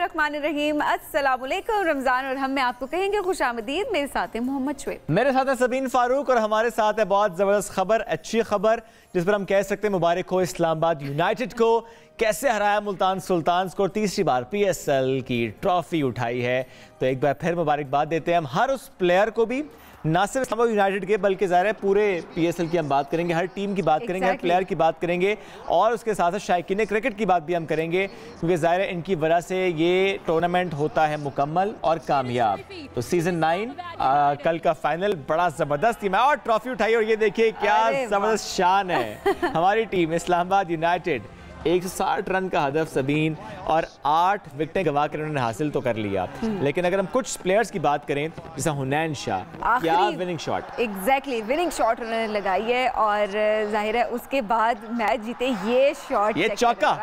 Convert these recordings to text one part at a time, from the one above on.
बिस्मिल्लाहिर्रहमानिर्रहीम, अस्सलाम वालेकुम। रमज़ान और हम में आपको कहेंगे खुश आमदीद। मेरे साथ है मोहम्मद शुएब, मेरे साथ है सबीन फारूक और हमारे साथ है बहुत ज़बरदस्त खबर, अच्छी खबर जिस पर हम कह सकते हैं मुबारक हो इस्लामाबाद यूनाइटेड को। कैसे हराया मुल्तान सुल्तान्स को, तीसरी बार PSL की ट्रॉफी उठाई है। तो एक बार फिर मुबारकबाद देते हैं हम हर उस प्लेयर को भी, ना सिर्फ इस्लामाबाद यूनाइटेड के बल्कि ज़ाहिर है पूरे PSL की हम बात करेंगे, हर टीम की बात करेंगे, हर प्लेयर की बात करेंगे और उसके साथ साथ शायकीन क्रिकेट की बात भी हम करेंगे, क्योंकि ज़ाहिर है इनकी वजह से ये टूर्नामेंट होता है मुकम्मल और कामयाब। तो सीज़न 9 कल का फाइनल बड़ा ज़बरदस्त थी और ट्रॉफी उठाई और ये देखिए क्या ज़बरदस्त शान है हमारी टीम इस्लामाबाद यूनाइटेड। 160 रन का हदफ सबीन और 8 विकेटें गवा कर उन्होंने हासिल तो कर लिया। लेकिन अगर हम कुछ प्लेयर्स की बात करें जैसे हुनैन शाह, क्या winning shot, exactly winning shot उन्होंने लगाई है और जाहिर है उसके बाद मैच जीते। ये शॉट, ये चौका,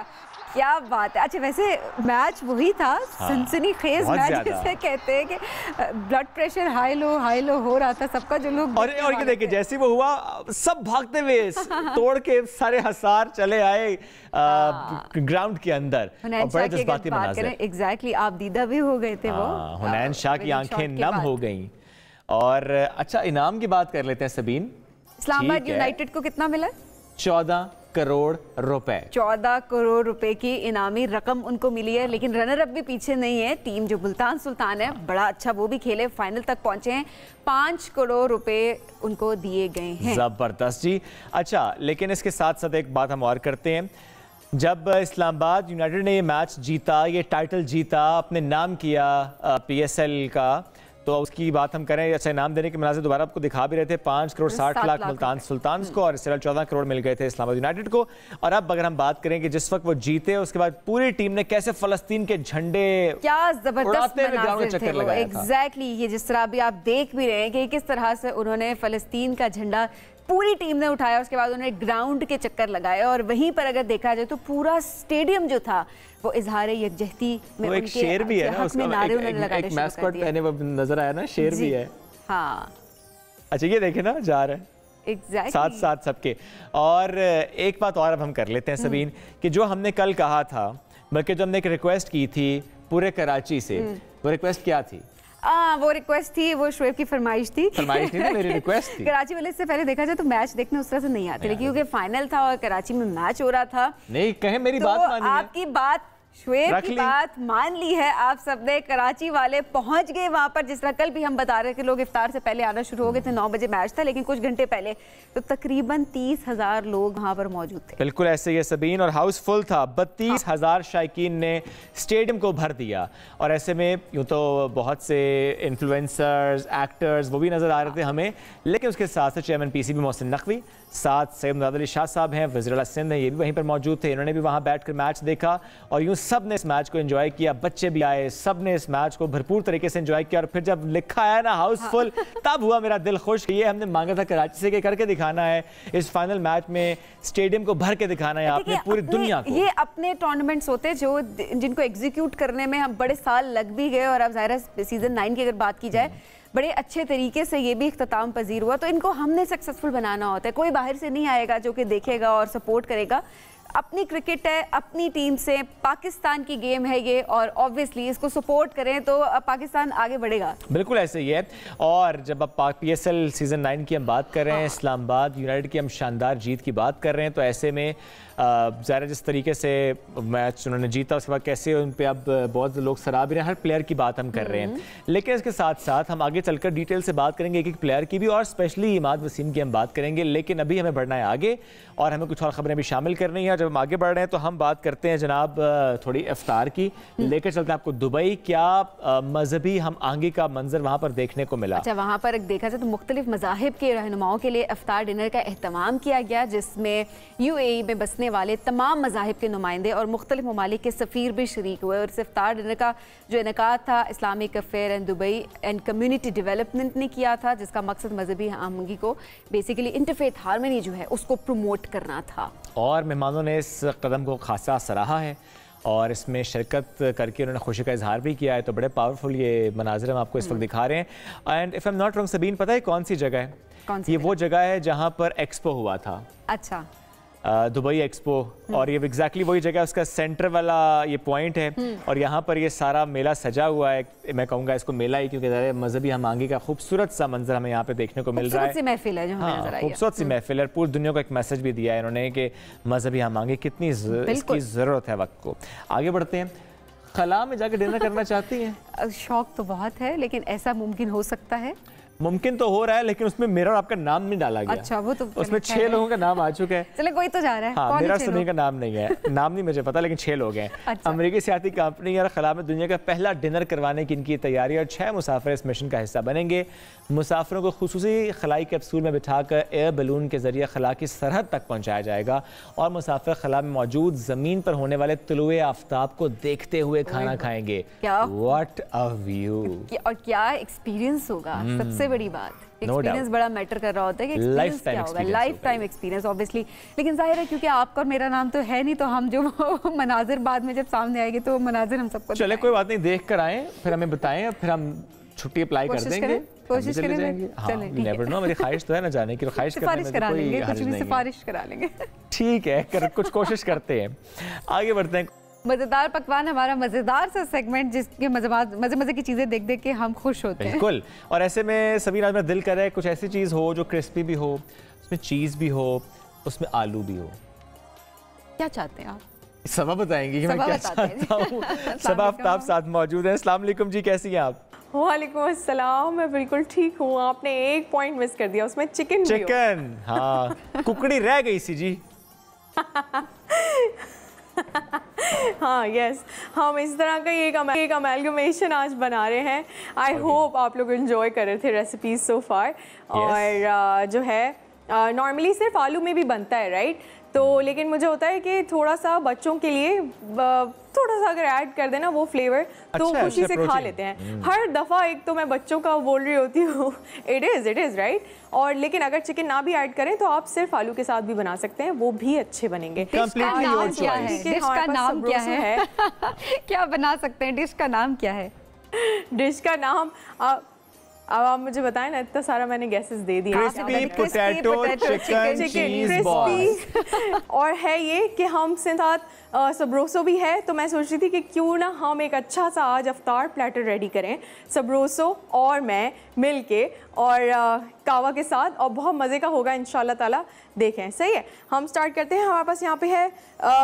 क्या बात है। अच्छा वैसे मैच वही था, सनसनीखेज मैच जिसे कहते हैं कि ब्लड प्रेशर हाई लो हो रहा था सबका, जो लोग और ये देखिए जैसे वो हुआ सब भागते हुए तोड़ के सारे हसार चले आए ग्राउंड के अंदर और बड़े जज्बाती मनाज़िर। एग्जैक्टली आप दीदा भी हो गए थे। वो हुनैन शाह की आंखें नम हो गईं। और अच्छा इनाम की बात कर लेते हैं सबीन। इस्लामाबाद यूनाइटेड को कितना मिला? 14 करोड़ रुपए। 14 करोड़ रुपए की इनामी रकम उनको मिली है। लेकिन रनर अप भी पीछे नहीं है, टीम जो मुल्तान सुल्तान है बड़ा अच्छा वो भी खेले, फाइनल तक पहुंचे हैं। 5 करोड़ रुपए उनको दिए गए हैं। जबरदस्त जी। अच्छा लेकिन इसके साथ साथ एक बात हम और करते हैं, जब इस्लामाबाद यूनाइटेड ने ये मैच जीता, ये टाइटल जीता, अपने नाम किया PSL का, तो उसकी बात हम करें, अच्छा इनाम देने के मनाज़िर दोबारा आपको दिखा भी रहे थे। 5 करोड़ 60 लाख मुल्तान सुल्तान्स को और इससे 14 करोड़ मिल गए थे इस्लामाबाद यूनाइटेड को। और अब अगर हम बात करें कि जिस वक्त वो जीते उसके बाद पूरी टीम ने कैसे फ़लस्तीन के झंडे क्या जबरदस्त चक्कर लगाया। एग्जैक्टली ये जिस तरह अभी आप देख भी रहे हैं कि किस तरह से उन्होंने फ़लस्तीन का झंडा पूरी टीम ने उठाया, उसके बाद उन्होंने ग्राउंड के चक्कर लगाए और वहीं पर अगर देखा जाए तो पूरा स्टेडियम जो था वो इज़हार यकजहती में उनके शेर भी है ना, उसका एक मैस्कॉट पहने नजर आया ना, शेर भी है। हाँ अच्छा ये देखे ना जा रहा है exactly. साथ साथ सबके। और एक बात और अब हम कर लेते हैं सबीन कि जो हमने कल कहा था, बल्कि जो हमने एक रिक्वेस्ट की थी पूरे कराची से, वो रिक्वेस्ट क्या थी? वो रिक्वेस्ट थी, वो शुएब की फरमाइश थी। फरमाइश नहीं, मेरी रिक्वेस्ट थी। कराची वाले से पहले देखा जाए तो मैच देखने उस तरह से नहीं आते, लेकिन क्योंकि फाइनल था और कराची में मैच हो रहा था। नहीं कहे मेरी बात मानिए। आपकी बात शुएब की बात मान ली है आप सबने। कराची वाले पहुंच गए वहां पर, जिस तरह कल भी हम बता रहे थे लोग इफ्तार से पहले आना शुरू हो गए थे। 9 बजे मैच था लेकिन कुछ घंटे पहले तो तकरीबन 30,000 लोग वहां पर मौजूद थे। बिल्कुल ऐसे ही सबीन, और हाउसफुल था। 32,000 शायकीन ने स्टेडियम को भर दिया। और ऐसे में यूँ तो बहुत से इन्फ्लुएंसर्स, एक्टर्स वो भी नजर आ रहे थे हमें, लेकिन उसके साथ साथ चेयरमैन PCB मोहसिन नकवी, साथ सैयद मुराद अली शाह साहब हैं, वज़ीर आला सिंध हैं, ये भी वहीं पर मौजूद थे। इन्होंने भी वहाँ बैठकर मैच देखा और यूँ सब ने इस मैच को एंजॉय किया। बच्चे भी आए, सब ने इस मैच को भरपूर तरीके से एंजॉय किया। और फिर जब लिखा आया ना हाउसफुल, तब हुआ मेरा दिल खुश। ये हमने मांगा था कराची से कि करके दिखाना है इस फाइनल मैच में, स्टेडियम को भर के दिखाना है आपने पूरी दुनिया को। ये अपने टूर्नामेंट्स होते जो जिनको एग्जीक्यूट करने में हम बड़े साल लग भी गए, और अब ज़ाहिर सीजन 9 की अगर बात की जाए बड़े अच्छे तरीके से ये भी इख्तिताम पजीर हुआ। तो इनको हमने सक्सेसफुल बनाना होता है, कोई बाहर से नहीं आएगा जो कि देखेगा और सपोर्ट करेगा। अपनी क्रिकेट है, अपनी टीम से, पाकिस्तान की गेम है ये, और ऑब्वियसली इसको सपोर्ट करें तो पाकिस्तान आगे बढ़ेगा। बिल्कुल ऐसे ही है। और जब आप PSL सीजन 9 की हम बात कर रहे हैं, इस्लामाबाद यूनाइटेड की हम शानदार जीत की बात कर रहे हैं, तो ऐसे में ज़ाहिर जिस तरीके से मैच उन्होंने जीता उसके बाद कैसे उन पे अब बहुत लोग सराह भी रहे हैं, हर प्लेयर की बात हम कर रहे हैं। लेकिन इसके साथ साथ हम आगे चलकर डिटेल से बात करेंगे एक एक प्लेयर की भी, और स्पेशली इमाद वसीम की हम बात करेंगे। लेकिन अभी हमें बढ़ना है आगे और हमें कुछ और खबरें भी शामिल करनी है। जब हम आगे बढ़ रहे हैं तो हम बात करते हैं जनाब थोड़ी इफ्तार की, लेकर चलते हैं आपको दुबई। क्या मजहबी हम आगे का मंजर वहाँ पर देखने को मिला? अच्छा वहाँ पर देखा जाए तो मुख्तलिफ मज़ाहिब के रहनुमाओं के लिए इफ्तार डिनर का एहतमाम किया गया, जिसमें UAE में बसने वाले तमाम मज़ाहिब के नुमाइंदे और मुख्तलिफ ममालिक के सफ़ीर भी शरीक हुए। और इस इफ्तार डिनर का जो इनेकाद था Islamic affair and Dubai and community development ने किया था, जिसका मकसद मजहबी हमंगी को बेसिकली इंटरफेथ हार्मनी जो है उसको प्रमोट करना था। और मेहमानों ने इस कदम को खासा सराहा है और इसमें शिरकत करके उन्होंने खुशी का इजहार भी किया है। तो बड़े पावरफुल ये मनाज़िर हम आपको इस वक्त दिखा रहे हैं। And if I am not wrong Sabeen, पता है कौन सी जगह है? कौन सी? ये वो जगह है जहाँ पर एक्सपो हुआ था। अच्छा दुबई एक्सपो, और ये एग्जैक्टली वही जगह, उसका सेंटर वाला ये पॉइंट है और यहाँ पर ये सारा मेला सजा हुआ है। मैं कहूँगा इसको मेला ही, क्योंकि मजहबी हमांगी का खूबसूरत सा मंजर हमें यहाँ पे देखने को मिल रहा है। महफिल है जो हमें नजर आई है। खूबसूरत सी महफिल है। पूरी दुनिया को एक मैसेज भी दिया है इन्होंने कि मजहबी हमांगी कितनी इसकी ज़रूरत है वक्त को। आगे बढ़ते हैं। खला में जाकर डिनर करना चाहती हैं? शौक तो बहुत है, लेकिन ऐसा मुमकिन हो सकता है? मुमकिन तो हो रहा है, लेकिन उसमें मेरा और आपका नाम नहीं डाला गया। अच्छा, वो तो उसमें 6 लोगों का नाम आ चुका है। चले कोई तो जा रहा है। हाँ, मेरा सभी का नाम नहीं है, नाम नहीं मुझे पता, लेकिन 6 लोग हैं। अच्छा। अमेरिकी सियाती कंपनी और खला में दुनिया का पहला डिनर करवाने की इनकी तैयारी, और 6 मुसाफिर इस मिशन का हिस्सा बनेंगे। मुसाफिरों को खुसूसी खलाई कैप्सूल में बिठाकर एयर बलून के जरिए खला की सरहद तक पहुंचाया जाएगा और मुसाफिर खला में मौजूद जमीन पर होने वाले तुलुए आफ्ताब को देखते हुए खाना खाएंगे। What a view! और क्या एक्सपीरियंस होगा, सबसे बड़ी बात। एक्सपीरियंस बड़ा मैटर कर रहा होता है कि एक्सपीरियंस क्या होगा, लाइफ टाइम एक्सपीरियंस ऑब्वियसली। लेकिन जाहिर है क्योंकि आपका और मेरा नाम तो है नहीं, तो हम जो मनाजिर बाद में जब सामने आएंगे तो मनाजिर हम सबको चले, कोई बात नहीं, देख कर आए, फिर हमें बताएं, फिर हम छुट्टी अप्लाई कर देंगे, कोशिश करेंगे। हाँ, नेवर नो, मेरी ख्वाहिश तो है ना जाने की, ख्वाहिश सिफारिश करा लेंगे, कुछ भी सिफारिश करा लेंगे। ठीक है, कुछ कोशिश करते हैं। आगे बढ़ते हैं। मज़ेदार पकवान, हमारा मज़ेदार सा सेगमेंट जिसके मज़े की चीज़ें देख देख के हम खुश होते हैं। बिल्कुल, और ऐसे में सभी आज मेरा दिल कर रहा है कुछ ऐसी चीज़ हो जो क्रिस्पी भी हो, उसमें चीज़ भी हो, उसमें आलू भी हो। क्या चाहते हैं आप? सबा बताएंगी कि मैं क्या चाहता हूँ। सबा आफ्ताब साथ मौजूद है। अस्सलाम वालेकुम जी, कैसी हैं आप? वालेकुम अस्सलाम, मैं बिल्कुल ठीक हूँ। आपने एक पॉइंट मिस कर दिया, उसमें चिकन भी हो। चिकन, हाँ, कुकड़ी रह गई सी जी। हाँ, यस, हम इस तरह का एक अमेलगमेशन आज बना रहे हैं। आई होप आप लोग एंजॉय कर रहे थे रेसिपीज सो फार। और जो है नॉर्मली सिर्फ आलू में भी बनता है, राइट? तो लेकिन मुझे होता है कि थोड़ा सा बच्चों के लिए थोड़ा सा अगर ऐड कर देना वो फ्लेवर, तो खुशी से खा लेते हैं। हर दफ़ा एक तो मैं बच्चों का बोल रही होती हूँ, इट इज़ राइट। और लेकिन अगर चिकन ना भी ऐड करें तो आप सिर्फ आलू के साथ भी बना सकते हैं, वो भी अच्छे बनेंगे। डिश का नाम क्या है? क्या बना सकते हैं? डिश का नाम क्या है? डिश का नाम अब आप मुझे बताएं ना, इतना सारा मैंने गैसेस दे दिया। और है ये कि हम साथ सबरोसो भी है, तो मैं सोच रही थी कि क्यों ना हम एक अच्छा सा आज अफ्तार प्लेटर रेडी करें, सबरोसो और मैं मिल के और कावा के साथ, और बहुत मज़े का होगा इंशाल्लाह ताला। देखें, सही है, हम स्टार्ट करते हैं। हमारे पास यहाँ पे है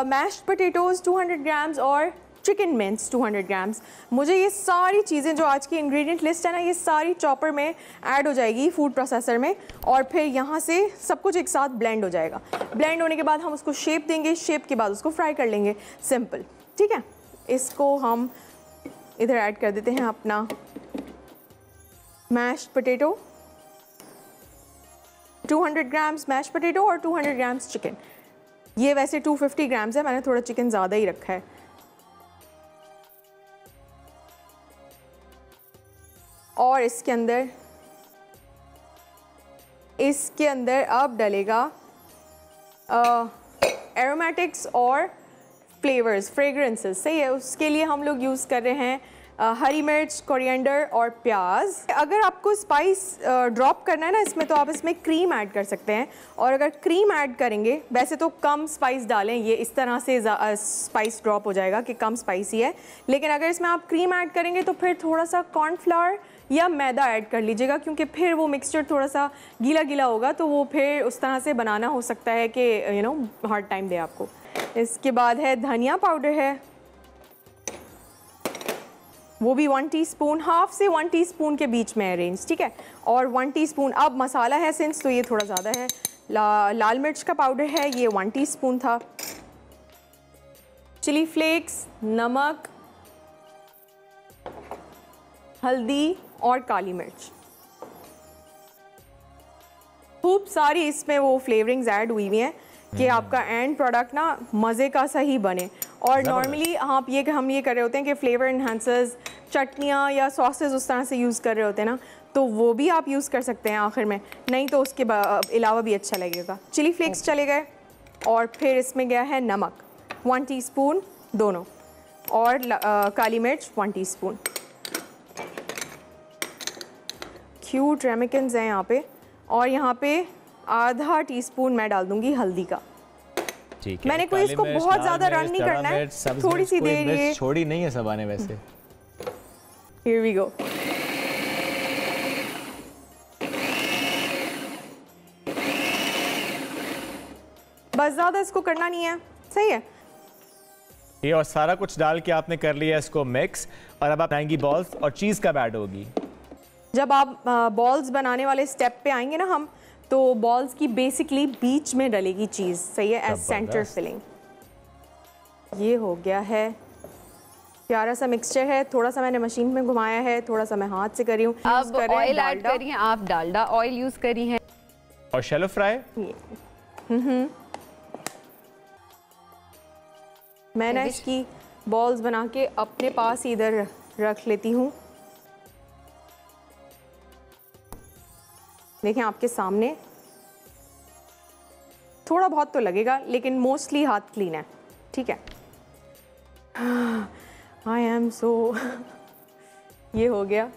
मैश्ड पोटैटोज़ 200 ग्राम्स और चिकन मिन्स 200 ग्राम्स। मुझे ये सारी चीज़ें जो आज की इंग्रेडिएंट लिस्ट है ना, ये सारी चॉपर में ऐड हो जाएगी, फूड प्रोसेसर में, और फिर यहाँ से सब कुछ एक साथ ब्लेंड हो जाएगा। ब्लेंड होने के बाद हम उसको शेप देंगे, शेप के बाद उसको फ्राई कर लेंगे, सिंपल, ठीक है। इसको हम इधर ऐड कर देते हैं अपना mashed potato, 200 grams mashed potato और 200 ग्राम्स चिकन। ये वैसे 250 ग्राम्स है, मैंने थोड़ा चिकन ज़्यादा ही रखा है। और इसके अंदर अब डलेगा एरोमेटिक्स और फ्लेवर्स, फ्रेग्रेंसेस, सही है। उसके लिए हम लोग यूज़ कर रहे हैं हरी मिर्च, कोरिएंडर और प्याज। अगर आपको स्पाइस ड्रॉप करना है ना इसमें, तो आप इसमें क्रीम ऐड कर सकते हैं। और अगर क्रीम ऐड करेंगे, वैसे तो कम स्पाइस डालें, ये इस तरह से स्पाइस ड्रॉप हो जाएगा कि कम स्पाइसी है। लेकिन अगर इसमें आप क्रीम ऐड करेंगे तो फिर थोड़ा सा कॉर्नफ्लावर या मैदा ऐड कर लीजिएगा, क्योंकि फिर वो मिक्सचर थोड़ा सा गीला गीला होगा, तो वो फिर उस तरह से बनाना हो सकता है कि यू नो हार्ड टाइम दे आपको। इसके बाद है धनिया पाउडर है, वो भी 1 टीस्पून, हाफ से 1 टीस्पून के बीच में है रेंज, ठीक है। और 1 टीस्पून, अब मसाला है सिंस तो ये थोड़ा ज़्यादा है। लाल मिर्च का पाउडर है, ये 1 टीस्पून था। चिली फ्लेक्स, नमक, हल्दी और काली मिर्च, खूब सारी इसमें वो फ्लेवरिंग्स ऐड हुई हुई हैं कि आपका एंड प्रोडक्ट ना मज़े का सही बने। और नॉर्मली हम ये कर रहे होते हैं कि फ्लेवर इन्हांसर्स, चटनियाँ या सॉसेस उस तरह से यूज़ कर रहे होते हैं ना, तो वो भी आप यूज़ कर सकते हैं आखिर में, नहीं तो उसके अलावा भी अच्छा लगेगा। चिली फ्लेक्स चले गए, और फिर इसमें गया है नमक 1 टीस्पून दोनों, और काली मिर्च 1 टीस्पून। क्यूट रेमिकन्स हैं यहाँ पे, और यहाँ पे आधा टीस्पून मैं डाल दूँगी हल्दी का, ठीक है, मैंने कोई इसको काली मिर्च, बहुत लाल ज्यादा मिर्च, रन नहीं चड़ा करना है, मिर्च, सब्ज थोड़ी मिर्च, सी कोई देर मिर्च ये। छोड़ी नहीं है सबा ने वैसे। Here we go. बस ज्यादा इसको करना नहीं है, सही है। ये और सारा कुछ डाल के आपने कर लिया इसको मिक्स, और अब आप बनाएंगी बॉल्स और चीज कब ऐड होगी? जब आप बॉल्स बनाने वाले स्टेप पे आएंगे ना हम, तो बॉल्स की बेसिकली बीच में डलेगी चीज, सही है, एज सेंटर फिलिंग। ये हो गया है, प्यारा सा मिक्सचर है। थोड़ा सा मैंने मशीन में घुमाया है, थोड़ा सा मैं हाथ से करी हूँ। अब ऑयल ऐड करी है आप, डालडा ऑयल यूज करी है और शैलो फ्राई। मैं ना इसकी बॉल्स बना के अपने पास इधर रख लेती हूँ। देखें आपके सामने, थोड़ा बहुत तो लगेगा लेकिन मोस्टली हाथ क्लीन है, ठीक है। आई एम सो ये हो गया।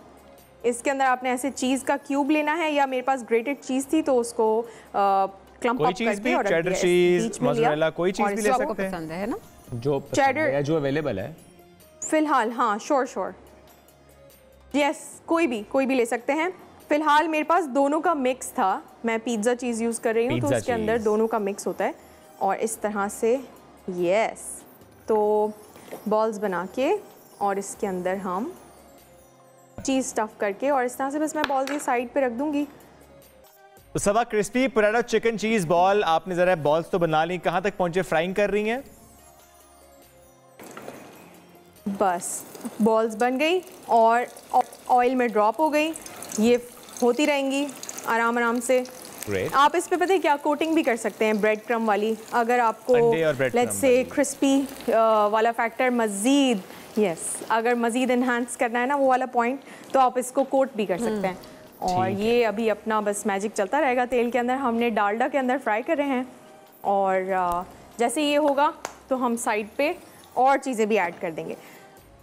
इसके अंदर आपने ऐसे चीज़ का क्यूब लेना है, या मेरे पास ग्रेटेड चीज़ थी तो उसको क्लम्प अप करके और चेडर चीज, मोज़रेला, कोई चीज़ भी ले आपको सकते हैं पसंद है ना? जो चेडर या जो अवेलेबल है फिलहाल। हाँ, श्योर यस, कोई भी ले सकते हैं। फिलहाल मेरे पास दोनों का मिक्स था, मैं पिज़्ज़ा चीज़ यूज़ कर रही हूँ, तो उसके अंदर दोनों का मिक्स होता है। और इस तरह से यस, तो बॉल्स बना के और इसके अंदर हम चीज़ स्टफ़ करके, और इस तरह से बस मैं बॉल्स ये साइड पे रख दूँगी। तो Saba crispy potato chicken cheese ball आपने जरा बॉल्स तो बना ली, कहाँ तक पहुंचे फ्राइंग कर रही हैं? बस बॉल्स बन गई और ऑयल में ड्रॉप हो गई। ये होती रहेंगी आराम से। Great. आप इस पे पता है क्या कोटिंग भी कर सकते हैं, ब्रेड क्रम वाली। अगर आपको अंडे और bread लेट्स crumb से वाली। क्रिस्पी वाला फैक्टर मज़ीद, अगर मज़ीद इन्हांस करना है ना वो वाला पॉइंट, तो आप इसको कोट भी कर सकते हैं। और ये अभी अपना बस मैजिक चलता रहेगा तेल के अंदर। हमने डालडा के अंदर फ्राई कर रहे हैं, और जैसे ये होगा तो हम साइड पे और चीज़ें भी ऐड कर देंगे।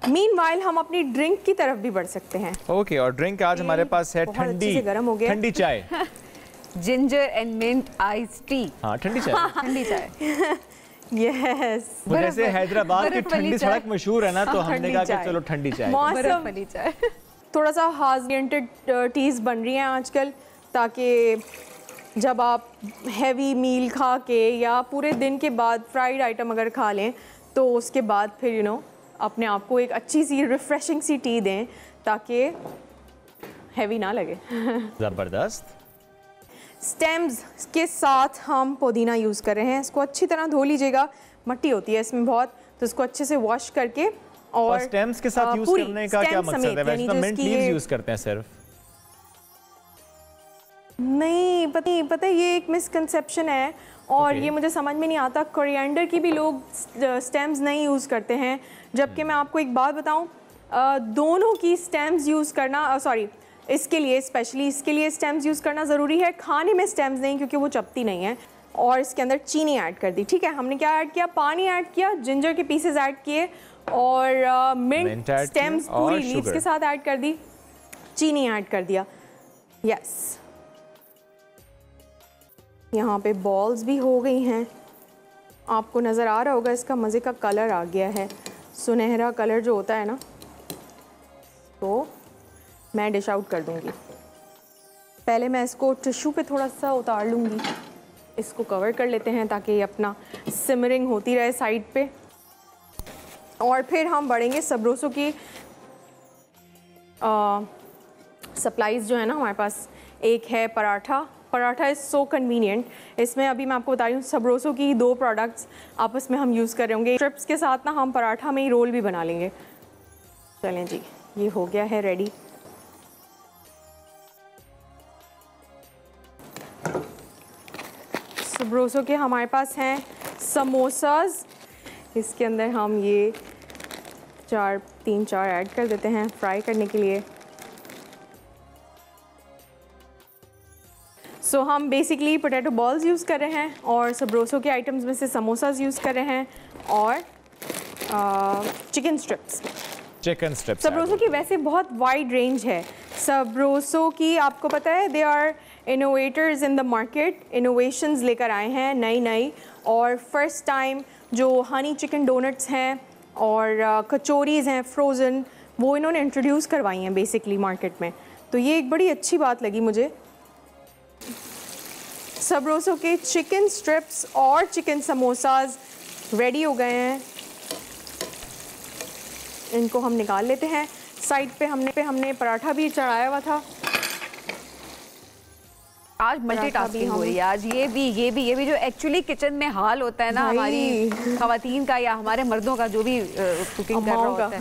मीनवाइल हम अपनी ड्रिंक की तरफ भी बढ़ सकते हैं। ओके, और ड्रिंक आज हमारे पास है बहुत अच्छे ठंडी, से गर्म हो गया। ठंडी चाय। Ginger and mint ice tea. हाँ, ठंडी चाय। ठंडी चाय। यस, वो जैसे हैदराबाद की बर्फ वाली ठंडी चाय। सड़क मशहूर है ना, तो हमने ठंडी कहा कि चाय। चलो ठंडी चाय। मौसम बर्फ वाली चाय। थोड़ा सा हार्ज-ओरिएंटेड टीज़ बन रही हैं आजकल, ताकि जब आप हैवी मील खा के या पूरे दिन के बाद फ्राइड आइटम अगर खा लें, तो उसके बाद फिर अपने आप को एक अच्छी सी रिफ्रेशिंग सी टी दें, ताकि हैवी ना लगे। जबरदस्त। स्टेम्स के साथ हम पुदीना यूज़ कर रहे हैं। इसको अच्छी तरह धो लीजिएगा, मट्टी होती है इसमें बहुत, तो इसको अच्छे से वॉश करके। और स्टेम्स के साथ यूज करने का क्या मकसद है? वैसे तो मिंट लीव्स यूज करते हैं सिर्फ। नहीं पता है, ये एक मिसकंसेप्शन है, और ये मुझे समझ में नहीं आता। कोरिएंडर की भी लोग स्टेम्स नहीं यूज़ करते हैं, जबकि मैं आपको एक बात बताऊं, दोनों की स्टेम्स यूज़ करना, सॉरी, इसके लिए स्पेशली इसके लिए स्टेम्स यूज़ करना ज़रूरी है। खाने में स्टेम्स नहीं, क्योंकि वो चपती नहीं है। और इसके अंदर चीनी ऐड कर दी, ठीक है। हमने क्या ऐड किया? पानी ऐड किया, जिंजर के पीसेस ऐड किए, और मिंट स्टेम्स पूरी लीव्स के साथ ऐड कर दी, चीनी ऐड कर दिया। यस, यहाँ पे बॉल्स भी हो गई हैं। आपको नज़र आ रहा होगा, इसका मज़े का कलर आ गया है, सुनहरा कलर जो होता है ना। तो मैं डिश आउट कर दूँगी। पहले मैं इसको टिश्यू पे थोड़ा सा उतार लूँगी, इसको कवर कर लेते हैं ताकि ये अपना सिमरिंग होती रहे साइड पे। और फिर हम बढ़ेंगे सबरोसो की सप्लाईज़ जो है ना हमारे पास। एक है पराठा इज़ सो कन्वीनियंट। इसमें अभी मैं आपको बता रही हूँ, सबरोसो की 2 प्रोडक्ट्स आपस में हम यूज़ कर रहे होंगे। स्ट्रिप्स के साथ ना हम पराठा में ही रोल भी बना लेंगे। चलें जी, ये हो गया है रेडी। सबरोसो के हमारे पास हैं समोसाज। इसके अंदर हम ये 3-4 ऐड कर देते हैं फ्राई करने के लिए। सो हम बेसिकली पोटैटो बॉल्स यूज़ कर रहे हैं, और सबरोसो के आइटम्स में से समोसाज यूज़ कर रहे हैं, और चिकन स्ट्रिप्स। सबरोसो की वैसे बहुत वाइड रेंज है। सबरोसो की आपको पता है, they are innovators in the market, innovations लेकर आए हैं नई, और फर्स्ट टाइम जो हनी चिकन डोनट्स हैं और कचौरीज़ हैं फ्रोज़न, वो इन्होंने इंट्रोड्यूस करवाई हैं बेसिकली मार्केट में, तो ये एक बड़ी अच्छी बात लगी मुझे। सबरोसो के चिकन स्ट्रिप्स और चिकन समोसाज रेडी हो गए हैं, इनको हम निकाल लेते हैं। साइड पे हमने पराठा भी चढ़ाया हुआ था। आज मल्टीटास्किंग हो रही है आज, ये भी जो एक्चुअली किचन में हाल होता है ना हमारी खवातीन का या हमारे मर्दों का, जो भी कुकिंग कर रहा होता है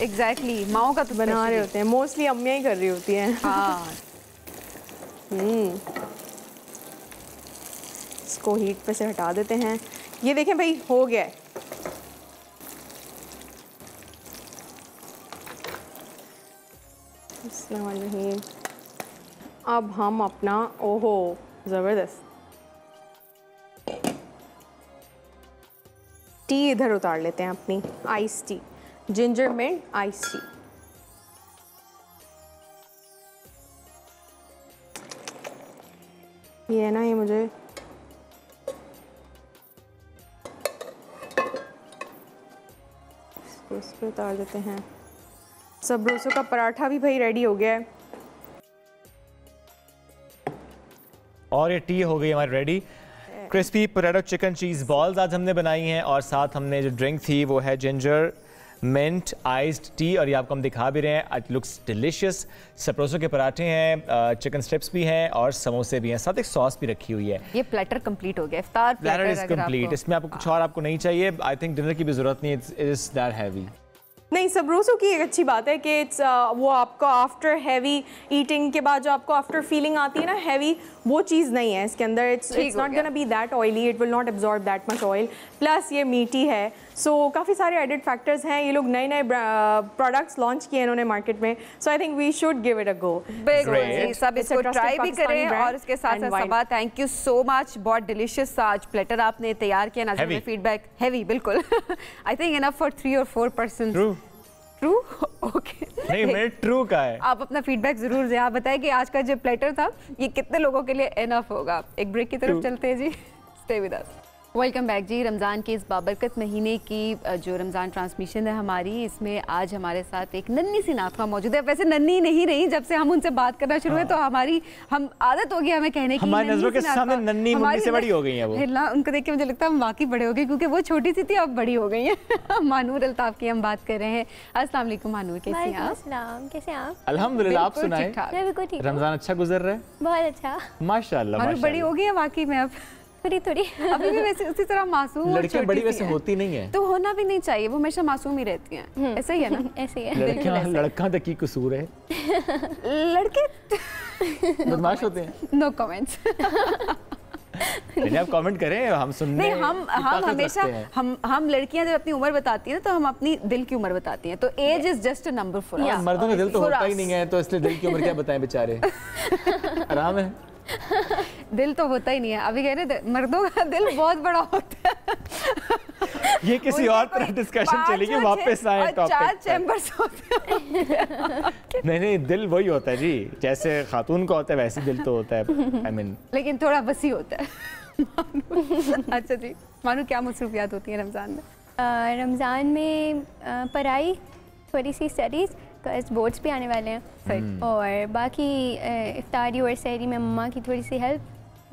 एग्जैक्टली माओ का तो बना रहे होते हैं, मोस्टली अम्मियाँ ही कर रही होती हैं। हाँ इसको हीट पे से हटा देते हैं। ये देखें भाई, हो गया है। बिस्मिल्लाहिर्रहमानिर्रहीम। अब हम अपना, ओहो ज़बरदस्त टी इधर उतार लेते हैं, अपनी ice tea, ginger mint ice tea. ये है ना, ये मुझे इस पे उतार देते हैं। सबरोसो का पराठा भी भाई रेडी हो गया है और ये टी हो गई हमारी रेडी। क्रिस्पी पोटैटो चिकन चीज़ बॉल्स आज हमने बनाई हैं और साथ हमने जो ड्रिंक थी वो है जिंजर मिंट आइस्ड टी और ये आपको हम दिखा भी रहे हैं। It looks delicious. सबरोसो के पराठे हैं, चिकन स्ट्रिप्स भी हैं और समोसे भी हैं, साथ एक सॉस भी रखी हुई है। ये प्लेटर कंप्लीट हो गया, इफ्तार प्लेटर इज कंप्लीट। इसमें आपको कुछ और आपको नहीं चाहिए। आई थिंक डिनर की भी जरूरत नहीं, इट इज दैट हैवी। नहीं, सबरोसो की एक अच्छी बात है कि इट्स वो आपको आफ्टर हैवी ईटिंग के बाद जो आपको आफ्टर फीलिंग आती है ना हैवी, वो चीज़ नहीं है इसके अंदर। It's not gonna be that oily, it will not absorb that much oil, plus ये मीठी है। सो काफ़ी सारे एडिड फैक्टर्स हैं। ये लोग नए नए प्रोडक्ट्स लॉन्च किए इन्होंने मार्केट में, so I think we should give it a go. बिल्कुल, सब इसको ट्राई भी करें और इसके साथ साथ सबा थैंक यू सो मच, बहुत डिलिशियस आज प्लेटर आपने तैयार किया। नाज़रीन में फीडबैक हैवी, बिल्कुल आई थिंक इनफ फॉर 3 और 4 पर्सन। ट्रू ओके नहीं, मेरे ट्रू का है। आप अपना फीडबैक जरूर दें। आप बताएं कि आज का जो प्लेटर था ये कितने लोगों के लिए इनफ होगा। एक ब्रेक की तरफ चलते हैं जी, stay with us. Welcome back जी। रमज़ान के इस बाबरकत महीने की जो रमज़ान ट्रांसमिशन है हमारी, इसमें आज हमारे साथ एक नन्ही सी नातवा मौजूद है। वैसे नन्ही नहीं रही, जब से हम उनसे बात करना शुरू हुए तो हम आदत हो गई हमें कहने की, हमारी नजरों के सामने नन्ही मुन्नी से बड़ी हो गई हैं वो। उनको देख के मुझे लगता है हम वाकई बड़े हो गए, क्योंकि वो छोटी सी थी, अब बड़ी हो गई हैं। मानूर अल्ताफ की हम बात कर रहे हैं। अस्सलाम वालेकुम मानूर, कैसी हैं आप? कैसे हैं आप? अल्हम्दुलिल्लाह, आप सुनाएं? मैं बिल्कुल ठीक हूं। रमजान अच्छा गुजर रहा है? बहुत अच्छा। माशाल्लाह। मानूर बड़ी हो गई है वाकई में, अब थोड़ी अभी भी वैसे उसी तरह मासूम। लड़कियां बड़ी वैसे होती नहीं है, तो होना भी नहीं चाहिए, वो हमेशा मासूम ही रहती हैं। ऐसा ही है ना? ऐसे ही है। लड़कियां लड़का तक की कसूर है, लड़के बदमाश होते हैं। No comments. नहीं, आप कमेंट करें, हम सुनने नहीं, हम हमेशा हम लड़कियां जब अपनी उम्र बताती हैं तो हम अपनी दिल की उम्र बताती हैं, तो age is just a number for us. मर्दों का दिल तो होता ही नहीं है, तो इसलिए दिल की उम्र क्या बताएं बेचारे। आराम है, दिल तो होता ही नहीं है। अभी कह रहे थे मर्दों का दिल बहुत बड़ा होता है। ये किसी और तरह डिस्कशन चलेगी, वापस आए टॉपिक। 4 चैम्बर्स होते हैं। नहीं, दिल वही होता है जी, जैसे खातून का होता है वैसे दिल तो होता है। I mean, लेकिन थोड़ा वसी होता है। अच्छा जी, मानो क्या मसरूफियात होती हैं रमज़ान में? रमज़ान में पढ़ाई, थोड़ी सी स्टडीज़, बोर्ड्स भी आने वाले हैं, और बाकी इफ्तारी और सहरी में मम्मा की थोड़ी सी हेल्प।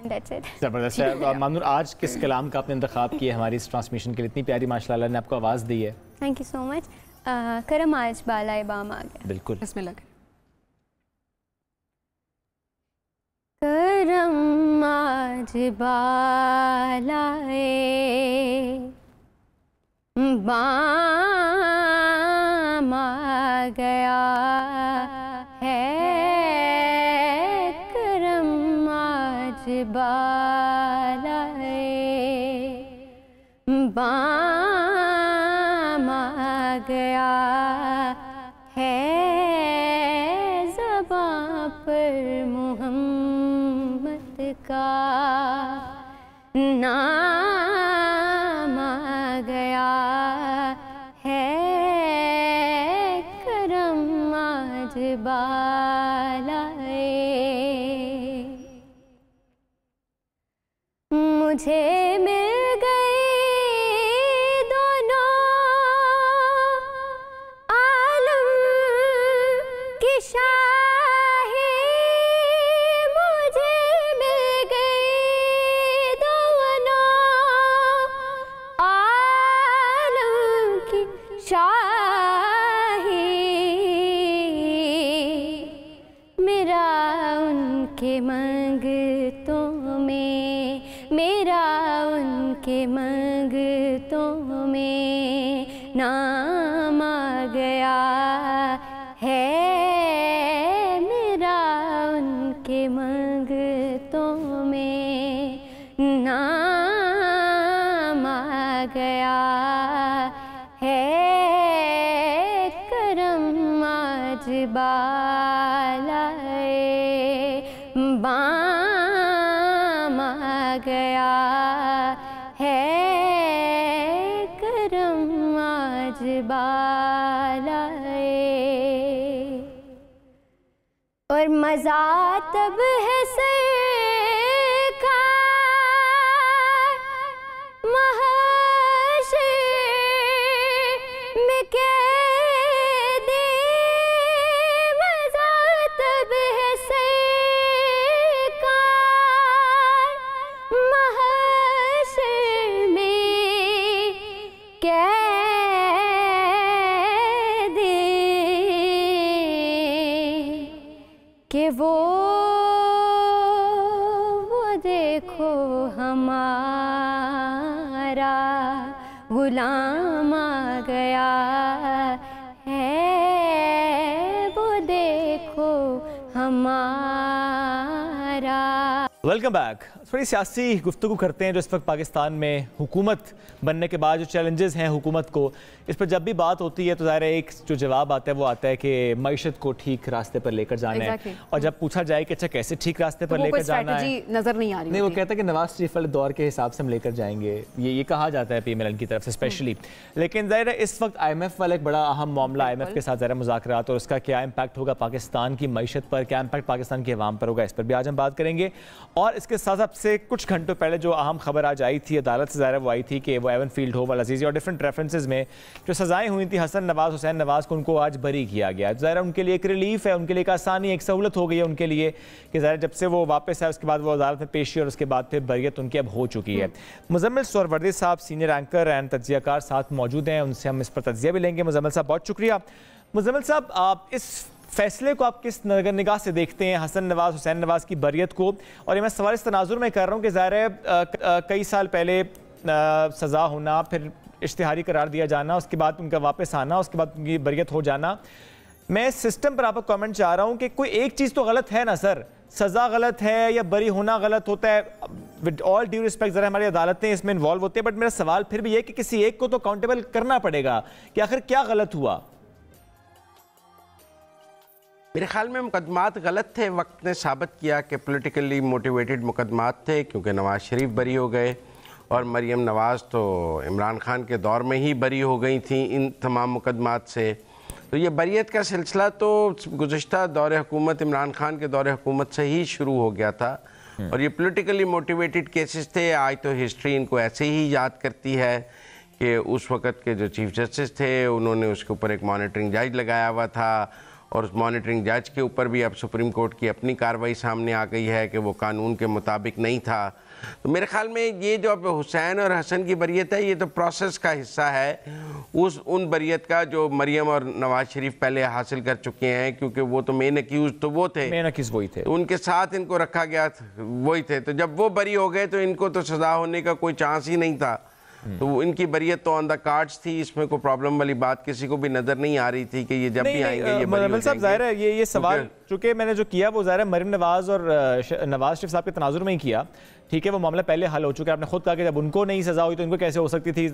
That's it. जबरदस्त है। मानूर, आज किस कलाम का आपने इंतखाब किया हमारी इस ट्रांसमिशन के लिए? इतनी प्यारी माशाल्लाह ने आपको आवाज़ दी है। Thank you so much. करम आज बाला बाम आ गया। बिल्कुल, इसमें लगे करम आज बाला बाम आ गया है, करम आज बाला बाम आ गया है, ज़बां पर मोहम्मद का नाम आ गया है, करम आज बाला मुझे मिल शाही मुझे मिल गई दोनों आलम की शाही, मेरा उनके मंगतों में, मेरा उनके मंगतों में नाम आ गया है, मेरा उनके मंगतों में नाम आ गया है, करम आज बालाए बाम आ गया है, करम आज बालाए। और मज़ा तब है सरकार महशर में कैदी, मज़ा तब है सरकार महशर में कैदी, कि वो देखो हमारा गुलाम आ गया है, वो देखो हमारा। Welcome back. थोड़ी सियासी गुफ्तगू करते हैं जो इस वक्त पाकिस्तान में हुकूमत बनने के बाद जो चैलेंजेस हैं हुकूमत को, इस पर जब भी बात होती है तो ज़ाहिर है एक जो जवाब आता है वो आता है कि मईशत को ठीक रास्ते पर लेकर जाना है। और जब पूछा जाए कि अच्छा कैसे ठीक रास्ते पर लेकर जाना है, नजर नहीं आ रही। नहीं, वो कहता है कि नवाज शरीफ वाले दौर के हिसाब से हम लेकर जाएंगे, ये कहा जाता है PMLN की तरफ से स्पेशली। लेकिन ज़ाहिर है इस वक्त IMF वाला एक बड़ा अहम मामला, IMF के साथ ज़रा मुज़ाकरात और उसका क्या इम्पैक्ट होगा पाकिस्तान की मईशत पर, क्या इम्पैक्ट पाकिस्तान की अवाम पर होगा, इस पर भी आज हम बात करेंगे। और इसके साथ साथ से कुछ घंटों पहले जो अहम खबर आज आई थी अदालत से, ज़ाहिर वो आई थी कि वो एवन फील्ड हो वाला अजीज़ी और डिफरेंट रेफरेंसेज में जो सज़ाएं हुई थी हसन नवाज हुसैन नवाज को, उनको आज बरी किया गया। ज़ाहिर उनके लिए एक रिलीफ है, उनके लिए एक आसानी, एक सहूलत हो गई है उनके लिए कि ज़ाहिर जब से वो वापस आए उसके बाद वो अदालत में पेशी और उसके बाद फिर बरियत उनकी अब हो चुकी है। मुजम्मिल सोहरवर्दी साहब सीनियर एंकर एंड तज्ज़ियाकार साथ मौजूद हैं, उनसे हम इस पर तज्ज़िया भी लेंगे। मुजम्मिल साहब बहुत शुक्रिया। मुजम्मिल साहब, आप इस फैसले को आप किस नज़र निगाह से देखते हैं, हसन नवाज हुसैन नवाज की बरियत को? और ये मैं सवाल इस तनाजुर में कर रहा हूँ कि ज़ाहिर है कई साल पहले सज़ा होना, फिर इश्तिहारी करार दिया जाना, उसके बाद उनका वापस आना, उसके बाद उनकी बरियत हो जाना। मैं सिस्टम पर आपका कमेंट चाह रहा हूँ कि कोई एक चीज़ तो गलत है ना सर, सज़ा गलत है या बरी होना गलत होता है? विद ऑल ड्यू रिस्पेक्ट, ज़रा हमारी अदालतें इसमें इन्वॉल्व होती है, बट मेरा सवाल फिर भी है कि किसी एक को तो अकाउंटेबल करना पड़ेगा कि आखिर क्या गलत हुआ। मेरे ख्याल में मुकदमात गलत थे, वक्त ने साबित किया कि पॉलिटिकली मोटिवेटेड मुकदमात थे, क्योंकि नवाज़ शरीफ बरी हो गए और मरीम नवाज़ तो इमरान खान के दौर में ही बरी हो गई थी इन तमाम मुकदमात से। तो ये बरियत का सिलसिला तो गुज़श्ता दौर हुकूमत इमरान खान के दौर हुकूमत से ही शुरू हो गया था और ये पॉलिटिकली मोटिवेटेड केसेस थे। आज तो हिस्ट्री इनको ऐसे ही याद करती है कि उस वक़्त के जो चीफ जस्टिस थे उन्होंने उसके ऊपर एक मॉनिटरिंग जज लगाया हुआ था और उस मॉनिटरिंग जज के ऊपर भी अब सुप्रीम कोर्ट की अपनी कार्रवाई सामने आ गई है कि वो कानून के मुताबिक नहीं था। तो मेरे ख्याल में ये जो अब हुसैन और हसन की बरियत है ये तो प्रोसेस का हिस्सा है उन बरियत का जो मरियम और नवाज शरीफ पहले हासिल कर चुके हैं, क्योंकि वो तो मेन अक्यूज तो वो थे, मेन अक्यूज वही थे, तो उनके साथ इनको रखा गया वही थे। तो जब वो बरी हो गए तो इनको तो सज़ा होने का कोई चांस ही नहीं था, तो इनकी बरियत तो ऑन द कार्ड्स थी, इसमें कोई प्रॉब्लम वाली बात किसी को भी नजर नहीं आ रही थी कि ये जब भी आएंगे ये बरी हो जाएंगे। ज़ाहिर है ये सवाल चूंकि मैंने जो किया वो ज़ाहिर है मरीम नवाज और नवाज शरीफ साहब के तनाजुर में ही किया, ठीक है, वो मामला पहले हल हो चुका है। आपने खुद कहा कि जब उनको नहीं सजा हुई तो इनको कैसे हो सकती थी,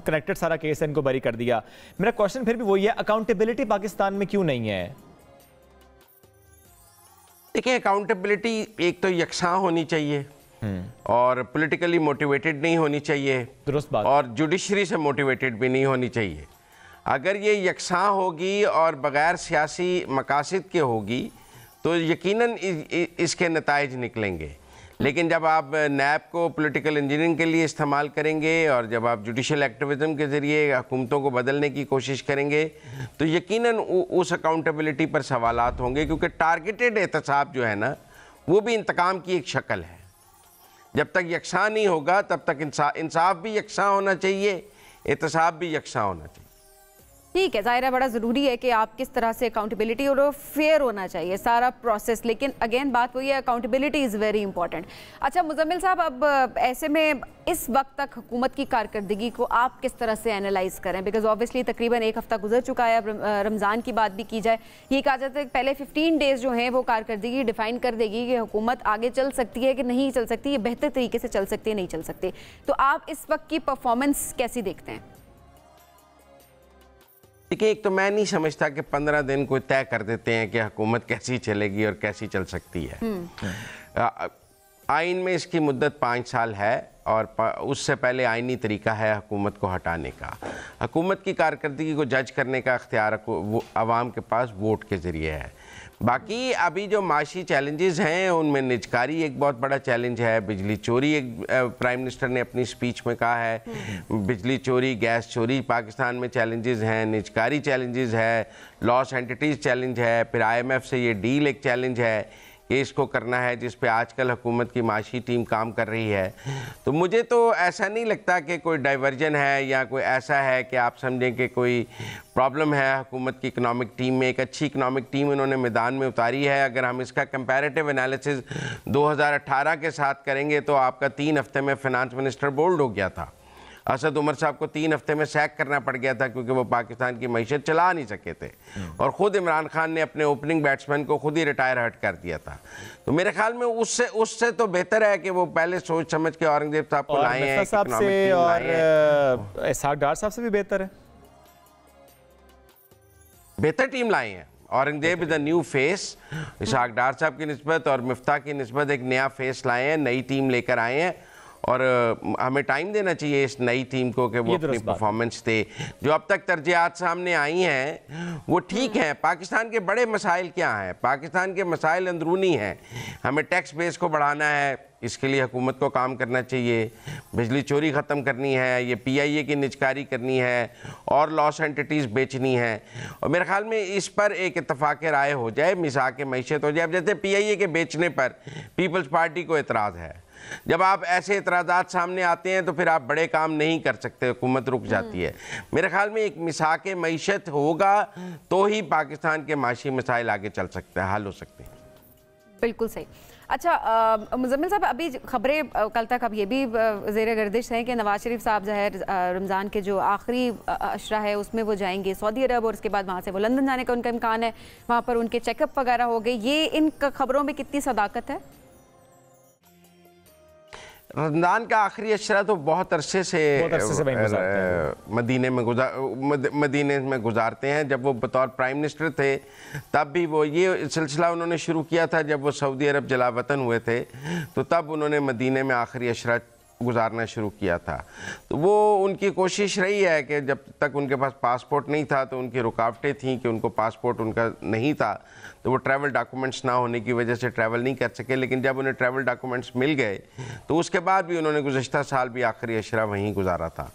कनेक्टेड सारा केस है, इनको बरी कर दिया। मेरा क्वेश्चन फिर भी वही है, अकाउंटेबिलिटी पाकिस्तान में क्यों नहीं है? देखिए, अकाउंटेबिलिटी एक तो यकसां होनी चाहिए और पॉलिटिकली मोटिवेटेड नहीं होनी चाहिए, दुरुस्त बात, और जुडिशरी से मोटिवेटेड भी नहीं होनी चाहिए। अगर ये यकसां होगी और बग़ैर सियासी मकासद के होगी तो यकीनन इसके नताइज निकलेंगे। लेकिन जब आप नैब को पॉलिटिकल इंजीनियरिंग के लिए इस्तेमाल करेंगे और जब आप जुडिशल एक्टिविज्म के ज़रिए हुकूमतों को बदलने की कोशिश करेंगे तो यकीनन उस अकाउंटेबिलिटी पर सवालात होंगे, क्योंकि टारगेटेड एहतसाब जो है ना वो भी इंतकाम की एक शक्ल है। जब तक यकसां नहीं होगा तब तक इंसाफ भी यकसां होना चाहिए, एहतसाब भी यकसां होना चाहिए। ठीक है, ज़ाहिर है बड़ा ज़रूरी है कि आप किस तरह से अकाउंटेबिलिटी और फेयर होना चाहिए सारा प्रोसेस, लेकिन अगेन बात वही है, अकाउंटेबिलिटी इज़ वेरी इंपॉर्टेंट। अच्छा मुजम्मिल साहब, अब ऐसे में इस वक्त तक हुकूमत की कारकर्दगी को आप किस तरह से एनालाइज करें? बिकॉज ऑब्वियसली तकरीबन एक हफ्ता गुजर चुका है, अब रमज़ान की बात भी की जाए, ये कहा जाता है कि पहले 15 डेज़ जो हैं वो कारकर्दगी डिफाइन कर देगी कि हुकूमत आगे चल सकती है कि नहीं चल सकती, ये बेहतर तरीके से चल सकती है नहीं चल सकती। तो आप इस वक्त की परफॉर्मेंस कैसी देखते हैं? देखिए, एक तो मैं नहीं समझता कि 15 दिन कोई तय कर देते हैं कि हुकूमत कैसी चलेगी और कैसी चल सकती है। आइन में इसकी मुद्दत 5 साल है और उससे पहले आइनी तरीका है हुकूमत को हटाने का। हुकूमत की कारकर्दगी को जज करने का इख्तियार आवाम के पास वोट के ज़रिए है। बाकी अभी जो माशी चैलेंजेस हैं उनमें निजकारी एक बहुत बड़ा चैलेंज है, बिजली चोरी एक प्राइम मिनिस्टर ने अपनी स्पीच में कहा है, बिजली चोरी, गैस चोरी पाकिस्तान में चैलेंजेस हैं, निजकारी चैलेंजेस है, लॉस एंटिटीज़ चैलेंज है, फिर IMF से ये डील एक चैलेंज है कि इसको करना है जिस पे आजकल हुकूमत की माशी टीम काम कर रही है। तो मुझे तो ऐसा नहीं लगता कि कोई डाइवर्जन है या कोई ऐसा है कि आप समझें कि कोई प्रॉब्लम है हुकूमत की इकनॉमिक टीम में। एक अच्छी इकनॉमिक टीम इन्होंने मैदान में उतारी है। अगर हम इसका कंपैरेटिव एनालिसिस 2018 के साथ करेंगे तो आपका 3 हफ्ते में फिनांस मिनिस्टर बोल्ड हो गया था। असद उमर साहब को 3 हफ्ते में सैक करना पड़ गया था क्योंकि वो पाकिस्तान की मईशत चला नहीं सके थे, और ख़ुद इमरान खान ने अपने ओपनिंग बैट्समैन को खुद ही रिटायर हट कर दिया था। तो मेरे ख्याल में उससे तो बेहतर है कि वो पहले सोच समझ के औरंगजेब साहब को लाए हैं, और इसहाक डार साहब से भी बेहतर है, बेहतर टीम लाए हैं। Aurangzeb is a new face, Ishaq Dar साहब की निस्बत और मिफ्ता की निस्बत एक नया फेस लाए हैं, नई टीम लेकर आए हैं, और हमें टाइम देना चाहिए इस नई टीम को कि वो अपनी परफॉर्मेंस दे। जो अब तक तरजीहात सामने आई हैं वो ठीक हैं। पाकिस्तान के बड़े मसाइल क्या हैं? पाकिस्तान के मसाइल अंदरूनी हैं। हमें टैक्स बेस को बढ़ाना है, इसके लिए हुकूमत को काम करना चाहिए, बिजली चोरी ख़त्म करनी है, ये PIA की निजकारी करनी है, और लॉस एंटिटीज़ बेचनी है। और मेरे ख्याल में इस पर एक इत्तफाक राय हो जाए, मिसाक मैशत हो जाए। अब जैसे PIA के बेचने पर पीपल्स पार्टी को एतराज़ है, जब आप ऐसे एतराज़ात सामने आते हैं तो फिर आप बड़े काम नहीं कर सकते, हुकूमत रुक जाती है। मेरे ख्याल में एक मिसाक मैशत होगा तो ही पाकिस्तान के माशी मसाइल आगे चल सकते हैं, हल हो सकते हैं। बिल्कुल सही। अच्छा मुजम्मिल साहब, अभी खबरें कल तक अब ये भी ज़ेर गर्दिश हैं कि नवाज शरीफ साहब ज़ाहिर रमज़ान के जो आखिरी अशरा है उसमें वो जाएंगे सऊदी अरब, और उसके बाद वहाँ से वो लंदन जाने का उनका इम्कान है, वहाँ पर उनके चेकअप वगैरह हो गए। ये इन खबरों में कितनी सदाकत है? रमज़ान का आखिरी अशरा तो बहुत अरसे से मदीने में गुजारते हैं। जब वो बतौर प्राइम मिनिस्टर थे तब भी वो ये सिलसिला उन्होंने शुरू किया था। जब वो सऊदी अरब जला वतन हुए थे तो तब उन्होंने मदीने में आखिरी अशरा गुजारना शुरू किया था। तो वो उनकी कोशिश रही है कि जब तक उनके पास पासपोर्ट नहीं था तो उनकी रुकावटें थीं कि उनको पासपोर्ट उनका नहीं था, तो वो ट्रैवल डॉक्यूमेंट्स ना होने की वजह से ट्रैवल नहीं कर सके। लेकिन जब उन्हें ट्रैवल डॉक्यूमेंट्स मिल गए तो उसके बाद भी उन्होंने गुज़श्ता साल भी आखिरी अशरा वहीं गुजारा था।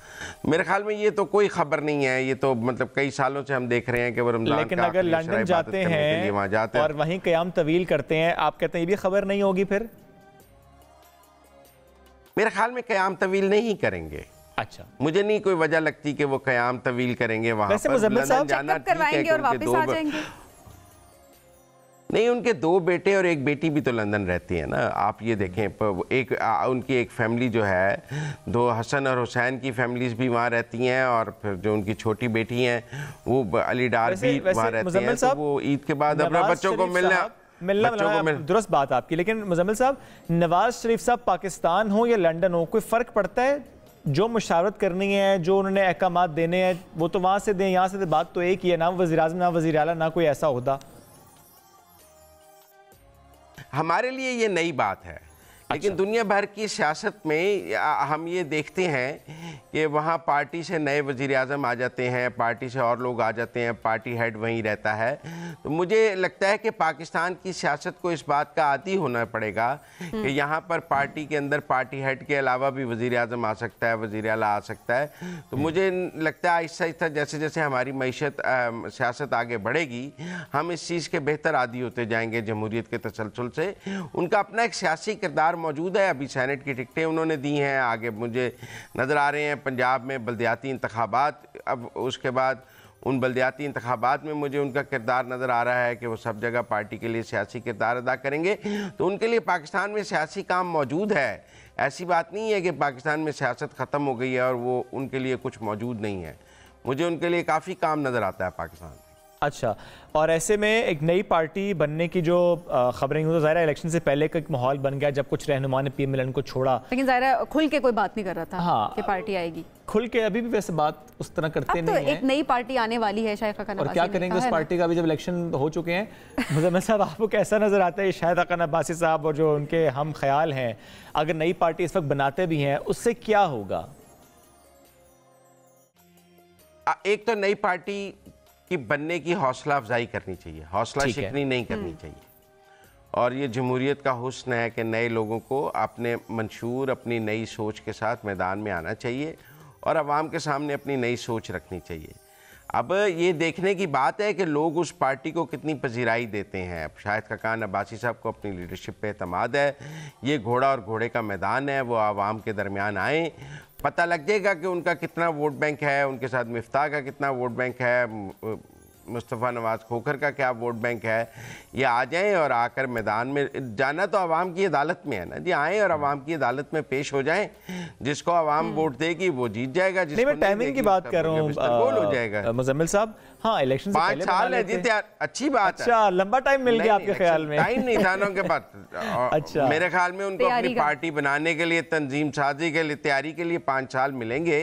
मेरे ख्याल में ये तो कोई खबर नहीं है, ये तो मतलब कई सालों से हम देख रहे हैं कि वो रमज़ान लेकिन अगर लंदन जाते हैं वहाँ जाते हैं और वहीं क़याम तवील करते हैं, आप कहते हैं ये भी खबर नहीं होगी फिर? मेरे ख्याल में क़याम तवील नहीं करेंगे। अच्छा, मुझे नहीं कोई वजह लगती कि वो क़याम तवील करेंगे वहाँ पर। लंदन जाना करवाएंगे और वापस आ जाएंगे। नहीं, उनके 2 बेटे और 1 बेटी भी तो लंदन रहती है ना। आप ये देखें, उनकी एक फैमिली जो है, 2 हसन और हुसैन की फैमिलीज भी वहाँ रहती हैं, और फिर जो उनकी छोटी बेटी हैं वो अली डार भी वहाँ रहते हैं। तो वो ईद के बाद अपने बच्चों को मिलना दुरुस्त बात आपकी। लेकिन मुजम्मिल साहब, नवाज शरीफ साहब पाकिस्तान हो या लंदन हो, कोई फ़र्क पड़ता है? जो मुशावरत करनी है, जो उन्होंने अहकामात देने हैं, वो तो वहाँ से दें, यहाँ से बात तो एक ही है, ना वज़ीर-ए-आज़म ना वज़ीर आला ना कोई ऐसा होता। हमारे लिए ये नई बात है, लेकिन दुनिया भर की सियासत में हम ये देखते हैं कि वहाँ पार्टी से नए वज़ीर आज़म आ जाते हैं, पार्टी से और लोग आ जाते हैं, पार्टी हेड वहीं रहता है। तो मुझे लगता है कि पाकिस्तान की सियासत को इस बात का आदी होना पड़ेगा कि यहाँ पर पार्टी के अंदर पार्टी हेड के अलावा भी वज़ीर आज़म आ सकता है, वज़ीर आला आ सकता है। तो मुझे लगता है आहिस्ता आहिस्ता जैसे जैसे हमारी मईशत सियासत आगे बढ़ेगी, हम इस चीज़ के बेहतर आदी होते जाएंगे जमहूरियत के तसलसल से। उनका अपना एक सियासी किरदार मौजूद है, अभी सेनेट की टिकटें उन्होंने दी हैं, आगे मुझे नज़र आ रहे हैं पंजाब में बल्दियाती इंतखाबात, अब उसके बाद उन बल्दियाती इंतखाबात में मुझे उनका किरदार नज़र आ रहा है कि वो सब जगह पार्टी के लिए सियासी किरदार अदा करेंगे। तो उनके लिए पाकिस्तान में सियासी काम मौजूद है, ऐसी बात नहीं है कि पाकिस्तान में सियासत ख़त्म हो गई है और वो उनके लिए कुछ मौजूद नहीं है। मुझे उनके लिए काफ़ी काम नज़र आता है पाकिस्तान में। अच्छा, और ऐसे में एक नई पार्टी बनने की जो खबरें हुई, तो ज़ाहिर इलेक्शन से पहले का एक माहौल बन गया जब कुछ रहनुमा ने पीएम मिलन को छोड़ा, लेकिन ज़ाहिर खुल के कोई बात नहीं कर रहा था हाँ, कि पार्टी आएगी। खुल के अभी भी वैसे बात उस तरह करते अब तो नहीं है। एक नई पार्टी आने वाली है, शायद और क्या करेंगे उस पार्टी का भी जब इलेक्शन हो चुके हैं। मुज़म्मिल साहब, आपको कैसा नजर आता है शाहिद खान अब्बासी साहब और जो उनके हम ख्याल हैं, अगर नई पार्टी इस वक्त बनाते भी हैं उससे क्या होगा? एक तो नई पार्टी की बनने की हौसला अफजाई करनी चाहिए, हौसला शिकनी नहीं करनी चाहिए। और ये जमहूरियत का हुस्न है कि नए लोगों को अपने मंशूर, अपनी नई सोच के साथ मैदान में आना चाहिए और आवाम के सामने अपनी नई सोच रखनी चाहिए। अब ये देखने की बात है कि लोग उस पार्टी को कितनी पजीराई देते हैं। अब शाहिद खान अब्बासी साहब को अपनी लीडरशिप पे एतमाद है, ये घोड़ा और घोड़े का मैदान है, वो आवाम के दरमियान आए, पता लग जाएगा कि उनका कितना वोट बैंक है, उनके साथ मिफ्ताह का कितना वोट बैंक है, मुस्तफ़ा नवाज़ खोखर का क्या वोट बैंक है। ये आ जाएं और आकर मैदान में जाना तो आवाम की अदालत में है ना जी, आएँ और आवाम की अदालत में पेश हो जाएं। जिसको आवाम वोट देगी वो जीत जाएगा। नहीं, मैं टाइमिंग की बात कर रहा हूँ, गोल हो जाएगा। मुज़म्मिल साहब, हाँ, इलेक्शन 5 साल है जी, अच्छी बात है। अच्छा, लंबा टाइम मिल गया आपके ख्याल में? टाइम नहीं था उनके पास। अच्छा, मेरे ख्याल में उनको अपनी पार्टी बनाने के लिए, तंजीम साजी के लिए, तैयारी के लिए 5 साल मिलेंगे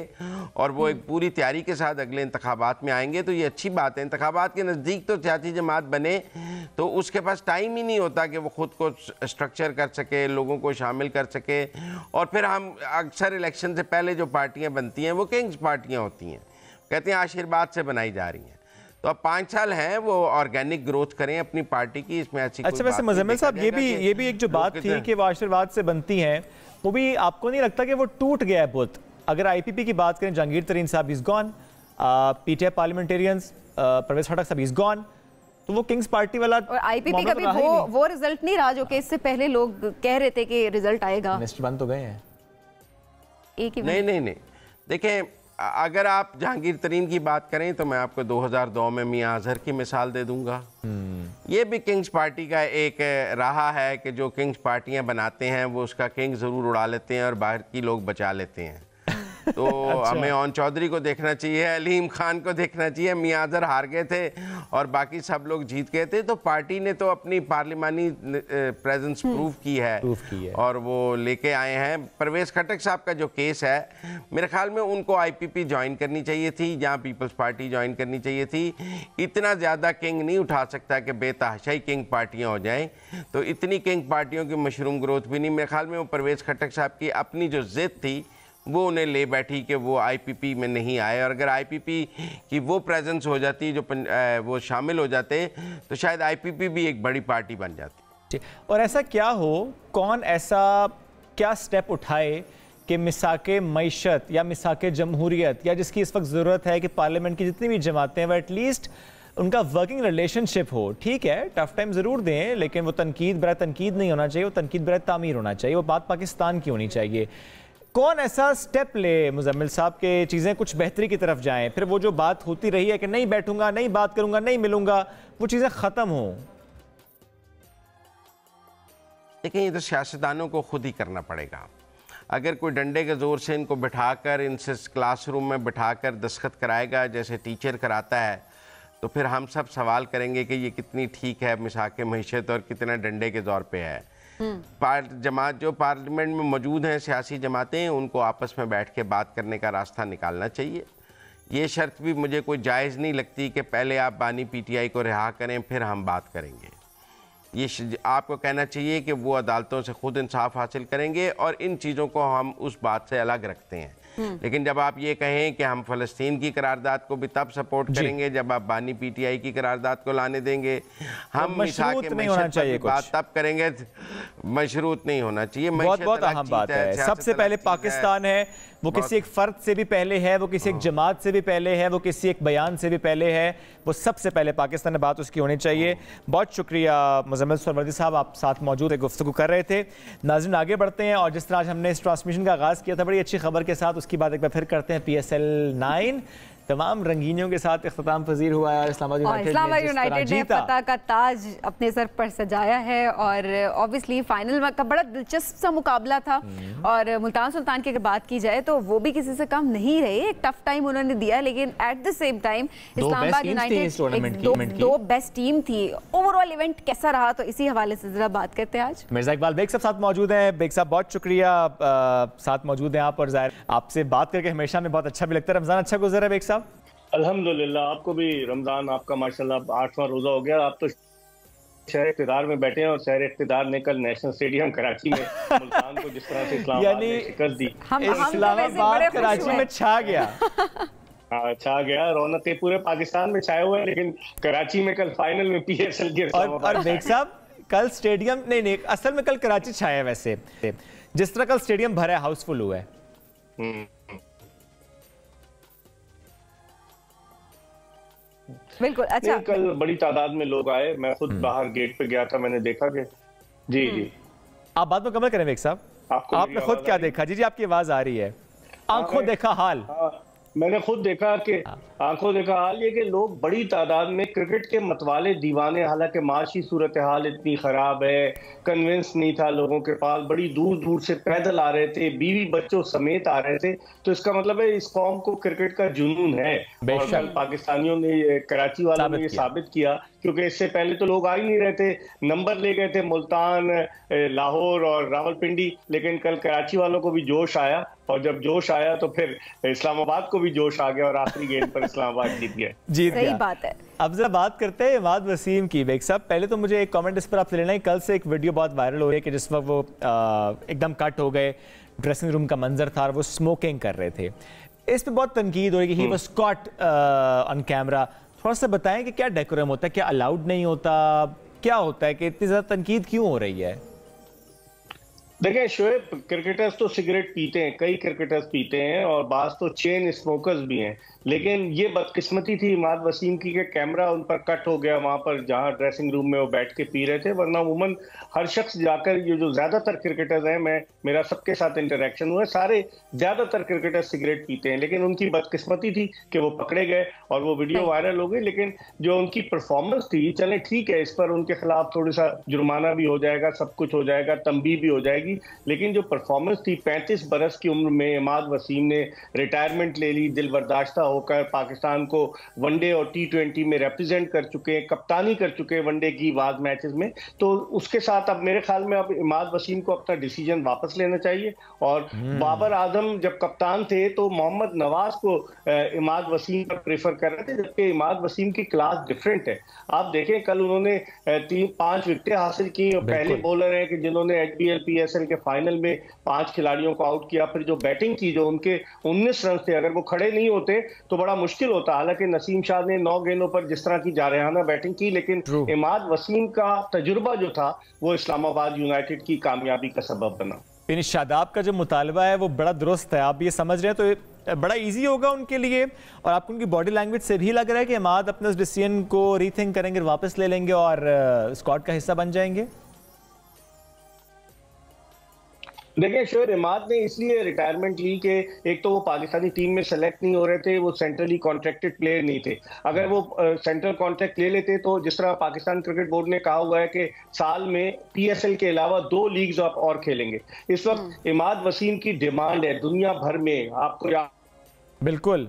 और वो एक पूरी तैयारी के साथ अगले इंतखाबात में आएंगे। तो ये अच्छी बात है। इंतखाबात के नज़दीक तो सियासी जमात बने तो उसके पास टाइम ही नहीं होता कि वो खुद को स्ट्रक्चर कर सके, लोगों को शामिल कर सके। और फिर हम अक्सर इलेक्शन से पहले जो पार्टियां बनती हैं वो किंग्स पार्टियां होती हैं, कहते हैं आशीर्वाद से बनाई जा रही हैं। तो अब 5 साल हैं, वो ऑर्गेनिक ग्रोथ करें अपनी पार्टी की, इसमें अच्छी। अच्छा, वैसे मुज़म्मिल साहब, ये भी एक जो बात थी कि वो आशीर्वाद से बनती हैं, वो भी आपको नहीं लगता कि वो टूट गया है बहुत? अगर आईपीपी की बात करें, जहांगीर तरीन साहब is gone, PTI parliamentarians Pervez Khattak साहब इज गॉन, तो वो किंग्स पार्टी वाला और आईपीपी का भी वो रिजल्ट नहीं रहा जो कि इससे पहले लोग कह रहे थे कि रिजल्ट आएगा। मिनिस्टर बन तो गए हैं एक ही। नहीं, देखें, अगर आप जहांगीर तरीन की बात करें तो मैं आपको 2002 में मियां अजहर की मिसाल दे दूंगा। ये भी किंग्स पार्टी का एक रहा है कि जो किंग्स पार्टियां बनाते हैं वो उसका किंग ज़रूर उड़ा लेते हैं और बाहर की लोग बचा लेते हैं। तो अच्छा। हमें ओन चौधरी को देखना चाहिए, अलीम खान को देखना चाहिए। मियां अजहर हार गए थे और बाकी सब लोग जीत गए थे, तो पार्टी ने तो अपनी पार्लिमानी प्रेजेंस प्रूव की है और वो लेके आए हैं। परवेज खटक साहब का जो केस है, मेरे ख्याल में उनको आईपीपी ज्वाइन करनी चाहिए थी, जहाँ पीपल्स पार्टी ज्वाइन करनी चाहिए थी। इतना ज़्यादा किंग नहीं उठा सकता कि बेतहाशाई किंग पार्टियाँ हो जाएँ, तो इतनी किंग पार्टियों की मशरूम ग्रोथ भी नहीं। मेरे ख्याल में वो परवेज खटक साहब की अपनी जो जिद थी वो उन्हें ले बैठी कि वो आईपीपी में नहीं आए, और अगर आईपीपी की वो प्रेजेंस हो जाती, जो वो शामिल हो जाते, तो शायद आईपीपी भी एक बड़ी पार्टी बन जाती। और ऐसा क्या हो, कौन ऐसा क्या स्टेप उठाए कि मिसाके मईशत या मिसाके जमहूरियत या जिसकी इस वक्त ज़रूरत है कि पार्लियामेंट की जितनी भी जमातें हैं वो एटलीस्ट उनका वर्किंग रिलेशनशिप हो। ठीक है, टफ टाइम ज़रूर दें, लेकिन वो तनकीद बराए तनकीद नहीं होना चाहिए, वो तनकीद बराए तामीर होना चाहिए। वो बात पाकिस्तान की होनी चाहिए। कौन ऐसा स्टेप ले मुज़म्मिल साहब के चीज़ें कुछ बेहतरी की तरफ जाएं, फिर वो जो बात होती रही है कि नहीं बैठूंगा, नहीं बात करूंगा, नहीं मिलूंगा, वो चीज़ें ख़त्म हों? देखिए, ये तो सियासतदानों को खुद ही करना पड़ेगा। अगर कोई डंडे के ज़ोर से इनको बिठाकर, इनसे क्लासरूम में बिठाकर दस्तखत कराएगा जैसे टीचर कराता है, तो फिर हम सब सवाल करेंगे कि ये कितनी ठीक है मिसाके मईशत और कितना डंडे के ज़ोर पे है। जमात जो पार्लियामेंट में मौजूद हैं, सियासी जमातें, उनको आपस में बैठ के बात करने का रास्ता निकालना चाहिए। ये शर्त भी मुझे कोई जायज़ नहीं लगती कि पहले आप बानी पीटीआई को रिहा करें फिर हम बात करेंगे। ये आपको कहना चाहिए कि वो अदालतों से खुद इंसाफ हासिल करेंगे और इन चीज़ों को हम उस बात से अलग रखते हैं। लेकिन जब आप ये कहें कि हम फ़लस्तीन की करारदाद को भी तब सपोर्ट करेंगे जब आप बानी पीटीआई की करारदाद को लाने देंगे, हम मशरूत नहीं होना चाहिए, बात तब करेंगे, मशरूत नहीं होना चाहिए। बहुत बहुत अहम बात है। सबसे पहले पाकिस्तान है, वो किसी एक फर्द से भी पहले है, वो किसी एक जमात से भी पहले है, वो किसी एक बयान से भी पहले है, वो सबसे पहले पाकिस्तान में बात उसकी होनी चाहिए। बहुत शुक्रिया मुज़म्मिल सरवर्दी साहब, आप साथ मौजूद गुफ्तगू कर रहे थे। नाज़रीन आगे बढ़ते हैं और जिस तरह आज हमने इस ट्रांसमिशन का आगाज़ किया था बड़ी अच्छी खबर के साथ, उसकी बात एक बार फिर करते हैं। PSL 9 तमाम रंगीनियों के साथ इख्तिताम पजीर हुआ है और इस्लामाबाद यूनाइटेड ने फतह का ताज अपने सर पर सजाया है और ऑब्वियसली फाइनल का बड़ा दिलचस्प सा मुकाबला था। और मुल्तान सुल्तान की अगर बात की जाए तो वो भी किसी से कम नहीं रहे, एक टफ टाइम उन्होंने दिया, लेकिन at the same time Islamabad United दो बेस्ट टीम थी। ओवरऑल इवेंट कैसा रहा, तो इसी हवाले से जरा बात करते हैं आज। मिर्जा इकबाल बेग साहब साथ मौजूद हैं। बेग साहब बहुत शुक्रिया, साथ मौजूद हैं आप, और जाहिर आपसे बात करके हमेशा में बहुत अच्छा भी लगता है। रमजान अच्छा गुजरा है बेग साहब? अल्हम्दुलिल्लाह, आपको भी रमजान आपका माशाल्लाह 8वां रोजा हो गया। आप तो शहर इक़्तिदार में बैठे हैं और शहर इक़्तिदार ने कल नेशनल स्टेडियम कराची में मुल्तान को जिस तरह से इस्लामाबाद ने शिकस्त दी, इस्लामाबाद कराची में छा गया। हाँ, छा गया। रौनकें पूरे पाकिस्तान में छाए हुए हैं, लेकिन कराची में कल फाइनल में PSL के और बेग साहब कल स्टेडियम नहीं, असल में कल कराची छाया है। वैसे जिस तरह कल स्टेडियम भरा है, हाउसफुल हुआ है। बिल्कुल। अच्छा, कल बड़ी तादाद में लोग आए, मैं खुद बाहर गेट पे गया था, मैंने देखा कि जी आप बात में कमल करें बेग साहब, आपने खुद क्या देखा? जी आपकी आवाज आ रही है। आंखों देखा हाल। मैंने खुद देखा कि आंखों देखा हाल ये कि लोग बड़ी तादाद में क्रिकेट के मतवाले दीवाने, हालांकि माशी सूरत हाल इतनी ख़राब है, कन्विंस नहीं था लोगों के पास, बड़ी दूर दूर से पैदल आ रहे थे, बीवी बच्चों समेत आ रहे थे। तो इसका मतलब है इस कौम को क्रिकेट का जुनून है। और कल पाकिस्तानियों ने, कराची वालों ने ये साबित किया, क्योंकि इससे पहले तो लोग आ ही नहीं रहे थे। नंबर ले गए थे मुल्तान, लाहौर और रावलपिंडी, लेकिन कल कराची वालों को भी जोश आया, और जब जोश आया तो फिर इस्लामाबाद को भी जोश आ गया और आखिरी गेंद पर इस्लामाबाद जीत गया। सही बात है। अब जरा बात करते हैं इमाद वसीम की। बेग साहब पहले तो मुझे एक कमेंट इस पर आपसे लेना है। कल से एक वीडियो बहुत वायरल हो रही है कि जिस वक्त वो एकदम कट हो गए, ड्रेसिंग रूम का मंजर था और वो स्मोकिंग कर रहे थे, इस पर बहुत तनकीद हो रही है कि he was caught on camera. थोड़ा सा बताएं कि क्या डेकोरम होता है, क्या अलाउड नहीं होता, क्या होता है कि इतनी ज़्यादा तनकीद क्यों हो रही है? देखिए शोएब, क्रिकेटर्स तो सिगरेट पीते हैं, कई क्रिकेटर्स पीते हैं, और बाज़ तो चेन स्मोकर्स भी हैं, लेकिन ये बदकिस्मती थी इमाद वसीम की कि कैमरा उन पर कट हो गया वहां पर जहां ड्रेसिंग रूम में वो बैठ के पी रहे थे। वरना अमूमन हर शख्स जाकर, ये जो ज्यादातर क्रिकेटर्स हैं, मेरा सबके साथ इंटरेक्शन हुआ, सारे ज्यादातर क्रिकेटर सिगरेट पीते हैं, लेकिन उनकी बदकिस्मती थी कि वो पकड़े गए और वो वीडियो वायरल हो गई। लेकिन जो उनकी परफॉर्मेंस थी, चले ठीक है, इस पर उनके खिलाफ थोड़ा सा जुर्माना भी हो जाएगा, सब कुछ हो जाएगा, तंबीह भी हो जाएगी, लेकिन जो परफॉर्मेंस थी, 35 बरस की उम्र में इमाद वसीम ने रिटायरमेंट ले ली, दिल बर्दाश्ता होकर पाकिस्तान को वनडे और T20 में रिप्रेजेंट कर चुके हैं, कप्तानी कर चुके हैं वनडे की वाज मैचेस में। तो उसके साथ अब मेरे ख्याल में अब इमाद वसीम को अपना डिसीजन वापस लेना चाहिए। और बाबर आजम जब कप्तान थे तो मोहम्मद नवाज को इमाद वसीम पर प्रेफर कर रहे थे, जबकि इमाद वसीम की क्लास डिफरेंट है। आप देखें कल उन्होंने 3-5 विकेटें हासिल की, पहले बॉलर हैं कि जिन्होंने HBL PSL के फाइनल में 5 खिलाड़ियों को आउट किया। फिर जो बैटिंग की, जो उनके 19 रन थे, अगर वो खड़े नहीं होते तो बड़ा मुश्किल होता। हालांकि नसीम शाह ने 9 गेंदों पर जिस तरह की जारहाना बैटिंग की, लेकिन इमाद वसीम का तजुर्बा जो था वो इस्लामाबाद यूनाइटेड की कामयाबी का सबब बना। यानी शादाब का जो मुतालबा है वो बड़ा दुरुस्त है, आप ये समझ रहे हैं, तो बड़ा इजी होगा उनके लिए। और आपको उनकी बॉडी लैंग्वेज से भी लग रहा है कि इमाद अपने उस डिसीजन को रीथिंक करेंगे, वापस ले लेंगे और स्क्वाड का हिस्सा बन जाएंगे। देखिए शोएब, इमाद ने इसलिए रिटायरमेंट ली कि एक तो वो पाकिस्तानी टीम में सेलेक्ट नहीं हो रहे थे, वो सेंट्रली कॉन्ट्रैक्टेड प्लेयर नहीं थे। अगर वो सेंट्रल कॉन्ट्रैक्ट ले लेते तो जिस तरह पाकिस्तान क्रिकेट बोर्ड ने कहा हुआ है कि साल में PSL के अलावा 2 लीग्स आप और खेलेंगे, इस वक्त इमाद वसीम की डिमांड है दुनिया भर में। आपको बिल्कुल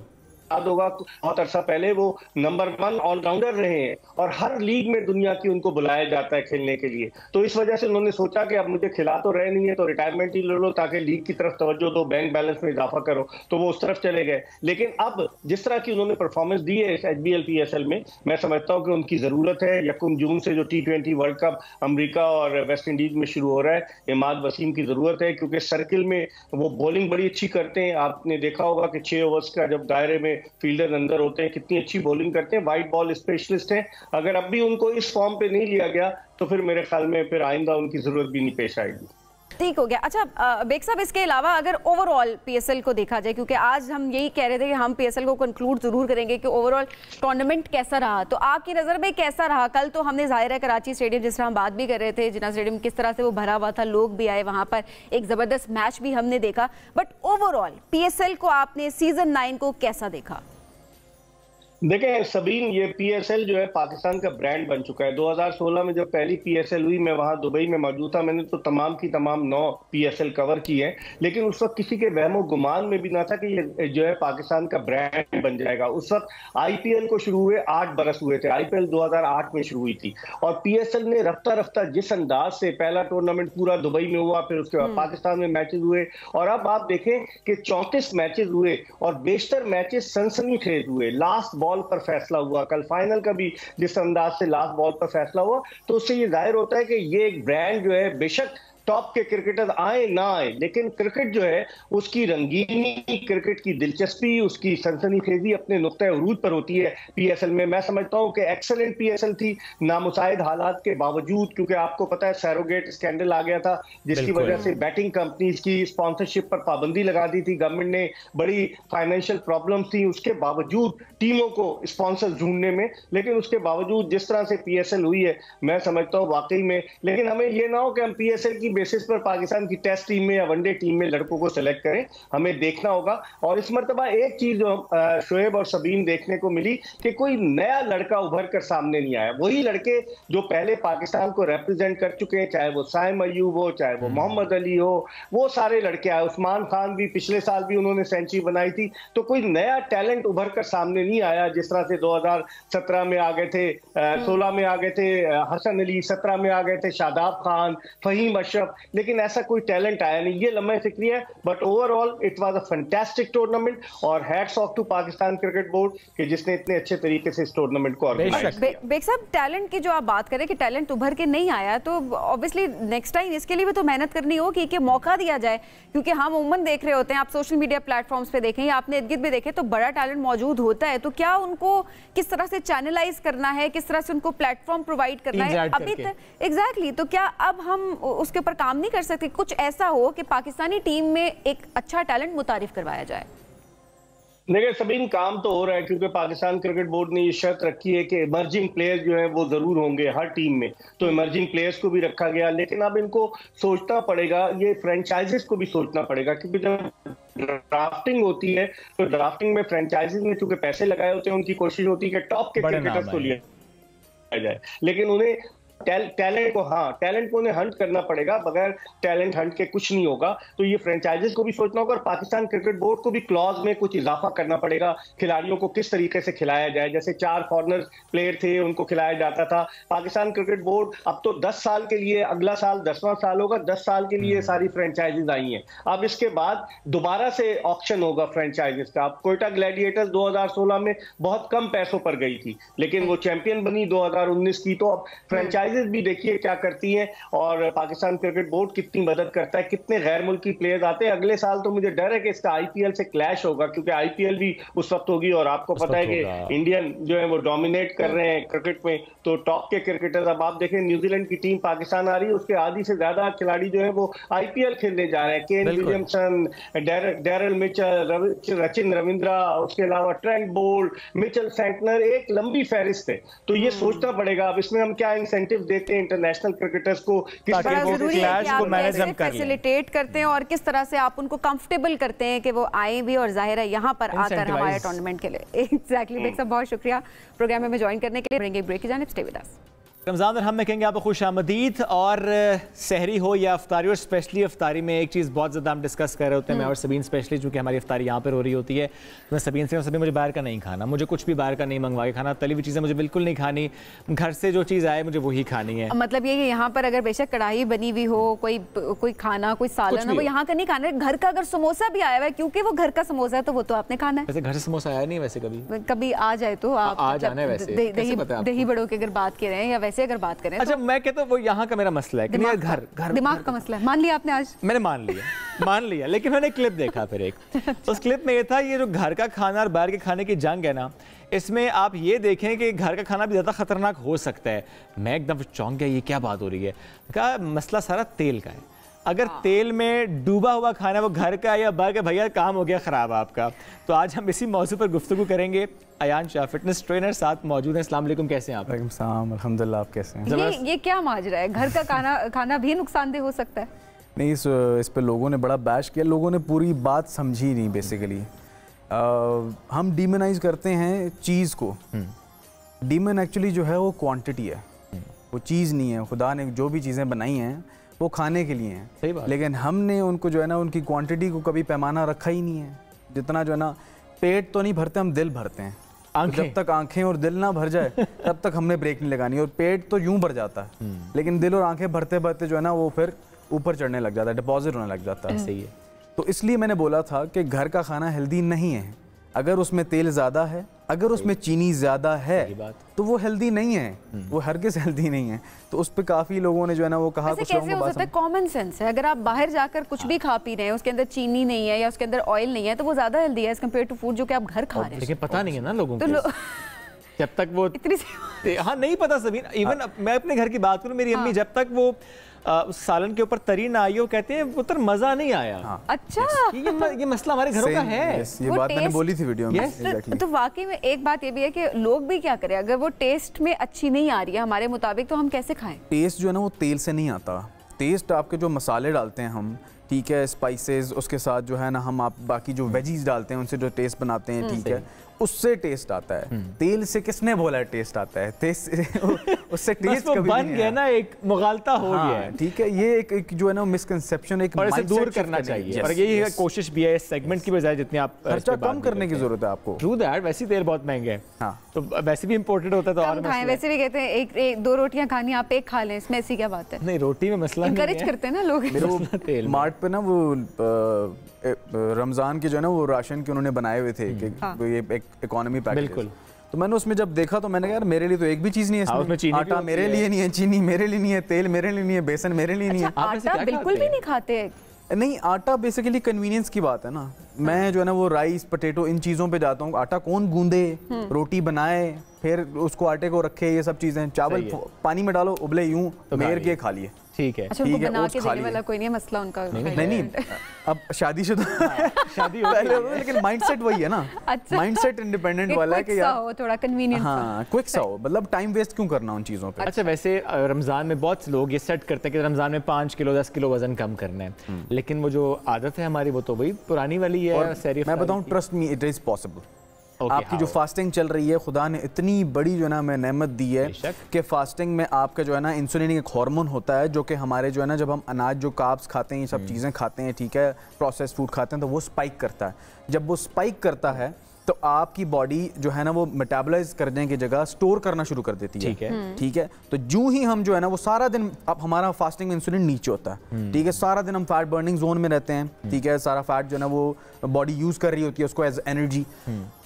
याद होगा बहुत अरसा पहले वो नंबर 1 ऑलराउंडर रहे हैं और हर लीग में दुनिया की उनको बुलाया जाता है खेलने के लिए। तो इस वजह से उन्होंने सोचा कि अब मुझे खिला तो रहे नहीं है तो रिटायरमेंट ही ले लो ताकि लीग की तरफ तवज्जो दो, बैंक बैलेंस में इजाफा करो, तो वो उस तरफ चले गए। लेकिन अब जिस तरह की उन्होंने परफॉर्मेंस दी है इस HBL PSL में, मैं समझता हूँ कि उनकी जरूरत है। 1 जून से जो T20 वर्ल्ड कप अमेरिका और वेस्ट इंडीज में शुरू हो रहा है, इमाद वसीम की जरूरत है क्योंकि सर्किल में वो बॉलिंग बड़ी अच्छी करते हैं। आपने देखा होगा कि 6 ओवर्स का जब दायरे में फील्डर अंदर होते हैं कितनी अच्छी बॉलिंग करते हैं, वाइट बॉल स्पेशलिस्ट हैं। अगर अब भी उनको इस फॉर्म पे नहीं लिया गया तो फिर मेरे ख्याल में फिर आइंदा उनकी जरूरत भी नहीं पेश आएगी। ठीक हो गया। अच्छा बेग साहब, इसके अलावा अगर ओवरऑल PSL को देखा जाए, क्योंकि आज हम यही कह रहे थे कि हम PSL को कंक्लूड जरूर करेंगे कि ओवरऑल टूर्नामेंट कैसा रहा, तो आपकी नज़र में कैसा रहा? कल तो हमने जाहिर है कराची स्टेडियम, जिस तरह हम बात भी कर रहे थे, जिन्ना स्टेडियम किस तरह से वो भरा हुआ था, लोग भी आए वहाँ पर, एक ज़बरदस्त मैच भी हमने देखा, बट ओवरऑल PSL को आपने सीजन 9 को कैसा देखा? देखें सबीन, ये PSL जो है पाकिस्तान का ब्रांड बन चुका है। 2016 में जब पहली PSL हुई, मैं वहाँ दुबई में मौजूद था, मैंने तो तमाम की तमाम 9 PSL कवर की है, लेकिन उस वक्त किसी के वहमो गुमान में भी ना था कि ये जो है पाकिस्तान का ब्रांड बन जाएगा। उस वक्त IPL को शुरू हुए 8 बरस हुए थे, IPL 2008 में शुरू हुई थी और PSL ने रफ्ता रफ्ता जिस अंदाज से पहला टूर्नामेंट पूरा दुबई में हुआ, फिर उसके बाद पाकिस्तान में मैचेस हुए और अब आप देखें कि 34 मैचेस हुए और बेशतर मैचेस सनसनीखेज हुए। लास्ट बॉल पर फैसला हुआ, कल फाइनल का भी जिस अंदाज से लास्ट बॉल पर फैसला हुआ, तो उससे ये जाहिर होता है कि ये एक ब्रांड जो है, बेशक टॉप के क्रिकेटर आए ना आए, लेकिन क्रिकेट जो है उसकी रंगीनी, क्रिकेट की दिलचस्पी, उसकी सनसनीखेजी अपने नुक्ते उरूज पर होती है PSL में। मैं समझता हूं कि एक्सेलेंट PSL थी नामुसाइद हालात के बावजूद, क्योंकि आपको पता है सैरोगेट स्कैंडल आ गया था जिसकी वजह से बैटिंग कंपनीज की स्पॉन्सरशिप पर पाबंदी लगा दी थी गवर्नमेंट ने, बड़ी फाइनेंशियल प्रॉब्लम्स थी, उसके बावजूद टीमों को स्पॉन्सर ढूंढने में, लेकिन उसके बावजूद जिस तरह से PSL हुई है, मैं समझता हूँ वाकई में। लेकिन हमें यह ना हो कि हम PSL की बेसिस पर पाकिस्तान की टेस्ट टीम में या वनडे टीम में लड़कों को सिलेक्ट करें, हमें देखना होगा। और इस मर्तबा एक चीज जो शोएब और सबीन देखने को मिली कि कोई नया लड़का उभर कर सामने नहीं आया। वही लड़के जो पहले पाकिस्तान को रिप्रेजेंट कर चुके हैं, चाहे वो साइम अयूब हो, चाहे वो मोहम्मद अली हो, वो सारे लड़के आए। उस्मान खान भी पिछले साल भी उन्होंने सेंचुरी बनाई थी, तो कोई नया टैलेंट उभर कर सामने नहीं आया। जिस तरह से 2017 में आ गए थे, 16 में आ गए थे हसन अली, 17 में आ गए थे शादाब खान, फहीम अशरफ, लेकिन ऐसा कोई टैलेंट आया नहीं। ये लम्हा फिक्री है, but overall it was a fantastic tournament और hats off to Pakistan cricket board कि जिसने इतने अच्छे तरीके से इस टूर्नामेंट को ऑर्गेनाइज किया। बेग साहब, टैलेंट की जो आप बात करें कि टैलेंट उभर के नहीं आया, तो ऑब्वियसली नेक्स्ट टाइम इसके लिए भी तो मेहनत करनी होगी कि मौका दिया जाए, क्योंकि हम उम्मन देख रहे होते हैं, आप सोशल मीडिया प्लेटफॉर्म्स पे देखें या आपने इर्द गिर्द भी देखे, तो बड़ा टैलेंट मौजूद होता है। तो क्या उनको किस तरह से चैनलाइज करना है, किस तरह से उनको प्लेटफॉर्म प्रोवाइड करना है अभी तक? एग्जैक्टली, तो क्या अब हम उसके ऊपर काम नहीं कर सकते? कुछ ऐसा हो कि पाकिस्तानी टीम में एक अच्छा टैलेंट मुतारिफ करवाया जाए। देखिए सबीन, काम तो हो रहा है क्योंकि पाकिस्तान क्रिकेट बोर्ड ने ये शर्त रखी है कि इमर्जिंग प्लेयर्स जो है वो जरूर होंगे हर टीम में, तो इमर्जिंग प्लेयर्स को भी रखा गया। लेकिन अब इनको सोचना पड़ेगा, ये फ्रेंचाइजीज को भी सोचना पड़ेगा, क्योंकि जब ड्राफ्टिंग होती है तो ड्राफ्टिंग में फ्रेंचाइजीज में चूंकि पैसे लगाए होते हैं, उनकी कोशिश होती है कि टॉप के क्रिकेटर्स को लिया जाए, लेकिन उन्हें टैलेंट को उन्हें हंट करना पड़ेगा। बगैर टैलेंट हंट के कुछ नहीं होगा। तो ये फ्रेंचाइजीज को भी सोचना होगा और पाकिस्तान क्रिकेट बोर्ड को भी क्लॉज में कुछ इजाफा करना पड़ेगा। खिलाड़ियों को किस तरीके से खिलाया जाए, जैसे 4 फॉरनर प्लेयर थे उनको खिलाया जाता था। पाकिस्तान क्रिकेट बोर्ड अब तो 10 साल के लिए, अगला साल 10वां साल होगा, 10 साल के लिए सारी फ्रेंचाइजीज आई हैं। अब इसके बाद दोबारा से ऑक्शन होगा फ्रेंचाइजीज का। अब कोयटा ग्लैडिएटर्स 2016 में बहुत कम पैसों पर गई थी, लेकिन वो चैंपियन बनी 2019 की। तो अब फ्रेंचाइजीज भी देखिए क्या करती हैं और पाकिस्तान क्रिकेट बोर्ड कितनी मदद करता है, कितने गैर मुल्की प्लेयर्स आते हैं। अगले साल तो मुझे डर है कि इसका IPL से क्लैश होगा, क्योंकि IPL भी उस वक्त होगी और आपको पता है कि इंडियन जो है वो डोमिनेट कर रहे हैं क्रिकेट में, तो टॉप के क्रिकेटर्स। अब आप देखें न्यूजीलैंड की टीम पाकिस्तान आ रही है, उसके आधी से ज्यादा खिलाड़ी जो है वो IPL खेलने जा रहे हैं। Kane Williamson, Daryl Mitchell, Rachin Ravindra, उसके अलावा ट्रेंट बोल्ट, मिचेल सेंटनर, एक लंबी फहरिस्त है। तो ये सोचना पड़ेगा अब इसमें हम क्या इंसेंटिव देते हैं इंटरनेशनल क्रिकेटर्स को, किस तरह वो क्लैश को मैनेज हम कर फैसिलिटेट करते हैं और किस तरह से आप उनको कंफर्टेबल करते हैं कि वो आए भी और जाहिर है यहाँ पर आकर हमारे टूर्नामेंट के लिए। एग्जैक्टली। बेग साहब बहुत शुक्रिया प्रोग्राम में ज्वाइन करने के लिए। ब्रेक की जानिब स्टे विद अस। रमज़ान और हम में कहेंगे आपको खुश आमदीद। और सहरी हो या अफ्तारी, और स्पेशली अफ्तारी में एक चीज़ बहुत ज़्यादा हम डिस्कस कर रहे होते हैं, मैं और सबीन स्पेशली, चूँकि हमारी अफ्तारी यहाँ पर हो रही होती है। तो मैं सबीन से सभी मुझे बाहर का नहीं खाना, मुझे कुछ भी बाहर का नहीं मंगवा के खाना, तली हुई चीज़ें मुझे बिल्कुल नहीं खानी, घर से जो चीज़ आए मुझे वही खानी है। मतलब ये कि यहाँ पर अगर बेशक कढ़ाई बनी हुई हो, कोई खाना, कोई सालन हो, वो यहाँ का नहीं खाना है। घर का अगर समोसा भी आया हुआ है, क्योंकि वो घर का समोसा है, तो वो तो आपने खाना है। वैसे घर से समोसा आया नहीं वैसे कभी आ जाए तो आप आ जाना है। वैसे दही बड़ों की अगर बात करें या वैसे अगर बात करें, अच्छा मैं कहता हूँ वो यहाँ का मेरा मसला है कि दिमाग का मसला है। मान लिया आपने, आज मैंने मान लिया लेकिन मैंने क्लिप देखा फिर एक, उस क्लिप में ये था, ये जो घर का खाना और बाहर के खाने की जंग है ना, इसमें आप ये देखें कि घर का खाना भी ज़्यादा खतरनाक हो सकता है। मैं एकदम चौंक गया, ये क्या बात हो रही है। का मसला सारा तेल का है। अगर तेल में डूबा हुआ खाना वो घर का या बाहर का, भैया काम हो गया ख़राब आपका। तो आज हम इसी मौजू पर गुफ्तगू करेंगे। अयान शाह फिटनेस ट्रेनर साथ मौजूद हैं। अस्सलाम वालेकुम, कैसे हैं आप? वालेकुम सलाम, अल्हम्दुलिल्लाह, आप कैसे हैं? ये क्या माजरा है? घर का खाना भी नुकसानदेह हो सकता है? नहीं, इस पे लोगों ने बड़ा बैश किया, लोगों ने पूरी बात समझी नहीं। बेसिकली हम डीमोनाइज करते हैं चीज़ को। डीमन एक्चुअली जो है वो क्वांटिटी है, वो चीज़ नहीं है। खुदा ने जो भी चीज़ें बनाई हैं वो खाने के लिए हैं, सही बात। लेकिन हमने उनको जो है ना, उनकी क्वांटिटी को कभी पैमाना रखा ही नहीं है। जितना जो है ना, पेट तो नहीं भरते, हम दिल भरते हैं। जब तक आंखें और दिल ना भर जाए तब तक हमने ब्रेक नहीं लगानी। और पेट तो यूं भर जाता है, लेकिन दिल और आंखें भरते भरते जो है ना, वो फिर ऊपर चढ़ने लग जाता है, डिपॉजिट होने लग जाता है। सही है। तो इसलिए मैंने बोला था कि घर का खाना हेल्दी नहीं है। अगर उसमें तेल ज़्यादा है, अगर उसमें चीनी ज़्यादा है, तो वो हेल्दी नहीं है, वो हरगिज़ हेल्दी नहीं है। तो उस पर काफ़ी लोगों ने जो है ना वो कहा। कैसे हो सकता है? कॉमन सेंस है। अगर आप बाहर जाकर कुछ भी खा पी रहे हैं, उसके अंदर चीनी नहीं है या उसके अंदर ऑयल नहीं है, तो वो ज़्यादा हेल्दी है एज कम्पेयर टू फूड जो कि आप घर खा रहे हैं। लेकिन पता नहीं है ना लोगों को, जब तक वो इतनी हाँ नहीं पता सभी। इवन मैं अपने घर की बात करूँ, मेरी अम्मी जब तक वो सालन के ऊपर तरी ना आई, वो कहते हैं पुत्र मजा नहीं आया। अच्छा, ये मसला हमारे घरों का है। ये बात मैंने बोली थी वीडियो में। तो वाकई में एक बात ये भी है कि लोग भी क्या करें, अगर वो टेस्ट में अच्छी नहीं आ रही है हमारे मुताबिक, तो हम कैसे खाएं? टेस्ट जो है ना वो तेल से नहीं आता। टेस्ट आपके जो मसाले डालते हैं हम, ठीक है, स्पाइसेस, उसके साथ जो है ना हम आप बाकी जो वेजीज डालते हैं उनसे जो टेस्ट बनाते हैं, ठीक है, उससे टेस्ट आता है। तेल से किसने बोला है टेस्ट आता है? उससे टेस्ट कभी बन गया ना, एक मुगालता हो गया है। ठीक है, ये एक जो है ना मिसकंसेप्शन, एक और इसे दूर करना चाहिए। और यही कोशिश भी है इस सेगमेंट की बजाय जितनी आप खर्चा कम करने की जरूरत है आपको। ट्रू दैट, वैसे तेल बहुत महंगे हैं। हाँ, तो वैसे भी इंपोर्टेड होता है, तो और खाएं। वैसे भी कहते हैं एक दो रोटियां खानी, आप एक खा लें, इसमें ऐसी क्या बात है? नहीं, रोटी में मसला नहीं है, एनकरेज करते हैं ना लोग। मार्ट पे ना वो रमज़ान के जो है ना वो राशन के उन्होंने बनाए हुए थे कि ये एक इकोनॉमी पैकेज। बिल्कुल। तो मैंने उसमें जब देखा तो मैंने कहा यार मेरे लिए तो एक भी चीज़ नहीं है इसमें। आटा मेरे लिए नहीं है, चीनी मेरे लिए नहीं है, तेल मेरे लिए नहीं है, बेसन मेरे लिए नहीं है। आटा बिल्कुल भी नहीं खाते? नहीं, आटा बेसिकली कन्वीनियंस की बात है ना। मैं जो है ना वो राइस, पोटैटो, इन चीज़ों पे जाता हूँ। आटा कौन गूंदे, रोटी बनाए, फिर उसको आटे को रखे, ये सब चीज़ें। चावल पानी में डालो, उबले यूं मेर के खा लिए, ठीक है। अच्छा, उनको बना के देने वाला कोई नहीं है, मसला उनका नहीं। अब शादीशुदा शादी पहले, लेकिन माइंडसेट वही है ना। अच्छा, माइंडसेट इंडिपेंडेंट वाला है कि यार थोड़ा कन्वीनियंट, हाँ, क्विक सा हो। मतलब टाइम वेस्ट क्यों करना उन चीज़ों पे। अच्छा, वैसे रमज़ान में बहुत से लोग ये सेट करते हैं कि रमज़ान में 5 किलो 10 किलो वजन कम करना है, लेकिन वो जो आदत है हमारी वो तो वही पुरानी वाली है। मैं बताऊँ, trust me, it is possible. आपकी जो फास्टिंग चल रही है, खुदा ने इतनी बड़ी जो है ना हमें नेमत दी है कि फास्टिंग में आपका जो है ना इंसुलिन एक हार्मोन होता है, जो कि हमारे जो है ना, जब हम अनाज जो कार्ब्स खाते हैं, ये सब चीज़ें खाते हैं, ठीक है, प्रोसेस्ड फूड खाते हैं, तो वो स्पाइक करता है। जब वो स्पाइक करता है तो आपकी बॉडी जो है ना वो मेटाबोलाइज करने की जगह स्टोर करना शुरू कर देती है। ठीक है। तो जो ही हम जो है ना वो सारा दिन, अब हमारा फास्टिंग में इंसुलिन नीचे होता है, ठीक है, सारा दिन हम फैट बर्निंग जोन में रहते हैं, ठीक है, सारा फैट जो है ना वो बॉडी यूज कर रही होती है उसको एज एनर्जी।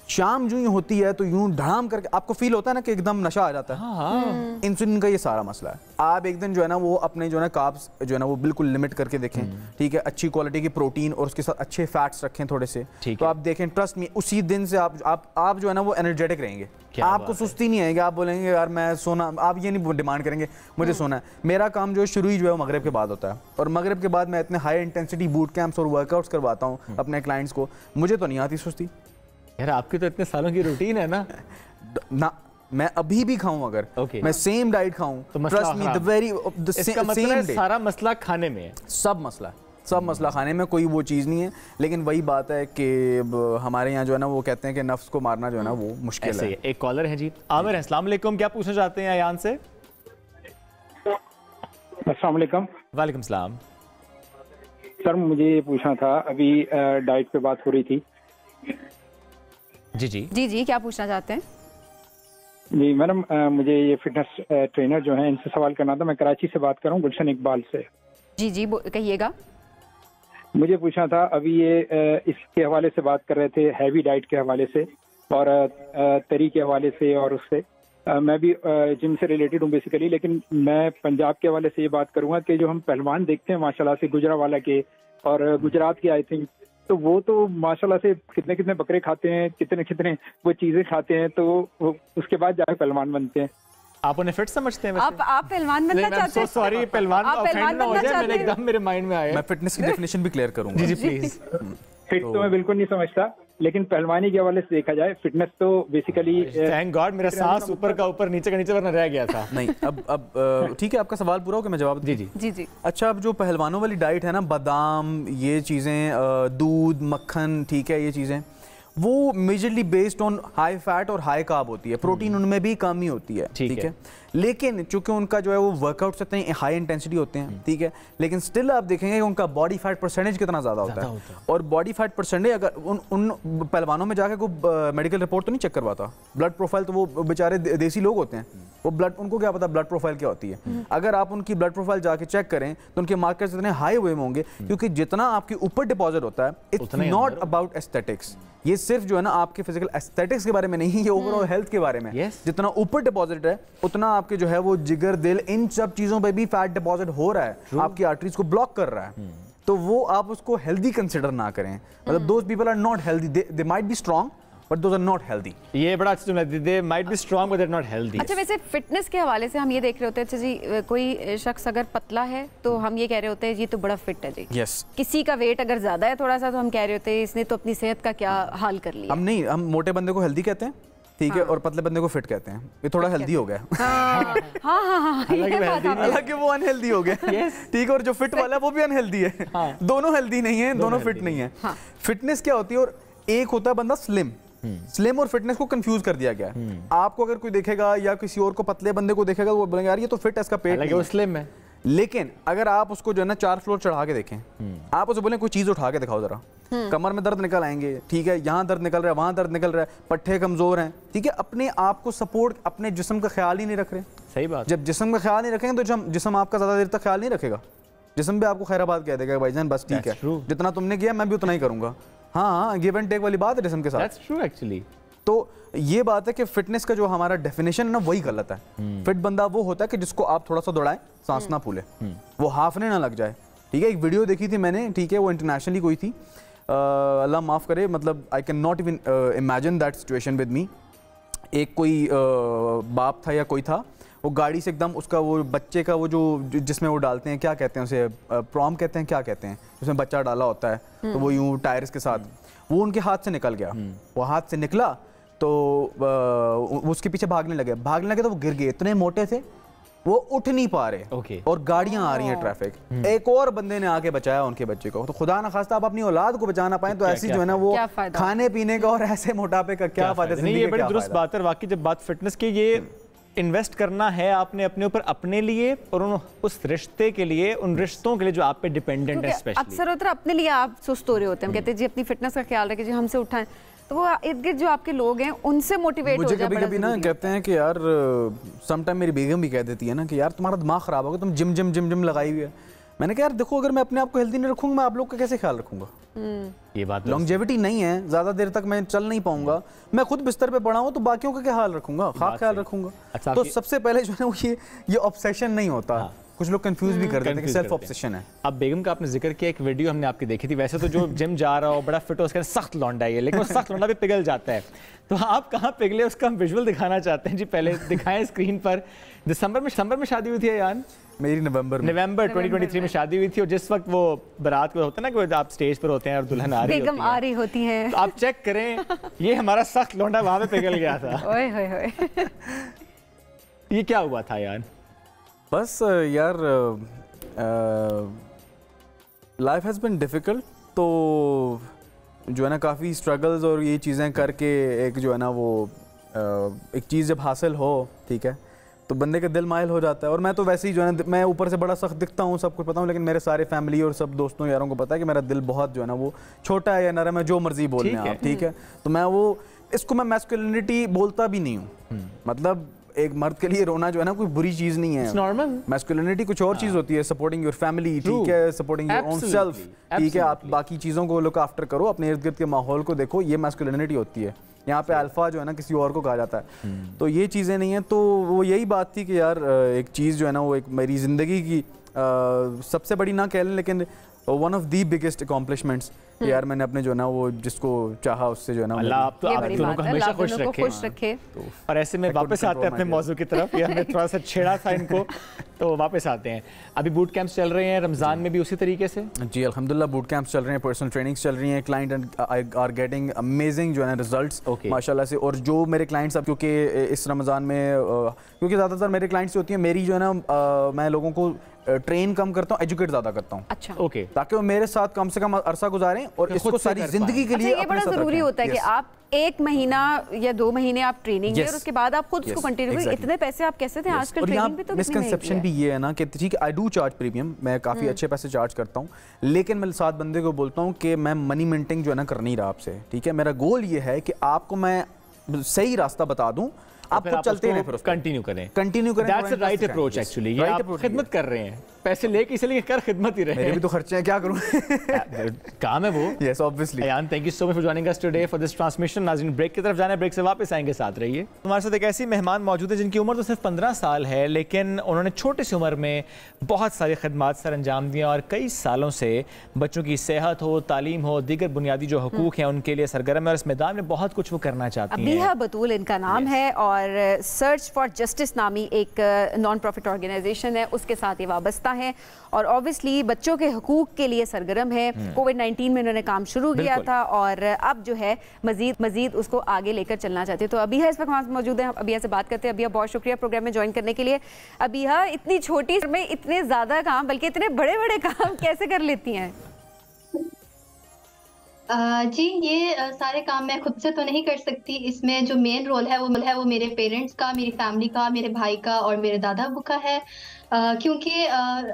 शाम जो ही होती है तो यूं धड़ाम करके आपको फील होता है ना कि एकदम नशा आ जाता है। इंसुलिन का ये सारा मसला है। आप एक दिन जो है ना वो अपने जो है ना कार्ब्स जो है ना वो बिल्कुल लिमिट करके देखें, ठीक है, अच्छी क्वालिटी की प्रोटीन और उसके साथ अच्छे फैट्स रखें थोड़े से, तो आप देखें, ट्रस्ट मी, उसी दिन से आप जो है ना वो एनर्जेटिक रहेंगे। आपको सुस्ती नहीं आएगी। आप बोलेंगे यार मैं सोना, आप ये नहीं डिमांड करेंगे मुझे सोना है। मेरा काम जो है शुरू ही जो है वो मगरिब के बाद होता है, और मगरिब के बाद मैं इतने हाई इंटेंसिटी बूट कैंप्स और वर्कआउट्स करवाता हूँ अपने क्लाइंट्स को, मुझे तो नहीं आती सुस्ती। यार आपकी तो इतने सालों की रूटीन है ना। मैं अभी भी खाऊं अगर मैं सेम डाइट खाऊं तो ट्रस्ट मी, द वेरी इसका मतलब है सारा मसला खाने में है। सब मसला खाने में, कोई वो चीज़ नहीं है। लेकिन वही बात है कि हमारे यहाँ जो है ना वो कहते हैं कि नफ्स को मारना जो है ना वो मुश्किल है। एक कॉलर है जी, आमिर, अस्सलाम वालेकुम, क्या पूछना चाहते हैं अयान से? अस्सलाम वालेकुम। वालेकुम सलाम। सर मुझे ये पूछना था, अभी डाइट पे बात हो रही थी। जी जी जी जी, क्या पूछना चाहते हैं? जी मैडम, मुझे ये फिटनेस ट्रेनर जो है इनसे सवाल करना था। मैं कराची से बात कर रहा हूँ, गुलशन इकबाल से। जी जी, कहिएगा। मुझे पूछना था, अभी ये इसके हवाले से बात कर रहे थे, हैवी डाइट के हवाले से और तरी के हवाले से, और उससे मैं भी जिम से रिलेटेड हूँ बेसिकली, लेकिन मैं पंजाब के हवाले से ये बात करूँगा कि जो हम पहलवान देखते हैं माशाल्लाह से गुजरावाला के और गुजरात के, आई थिंक, तो वो तो माशाल्लाह से कितने कितने बकरे खाते हैं, कितने कितने वो चीज़ें खाते हैं, तो उसके बाद जाके पहलवान बनते हैं। आप उन्हें फिट समझते हैं? आप पहलवान बनना चाहते हैं? सॉरी, पहलवान बनना हो जाए, मेरे एकदम मेरे माइंड में आया। मैं फिटनेस की डेफिनेशन भी क्लियर करूंगा। जी जी प्लीज। फिट तो मैं बिल्कुल नहीं समझता, लेकिन पहलवानी के हवाले से देखा जाए फिटनेस तो बेसिकली, थैंक गॉड मेरा सांस ऊपर का ऊपर नीचे का नीचे वरना रह गया था। नहीं, अब ठीक है, आपका सवाल पूरा हो कि मैं जवाब? जी जी जी जी। अच्छा, अब जो पहलवानों वाली डाइट है ना, बादाम, ये चीज़ें, दूध, मक्खन, ठीक है, ये चीज़ें वो majorly based on high fat और हाई कार्ब होती है, प्रोटीन उनमें भी कम ही होती है, ठीक है। लेकिन चूंकि उनका जो है वो वर्कआउट्स इतने हाई इंटेंसिटी होते हैं, ठीक है, लेकिन स्टिल आप देखेंगे कि उनका बॉडी फैट परसेंटेज कितना ज़्यादा होता है। और बॉडी फैट परसेंटेज अगर उन पहलवानों में जाके कोई मेडिकल रिपोर्ट तो नहीं चेक करवाता, ब्लड प्रोफाइल, तो वो बेचारे देसी लोग होते हैं, वो ब्लड, उनको क्या पता ब्लड प्रोफाइल क्या होती है। अगर आप उनकी ब्लड प्रोफाइल जाके चेक करें तो उनके मार्कर्स इतने हाई हुए होंगे, क्योंकि जितना आपके ऊपर डिपॉजिट होता है, इट्स नॉट अबाउट एस्थेटिक्स, ये सिर्फ जो है ना आपके फिजिकल एस्थेटिक्स के बारे में नहीं, ये ओवरऑल हेल्थ के बारे में। जितना ऊपर डिपॉजिट है उतना आपके जो है वो जिगर, दिल, इन सब चीजों पे भी फैट डिपॉजिट हो रहा है, आपकी आर्टरीज को ब्लॉक कर रहा है, तो वो आप उसको हेल्दी कंसिडर ना करें। मतलब those people are not healthy, they might be strong but those are not healthy. ये बड़ा अच्छा जुमला, they might be strong but they are not healthy. अच्छा, वैसे फिटनेस के हवाले से हम ये देख रहे होते हैं, अच्छा जी, कोई शख्स अगर पतला है तो हम ये कह रहे होते हैं ये तो बड़ा फिट है जी। यस। किसी का वेट अगर ज्यादा है थोड़ा सा, तो हम कह रहे होते हैं इसने तो अपनी सेहत का क्या हाल कर लिया। हम नहीं, हम मोटे बंदे को हेल्दी कहते हैं, ठीक है, और पतले बंदे को फिट कहते हैं, ये थोड़ा हेल्दी हो गया। हालांकि वो अनहेल्दी हो गया, ठीक है, और जो फिट वाला है वो भी अनहेल्दी है। दोनों हेल्दी नहीं है, दोनों फिट नहीं है। फिटनेस क्या होती है, और एक होता है बंदा स्लिम, स्लिम और फिटनेस को कंफ्यूज कर दिया गया है। आपको अगर कोई देखेगा या किसी और को पतले बंदे को देखेगा तो वो बोलेंगे यार ये तो फिट है, इसका पेट वो स्लिम है। लेकिन अगर आप उसको जो है ना 4 फ्लोर चढ़ा के देखें, आप उसे बोलें कोई चीज उठा के दिखाओ जरा, कमर में दर्द निकल आएंगे, ठीक है, यहाँ दर्द निकल रहा है, वहां दर्द निकल रहा है, पट्टे कमजोर हैं, ठीक है, अपने आप को सपोर्ट, अपने जिस्म का ख्याल ही नहीं रख रहे। सही बात। जब जिस्म का ख्याल नहीं रखेंगे तो जिस्म आपका ज्यादा देर तक ख्याल नहीं रखेगा, जिस्म भी आपको खैराबाद कह देगा भाईजान बस ठीक है, जितना तुमने किया मैं भी उतना ही करूंगा। हाँ, गिव एंड टेक वाली बात है जिस्म के साथ। That's true actually. तो ये बात है कि फिटनेस का जो हमारा डेफिनेशन है ना वही गलत है। फिट बंदा वो होता है कि जिसको आप थोड़ा सा दौड़ाएं, सांस ना फूले, वो हाफने ना लग जाए, ठीक है। एक वीडियो देखी थी मैंने, ठीक है, वो इंटरनेशनली कोई थी, अल्लाह माफ़ करे, मतलब I can not even imagine that situation with me. एक कोई बाप था या कोई था, वो गाड़ी से एकदम उसका वो बच्चे का वो जो जिसमें वो डालते हैं, क्या कहते हैं उसे, प्रॉम कहते हैं, क्या कहते हैं, उसमें बच्चा डाला होता है, तो वो यूँ टायर्स के साथ, वो उनके हाथ से निकल गया। वो हाथ से निकला तो उसके पीछे भागने लगे तो वो गिर गए, इतने मोटे थे वो उठ नहीं पा रहे, और गाड़ियां आ रही हैं, ट्रैफिक। एक और बंदे ने आके बचाया उनके बच्चे को। तो खुदा ना खास्ता आप अपनी औलाद को बचा ना पाए तो ऐसी जो है ना वो खाने पीने का और ऐसे मोटापे का क्या फायदा। नहीं, ये बड़ी दुरुस्त बात है वाकई। जब बात फिटनेस की, ये इन्वेस्ट करना है आपने अपने ऊपर, अपने लिए और उस रिश्ते के लिए, उन रिश्तों के लिए जो आप पे डिपेंडेंट है। स्पेशली अक्सर होता है अपने लिए आप सुस्त हो रहे होते हैं, हम कहते हैं जी अपनी फिटनेस का ख्याल रखें जी, हमसे उठाएं, तो वो इर्द गिर्द जो आपके लोग हैं उनसे मोटिवेट हो जाए। मुझे कभी-कभी ना कहते हैं कि यार, समटाइम मेरी बेगम भी कह देती है ना कि यार तुम्हारा दिमाग खराब होगा, तुम जिम लगाई हुई है। मैंने कहा यार देखो, अगर मैं अपने आप को हेल्दी नहीं रखूंगा, मैं आप लोग का कैसे ख्याल रखूंगा। ये बात लॉन्जेविटी नहीं है, ज्यादा देर तक मैं चल नहीं पाऊंगा, मैं खुद बिस्तर पे पड़ा हूं तो बाकियों का क्या हाल रखूंगा, खास ख्याल रखूंगा। अच्छा, तो सबसे पहले जो है वो ये ऑब्सेशन नहीं होता। कुछ लोग कंफ्यूज भी कर देते हैं कि सेल्फ ऑब्सेशन है। अब बेगम का आपने जिक्र किया, एक वीडियो हमने आपकी देखी थी। वैसे तो जो जिम जा रहा हो, बड़ा फिट हो, उसका सख्त लौंडा है, लेकिन वो सख्त लौंडा भी पिघल जाता है। तो आप कहाँ पिघले उसका हम विजुअल दिखाना चाहते हैं जी। पहले दिखाएं स्क्रीन पर। दिसंबर में शादी हुई थी यान मेरी, नवंबर 2023 में शादी हुई थी। और जिस वक्त वो बारात को होता है ना कि आप स्टेज पर होते हैं और दुल्हन आ रही होती है, तो आप चेक करें, ये हमारा सख्त लौंडा वहां पे पिघल गया था। ओए होए होए। ये क्या हुआ था यार? बस यार, लाइफ हैज़ बिन डिफ़िकल्ट, तो जो है ना काफ़ी स्ट्रगल्स और ये चीज़ें करके एक जो है ना वो एक चीज़ जब हासिल हो, ठीक है, तो बंदे का दिल माइल हो जाता है। और मैं तो वैसे ही जो है ना, मैं ऊपर से बड़ा सख्त दिखता हूँ, सब कुछ पता हूँ, लेकिन मेरे सारे फैमिली और सब दोस्तों यारों को पता है कि मेरा दिल बहुत जो है ना वो छोटा है या नरम है, जो मर्जी बोल लें आप, ठीक है। तो मैं वो इसको मैं मैस्कुलिनिटी बोलता भी नहीं हूँ। मतलब एक मर्द के लिए रोना जो है ना कोई बुरी चीज नहीं है, नॉर्मल। मैस्कुलिनिटी कुछ और चीज होती है, सपोर्टिंग योर फैमिली, ठीक है, सपोर्टिंग योर ओन सेल्फ, ठीक है। आप बाकी चीजों को लुक आफ्टर करो, अपने इर्द गिर्द के माहौल को देखो, ये मैस्कुलिनिटी होती है। यहाँ पे अल्फा जो है ना किसी और को कहा जाता है, तो ये चीज़ें नहीं है। तो वो यही बात थी कि यार एक चीज़ जो है ना वो एक मेरी ज़िंदगी की सबसे बड़ी ना कह लें, लेकिन one of the biggest accomplishments यार मैंने अपने जो है ना वो जिसको चाहा उससे जो है ना अल्लाह आप दोनों को हमेशा खुश रखे। और ऐसे में वापस आते हैं अपने मौजू की तरफ, या हमने थोड़ा सा छेड़ा था इनको, तो वापस आते हैं। अभी बूट कैंप्स चल रहे हैं रमज़ान में भी उसी तरीके से? जी अल्हम्दुलिल्लाह बूट कैंप्स चल रहे हैं, पर्सनल ट्रेनिंग्स चल रही हैं, क्लाइंट आर गेटिंग अमेजिंग जो है ना रिजल्ट्स माशाल्लाह से। और जो मेरे क्लाइंट्स अब क्योंकि इस रमज़ान में क्योंकि ज़्यादातर मेरे क्लाइंट्स होती हैं मेरी जो है ना, मैं लोगों को ट्रेन कम करता हूँ, एजुकेट ज़्यादा करता हूँ। अच्छा, ओके, ताकि वो मेरे साथ कम से कम अरसा गुजारें और इसको सारी जिंदगी के लिए। ये बड़ा जरूरी होता है कि आप 1 महीना या 2 महीने आप ट्रेनिंग और उसके बाद आप खुद उसको कंटिन्यू करें। इतने पैसे आप कैसे थे आजकल ट्रेनिंग पे? तो मिसकंसेप्शन भी ये है ना कि ठीक है आई डू चार्ज प्रीमियम, मैं काफ़ी अच्छे पैसे चार्ज करता हूँ, लेकिन मैं साथ बंदे को बोलता हूँ कि मैं मनी मिंटिंग जो है ना कर नहीं रहा आपसे, ठीक है। मेरा गोल ये है कि आपको मैं सही रास्ता बता दूँ, आप खुद चलते हैं, फिर कंटिन्यू करें। That's the right approach actually. ये आप खिदमत कर रहे हैं, पैसे लेके इसलिए कर खिदमत ही रहे हैं। मेरे भी तो खर्चे हैं, क्या करूं? काम है वो। Yes obviously. Ayaan thank you so much for joining us today for this transmission. नाज़रीन ब्रेक की तरफ जाना है, ब्रेक से वापस आएंगे, साथ रहिए। हमारे साथ एक ऐसी मेहमान मौजूद है जिनकी उम्र तो सिर्फ 15 साल है, लेकिन उन्होंने छोटी सी उम्र में बहुत सारी खिदमत सर अंजाम दिया और कई सालों से बच्चों की सेहत हो, तालीम हो, दीगर बुनियादी जो हकूक हैं उनके लिए सरगर्म है और इस मैदान में बहुत कुछ वो करना चाहती हैं। अबीहा बतूल इनका नाम है और सर्च फॉर जस्टिस नामी एक नॉन प्रॉफिट ऑर्गेनाइजेशन है, उसके साथ ये वाबस्ता है और ऑब्वियसली बच्चों के हकूक के लिए सरगर्म है। कोविड-19 में उन्होंने काम शुरू किया था और अब जो है मजीद उसको आगे लेकर चलना चाहते हैं। तो अबीहा इस वक्त मौजूद है, अबीहा से बात करते हैं। अबीहा बहुत शुक्रिया प्रोग्राम में ज्वाइन करने के लिए। अबीहा इतनी छोटी में इतने ज़्यादा काम, बल्कि इतने बड़े बड़े काम कैसे कर लेती हैं? जी ये सारे काम मैं खुद से तो नहीं कर सकती। इसमें जो मेन रोल है वो मेरे पेरेंट्स का, मेरी फैमिली का, मेरे भाई का और मेरे दादा अब्बू का है। क्योंकि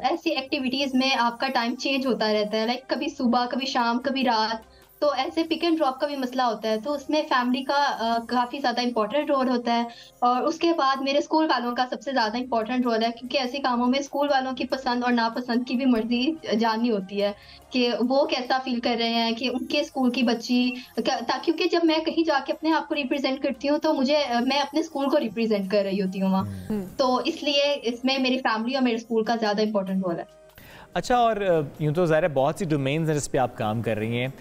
ऐसी एक्टिविटीज़ में आपका टाइम चेंज होता रहता है, लाइक कभी सुबह, कभी शाम, कभी रात, तो ऐसे पिक एंड ड्रॉप का भी मसला होता है। तो उसमें फैमिली का काफ़ी ज़्यादा इंपॉर्टेंट रोल होता है। और उसके बाद मेरे स्कूल वालों का सबसे ज़्यादा इंपॉर्टेंट रोल है, क्योंकि ऐसे कामों में स्कूल वालों की पसंद और नापसंद की भी मर्जी जाननी होती है कि वो कैसा फील कर रहे हैं कि उनके स्कूल की बच्ची, क्योंकि जब मैं कहीं जाके अपने आप को रिप्रेजेंट करती हूँ तो मैं अपने स्कूल को रिप्रेजेंट कर रही होती हूँ वहाँ, तो इसलिए इसमें मेरी फैमिली और मेरे स्कूल का ज़्यादा इंपॉर्टेंट रोल है। अच्छा, और यूँ तो ज़ाहिर है बहुत सी डोमेन्स हैं जिस पे आप काम कर रही हैं।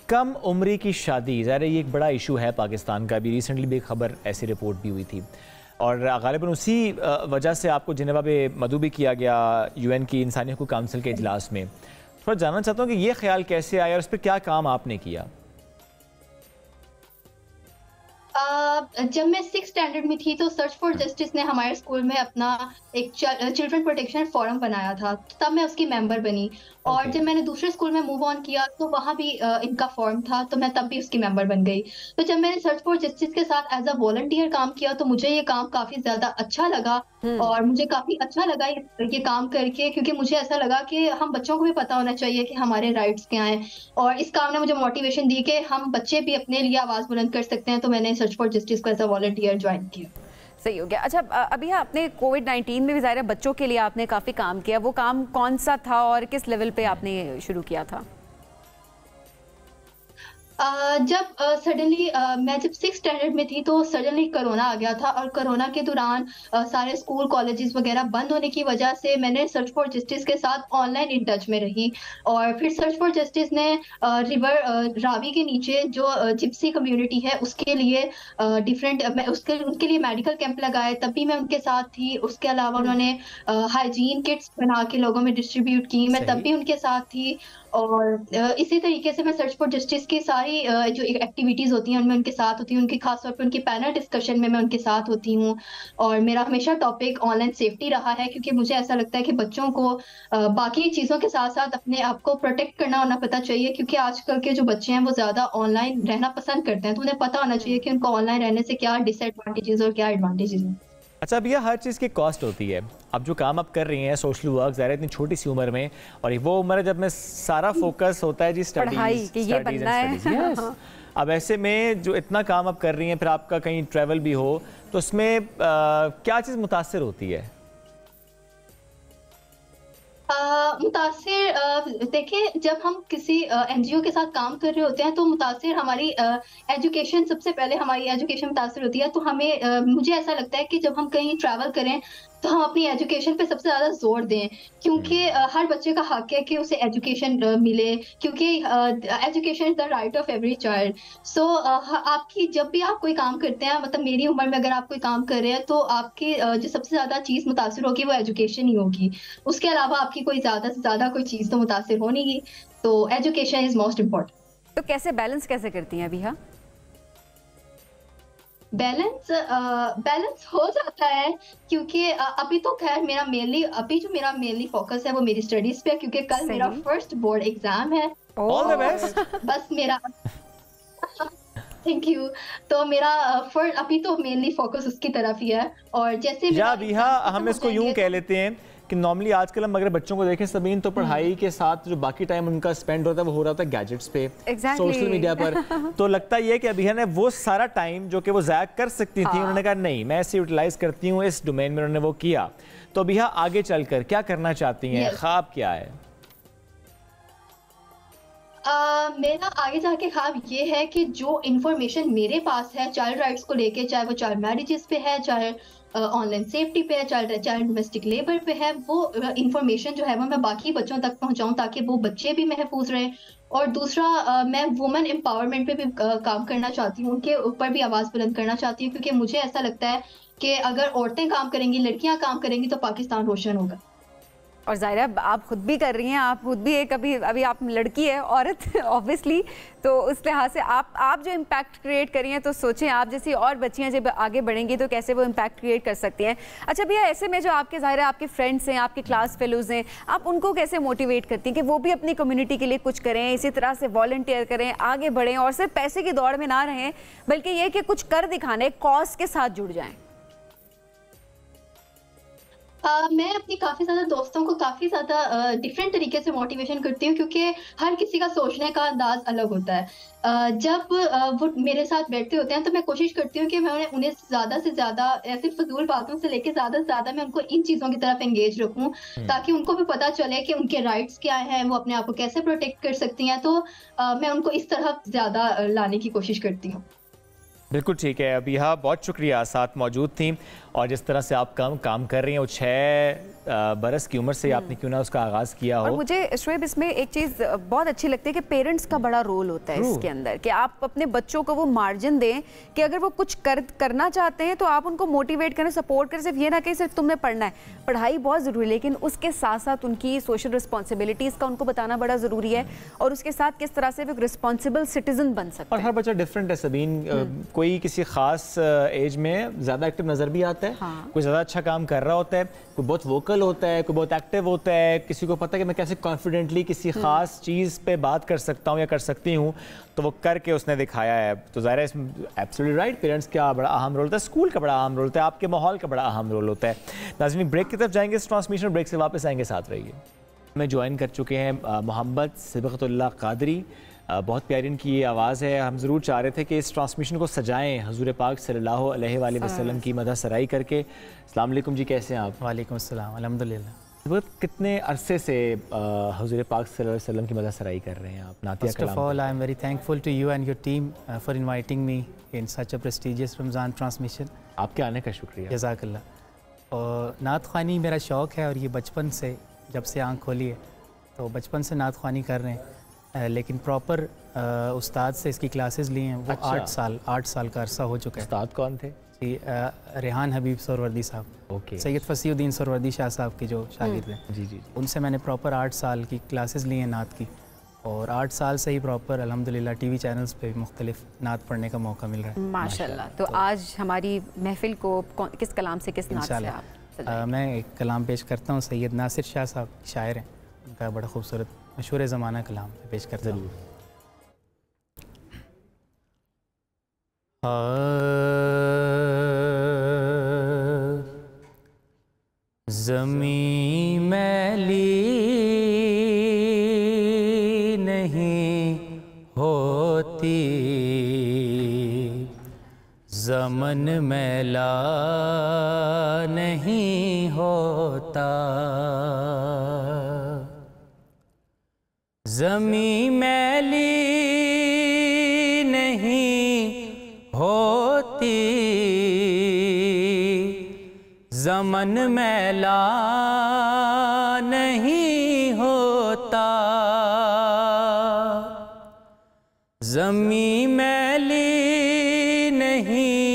कम उम्री की शादी, ज़ाहिर है ये एक बड़ा इशू है पाकिस्तान का। अभी रिसेंटली भी एक खबर ऐसी रिपोर्ट भी हुई थी और गालिबन उसी वजह से आपको जिनेवा में मदऊ भी किया गया UN की इंसानी हकूक़ काउंसिल के इजलास में। थोड़ा जानना चाहता हूँ कि ये ख्याल कैसे आया और उस पर क्या काम आपने किया? जब मैं 6th स्टैंडर्ड में थी तो सर्च फॉर जस्टिस ने हमारे स्कूल में अपना एक चिल्ड्रन प्रोटेक्शन फोरम बनाया था, तब मैं उसकी मेंबर बनी। और जब मैंने दूसरे स्कूल में मूव ऑन किया तो वहाँ भी इनका फॉर्म था, तो मैं तब भी उसकी मेंबर बन गई। तो जब मैंने सर्च फॉर जस्टिस के साथ एज अ वॉलंटियर काम किया तो मुझे ये काम काफ़ी ज़्यादा अच्छा लगा और मुझे काफ़ी अच्छा लगा ये काम करके, क्योंकि मुझे ऐसा लगा कि हम बच्चों को भी पता होना चाहिए कि हमारे राइट्स क्या हैं। और इस काम ने मुझे मोटिवेशन दी कि हम बच्चे भी अपने लिए आवाज़ बुलंद कर सकते हैं, तो मैंने सर्च फॉर जस्टिस को एज अ वॉलंटियर ज्वाइन किया। सही हो गया। अच्छा, अभी आपने कोविड-19 में भी ज़ाहिर है बच्चों के लिए आपने काफ़ी काम किया, वो काम कौन सा था और किस लेवल पे आपने शुरू किया था? जब सडनली मैं जब 6th स्टैंडर्ड में थी तो सडनली कोरोना आ गया था और कोरोना के दौरान सारे स्कूल कॉलेजेस वगैरह बंद होने की वजह से मैंने सर्च फॉर जस्टिस के साथ ऑनलाइन इन टच में रही। और फिर सर्च फॉर जस्टिस ने रिवर रावी के नीचे जो जिप्सी कम्युनिटी है उसके लिए उनके लिए मेडिकल कैंप लगाए, तब भी मैं उनके साथ थी। उसके अलावा उन्होंने हाइजीन किट्स बना के लोगों में डिस्ट्रीब्यूट की, मैं तब भी उनके साथ थी। और इसी तरीके से मैं सर्च फॉर जस्टिस की सारी जो एक्टिविटीज़ होती हैं उनमें उनके साथ होती हूँ, उनकी खासतौर पर उनकी पैनल डिस्कशन में मैं उनके साथ होती हूँ। और मेरा हमेशा टॉपिक ऑनलाइन सेफ्टी रहा है, क्योंकि मुझे ऐसा लगता है कि बच्चों को बाकी चीज़ों के साथ साथ अपने आप को प्रोटेक्ट करना होना पता चाहिए, क्योंकि आजकल के जो बच्चे हैं वो ज़्यादा ऑनलाइन रहना पसंद करते हैं, तो उन्हें पता होना चाहिए कि उनको ऑनलाइन रहने से क्या डिसएडवांटेजेस और क्या एडवांटेजेस हैं। अच्छा, अब यह हर चीज़ की कॉस्ट होती है। अब जो काम आप कर रही हैं सोशल वर्क, ज़ाहिर है इतनी छोटी सी उम्र में, और ये वो उम्र है जब में सारा फोकस होता है जी पढ़ाई कि ये बनना है। अब ऐसे में जो इतना काम आप कर रही हैं, फिर आपका कहीं ट्रैवल भी हो, तो उसमें क्या चीज़ मुतासिर होती है? मुतासिर देखिए, जब हम किसी एनजीओ के साथ काम कर रहे होते हैं तो मुतासिर हमारी एजुकेशन, सबसे पहले हमारी एजुकेशन मुतासिर होती है। तो हमें मुझे ऐसा लगता है कि जब हम कहीं ट्रैवल करें तो हम अपनी एजुकेशन पे सबसे ज़्यादा जोर दें, क्योंकि हर बच्चे का हक है कि उसे एजुकेशन मिले, क्योंकि education is the right of every child. So आपकी जब भी आप कोई काम करते हैं, मतलब मेरी उम्र में अगर आप कोई काम कर रहे हैं तो आपकी जो सबसे ज़्यादा चीज़ मुतासिर होगी वो एजुकेशन ही होगी। उसके अलावा आपकी कोई ज़्यादा से ज़्यादा कोई चीज़ तो मुतासिर हो नहीं। तो एजुकेशन इज़ मोस्ट इम्पोर्टेंट। तो कैसे बैलेंस कैसे करती हैं अभी? हाँ, बैलेंस हो जाता है, क्योंकि अभी तो खैर अभी जो मेरा मेनली फोकस है वो मेरी स्टडीज पे है, क्योंकि कल मेरा फर्स्ट बोर्ड एग्जाम है। All the best. बस मेरा थैंक यू। तो मेरा अभी तो मेनली फोकस उसकी तरफ ही है। और जैसे हम इसको यूं कह लेते हैं कि नॉर्मली आजकल हम अगर बच्चों को देखें सबीन, तो पढ़ाई के साथ जो बाकी टाइम उनका स्पेंड होता है वो हो रहा होता है गैजेट्स पे, सोशल मीडिया पर। तो लगता ये है कि अभी है ना वो सारा टाइम जो कि वो ज़ाया कर सकती थी, उन्होंने कहा नहीं, मैं इसे यूटिलाइज करती हूँ, इस डोमेन में उन्होंने वो किया। तो अभी आगे चलकर क्या करना चाहती हैं? ख्वाब क्या है? मेरा आगे जाके ख्वाब ये है कि जो इंफॉर्मेशन मेरे पास है चाइल्ड राइट्स को लेके, चाहे वो चाइल्ड मैरिजेस पे है, चाहे ऑनलाइन सेफ्टी पे है, चाइल्ड डोमेस्टिक लेबर पे है, वो इंफॉर्मेशन जो है वो मैं बाकी बच्चों तक पहुंचाऊं ताकि वो बच्चे भी महफूज रहें। और दूसरा, मैं वुमेन एम्पावरमेंट पे भी काम करना चाहती हूँ, उनके ऊपर भी आवाज़ बुलंद करना चाहती हूँ, क्योंकि मुझे ऐसा लगता है कि अगर औरतें काम करेंगी, लड़कियाँ काम करेंगी तो पाकिस्तान रोशन होगा। और ज़ाहिर है आप खुद भी कर रही हैं, आप खुद भी एक अभी आप लड़की है, औरत ऑब्वियसली, तो उस लिहाज से आप जो इम्पैक्ट क्रिएट करी हैं, तो सोचें आप जैसी और बच्चियां जब आगे बढ़ेंगी तो कैसे वो इम्पैक्ट क्रिएट कर सकती हैं। अच्छा भैया, ऐसे में जो आपके ज़ाहिर है आपके फ्रेंड्स हैं, आपके क्लास फेलोज़ हैं, आप उनको कैसे मोटिवेट करती हैं कि वो भी अपनी कम्युनिटी के लिए कुछ करें, इसी तरह से वॉलंटियर करें, आगे बढ़ें और सिर्फ पैसे की दौड़ में ना रहें, बल्कि ये कि कुछ कर दिखाने, कॉज के साथ जुड़ जाएँ? मैं अपनी काफ़ी ज़्यादा दोस्तों को काफ़ी ज़्यादा डिफरेंट तरीके से मोटिवेशन करती हूँ, क्योंकि हर किसी का सोचने का अंदाज अलग होता है। जब वो मेरे साथ बैठते होते हैं तो मैं कोशिश करती हूँ कि मैं उन्हें ज़्यादा से ज़्यादा ऐसे फजूल बातों से लेके ज़्यादा से ज़्यादा मैं उनको इन चीज़ों की तरफ एंगेज रखूँ, ताकि उनको भी पता चले कि उनके राइट्स क्या हैं, वो अपने आप को कैसे प्रोटेक्ट कर सकती हैं। तो मैं उनको इस तरह ज़्यादा लाने की कोशिश करती हूँ। बिल्कुल ठीक है। अभी बहुत शुक्रिया, साथ मौजूद थी, और जिस तरह से आप काम कर रही हैं, वो 6 बरस की उम्र से आपने क्यों ना उसका आगाज़ किया हो। और मुझे शोएब इसमें एक चीज़ बहुत अच्छी लगती है कि पेरेंट्स का बड़ा रोल होता है इसके अंदर, कि आप अपने बच्चों को वो मार्जिन दें कि अगर वो कुछ करना चाहते हैं तो आप उनको मोटिवेट करें, सपोर्ट करें। सिर्फ ये ना कि सिर्फ तुमने पढ़ना है, पढ़ाई बहुत ज़रूरी है, लेकिन उसके साथ साथ उनकी सोशल रिस्पॉन्सिबिलिटीज़ का उनको बताना बड़ा ज़रूरी है, और उसके साथ किस तरह से वो रिस्पॉन्सिबल सिटीजन बन सकते हैं। और हर बच्चा डिफरेंट है सबीन, कोई किसी खास एज में ज़्यादा एक्टिव नज़र भी आता है, कोई ज़्यादा अच्छा काम कर रहा होता है, कोई बहुत वोकल होता है, कोई बहुत एक्टिव होता है, किसी को पता है कि मैं कैसे कॉन्फिडेंटली किसी खास चीज़ पे बात कर सकता हूँ या कर सकती हूँ, तो वो करके उसने दिखाया है। तो ज़ाहिर है इसमें एब्सोल्युटली राइट, पेरेंट्स का बड़ा अहम रोल होता है, स्कूल का बड़ा अहम रोल होता है, आपके माहौल का बड़ा अहम रोल होता है। नाज़रीन, ब्रेक की तरफ जाएंगे, इस ट्रांसमिशन ब्रेक से वापस आएंगे, साथ रहिए। में ज्वाइन कर चुके हैं मोहम्मद सिबगतुल्लाह कादरी, बहुत प्यारी इनकी ये आवाज़ है। हम ज़रूर चाह रहे थे कि इस ट्रांसमिशन को सजाएं हुज़ूर पाक सल्लल्लाहु अलैहि वसल्लम की मदह सराई करके। अस्सलाम वालेकुम जी, कैसे हैं आप? वालेकुम अस्सलाम, अल्हम्दुलिल्लाह। वो कितने अरसे से हुज़ूर पाक सल्लल्लाहु अलैहि वसल्लम की मदह सराई कर रहे हैं आप? Natia first of all I am very thankful to you and your team for inviting me in such a prestigious Ramzan transmission. आपके आने का शुक्रिया। जज़ाकल्लाह। और नात ख़्वानी मेरा शौक़ है, और ये बचपन से, जब से आँख खोली है तो बचपन से नात ख़्वानी कर रहे हैं, लेकिन प्रॉपर उस्ताद से इसकी क्लासेस ली हैं वो। अच्छा। 8 साल का अरसा हो चुका है। उस्ताद कौन थे? जी, रेहान हबीब सोहरवर्दी साहब, ओके, सैयद फसीउद्दीन सोहरवर्दी शाह साहब के जो शागिर्द हैं। जी जी, उनसे मैंने प्रॉपर 8 साल की क्लासेस ली हैं नात की, और 8 साल से ही प्रॉपर अल्हम्दुलिल्लाह टीवी चैनल्स पे भी मुख्तलिफ नात पढ़ने का मौका मिल रहा है माशाल्लाह। तो आज हमारी महफिल को किस कलाम से, किस नात से आप? मैं एक कलाम पेश करता हूँ, सैयद नासिर शाह साहब शायर हैं, उनका बड़ा खूबसूरत मशहूर ज़माना कलाम पेश करता हूँ। ज़मीं मैली नहीं होती, ज़मन मैला नहीं होता। ज़मीं मैली नहीं होती, ज़मन मैला नहीं होता। ज़मीं मैली नहीं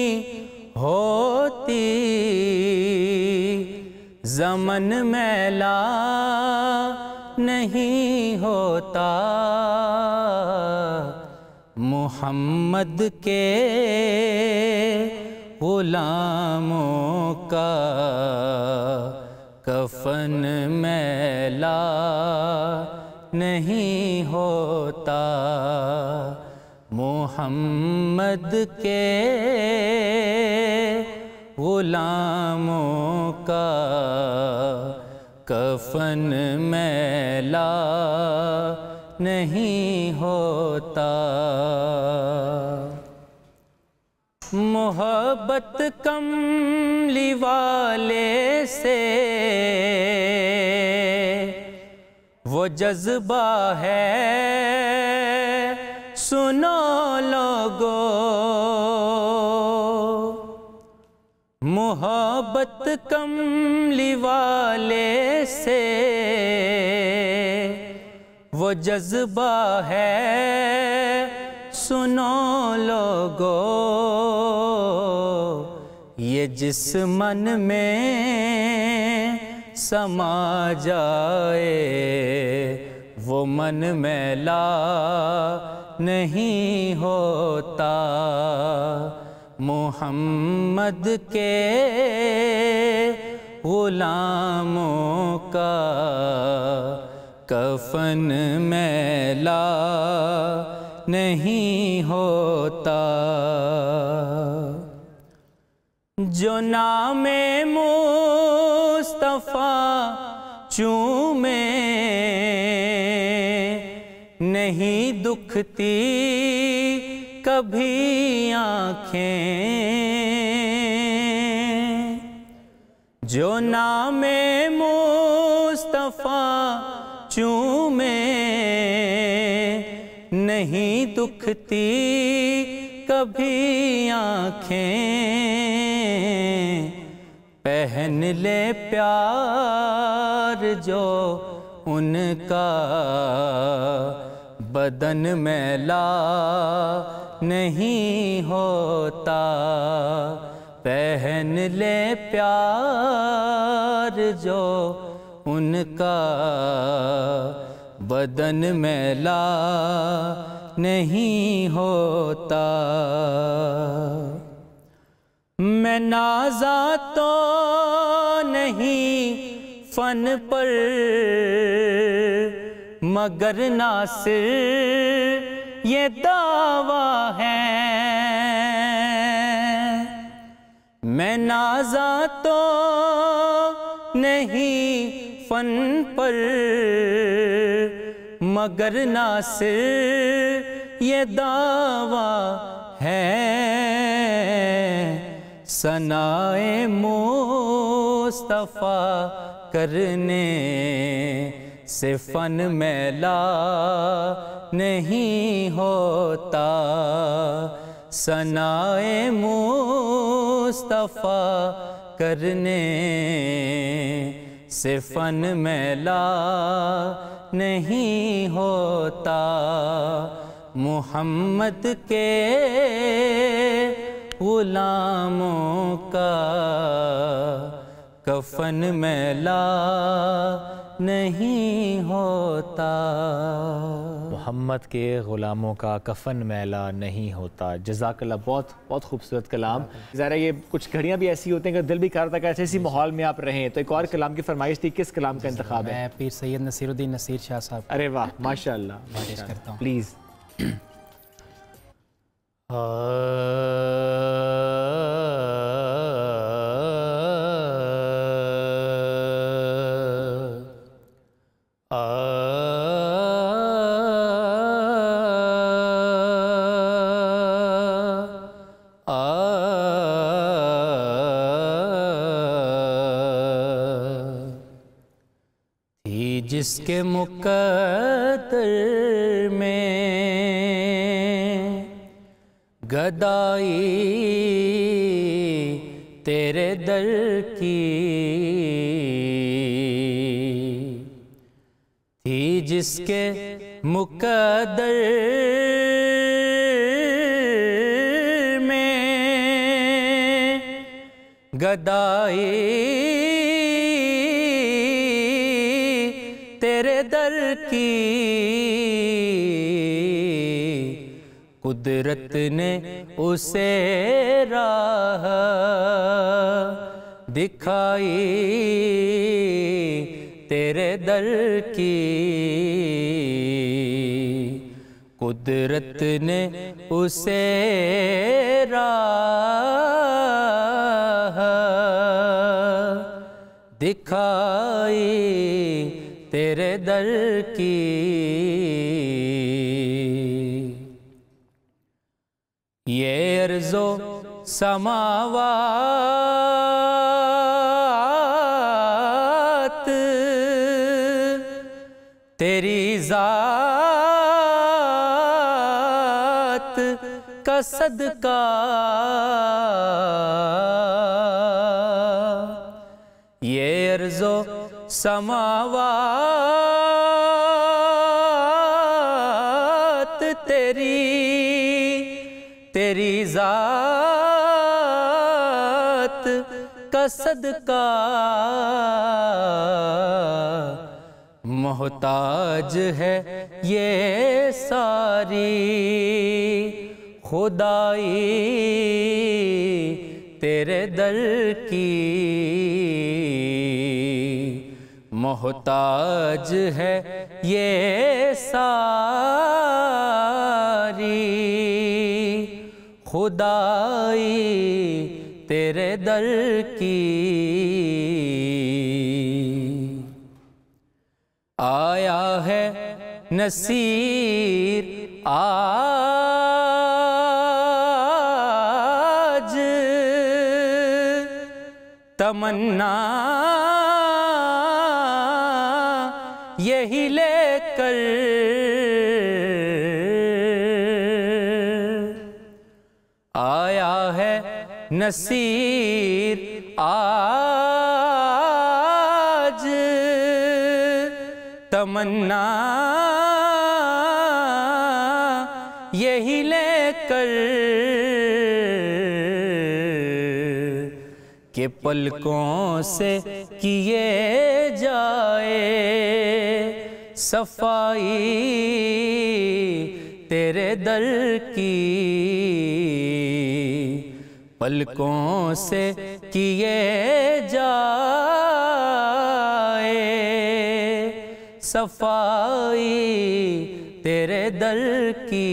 होती, ज़मन मैला नहीं होता। मुहम्मद के ग़ुलामों का कफ़न मैला नहीं होता। मुहम्मद के ग़ुलामों का कफ़न मैला नहीं होता। मोहब्बत कमली वाले से वो जज्बा है, सुनो लोगो। मोहब्बत कमली वाले से वो जज्बा है, सुनो लोगो। ये जिस मन में समा जाए, वो मन मैला नहीं होता। मुहम्मद के ग़ुलामों का कफ़न मैला नहीं होता। जो नामे मुस्तफ़ा चूमे, नहीं दुखती कभी आँखें। जो नामे मुस्तफ़ा चूमे, नहीं दुखती कभी आँखें। पहन ले प्यार जो उनका, बदन मैला नहीं होता। पहन ले प्यार जो उनका, बदन मैला नहीं होता। मैं नाज़ा तो नहीं फ़न पर, मगर नासिर ये दावा है। मैं नाज़ा तो नहीं फ़न पर, मगर नासिर ये दावा है। सनाए मुस्तफ़ा करने से फ़न मैला नहीं होता। सनाए मुस्तफ़ा करने से फ़न मैला नहीं होता। मुहम्मद के ग़ुलामों का कफ़न मैला नहीं होता। मोहम्मद के ग़ुलामों का कफ़न मैला नहीं होता। जज़ाकल्लाह, बहुत बहुत खूबसूरत कलाम। ज़रा ये कुछ घड़ियाँ भी ऐसी होती हैं कि दिल भी करता है कि ऐसे इसी माहौल में आप रहें। तो एक और कलाम की फरमाइश थी, किस कलाम का इंतखाब है? मैं पीर सैयद नसीरुद्दीन नसीर शाह साहब। अरे वाह, माशाअल्लाह, पेश करता हूँ। प्लीज़। जिसके मुकद्दर में गदाई तेरे दर की थी, जिसके मुकद्दर में गदाई तेरे दर की, कुदरत ने उसे राह दिखाई तेरे दर की, कुदरत ने उसे राह दिखाई तेरे दर की। ये अर्ज़ो समावात तेरी ज़ात का सदका, ये अर्ज़ो समावात तेरी ज़ात का सदका, मोहताज है ये सारी खुदाई तेरे दर की, मोहताज है ये सारी खुदाई तेरे दर की। आया है नसीर आज तमन्ना यही लेकर, आया है नसीर आज तमन्ना यही लेकर, के पलकों से किए जाए सफाई तेरे दर की, पलकों से किए जाए सफाई तेरे दर की,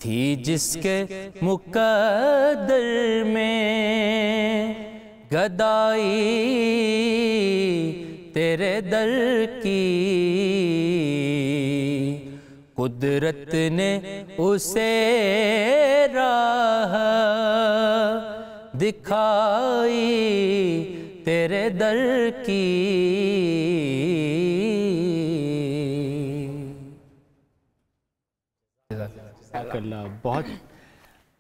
थी जिसके मुकद्दर में गदाई तेरे दर की, कुदरत ने उसे राह दिखाई तेरे दर की।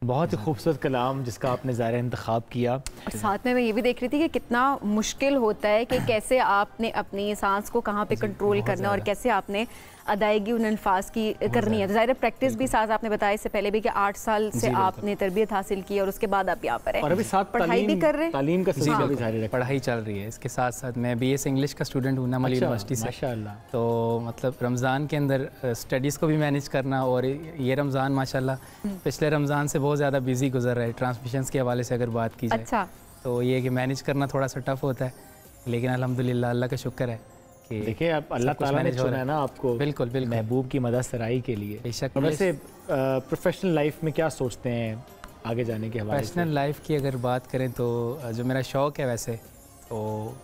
बहुत ही खूबसूरत कलाम जिसका आपने ज़ाहिर इंतखाब किया। और साथ में मैं ये भी देख रही थी कि कितना मुश्किल होता है कि कैसे आपने अपनी सांस को कहाँ पे कंट्रोल करना और कैसे आपने अदायगी उन अल्फाज की करनी है। तो ज़ाहिर प्रैक्टिस भी साथ आपने बताया इससे पहले भी कि 8 साल से आपने तरबियत हासिल की और उसके बाद आप यहाँ पर हैं और अभी साथ पढ़ाई भी कर रहे हैं। तालीम का सिलसिला भी जारी है, पढ़ाई चल रही है। इसके साथ साथ मैं BS इंग्लिश का स्टूडेंट हूँ नमल यूनिवर्सिटी से। माशाल्लाह। तो मतलब रमज़ान के अंदर स्टडीज़ को भी मैनेज करना, और ये रमज़ान माशाल्लाह पिछले रमज़ान से बहुत ज़्यादा बिजी गुजर रहा है ट्रांसमिशंस के हवाले से अगर बात की जाए। अच्छा। तो ये कि मैनेज करना थोड़ा सा टफ होता है, लेकिन अल्हम्दुलिल्लाह अल्लाह का शुक्र है कि देखिए आप अल्लाह ताला ने चुना है ना आपको बिल्कुल बिल्कुल महबूब की मदद सराई के लिए। बेशक। वैसे प्रोफेशनल लाइफ में क्या सोचते हैं आगे जाने के हवाले से? प्रोफेशनल लाइफ की अगर बात करें तो जो मेरा शौक़ है वैसे तो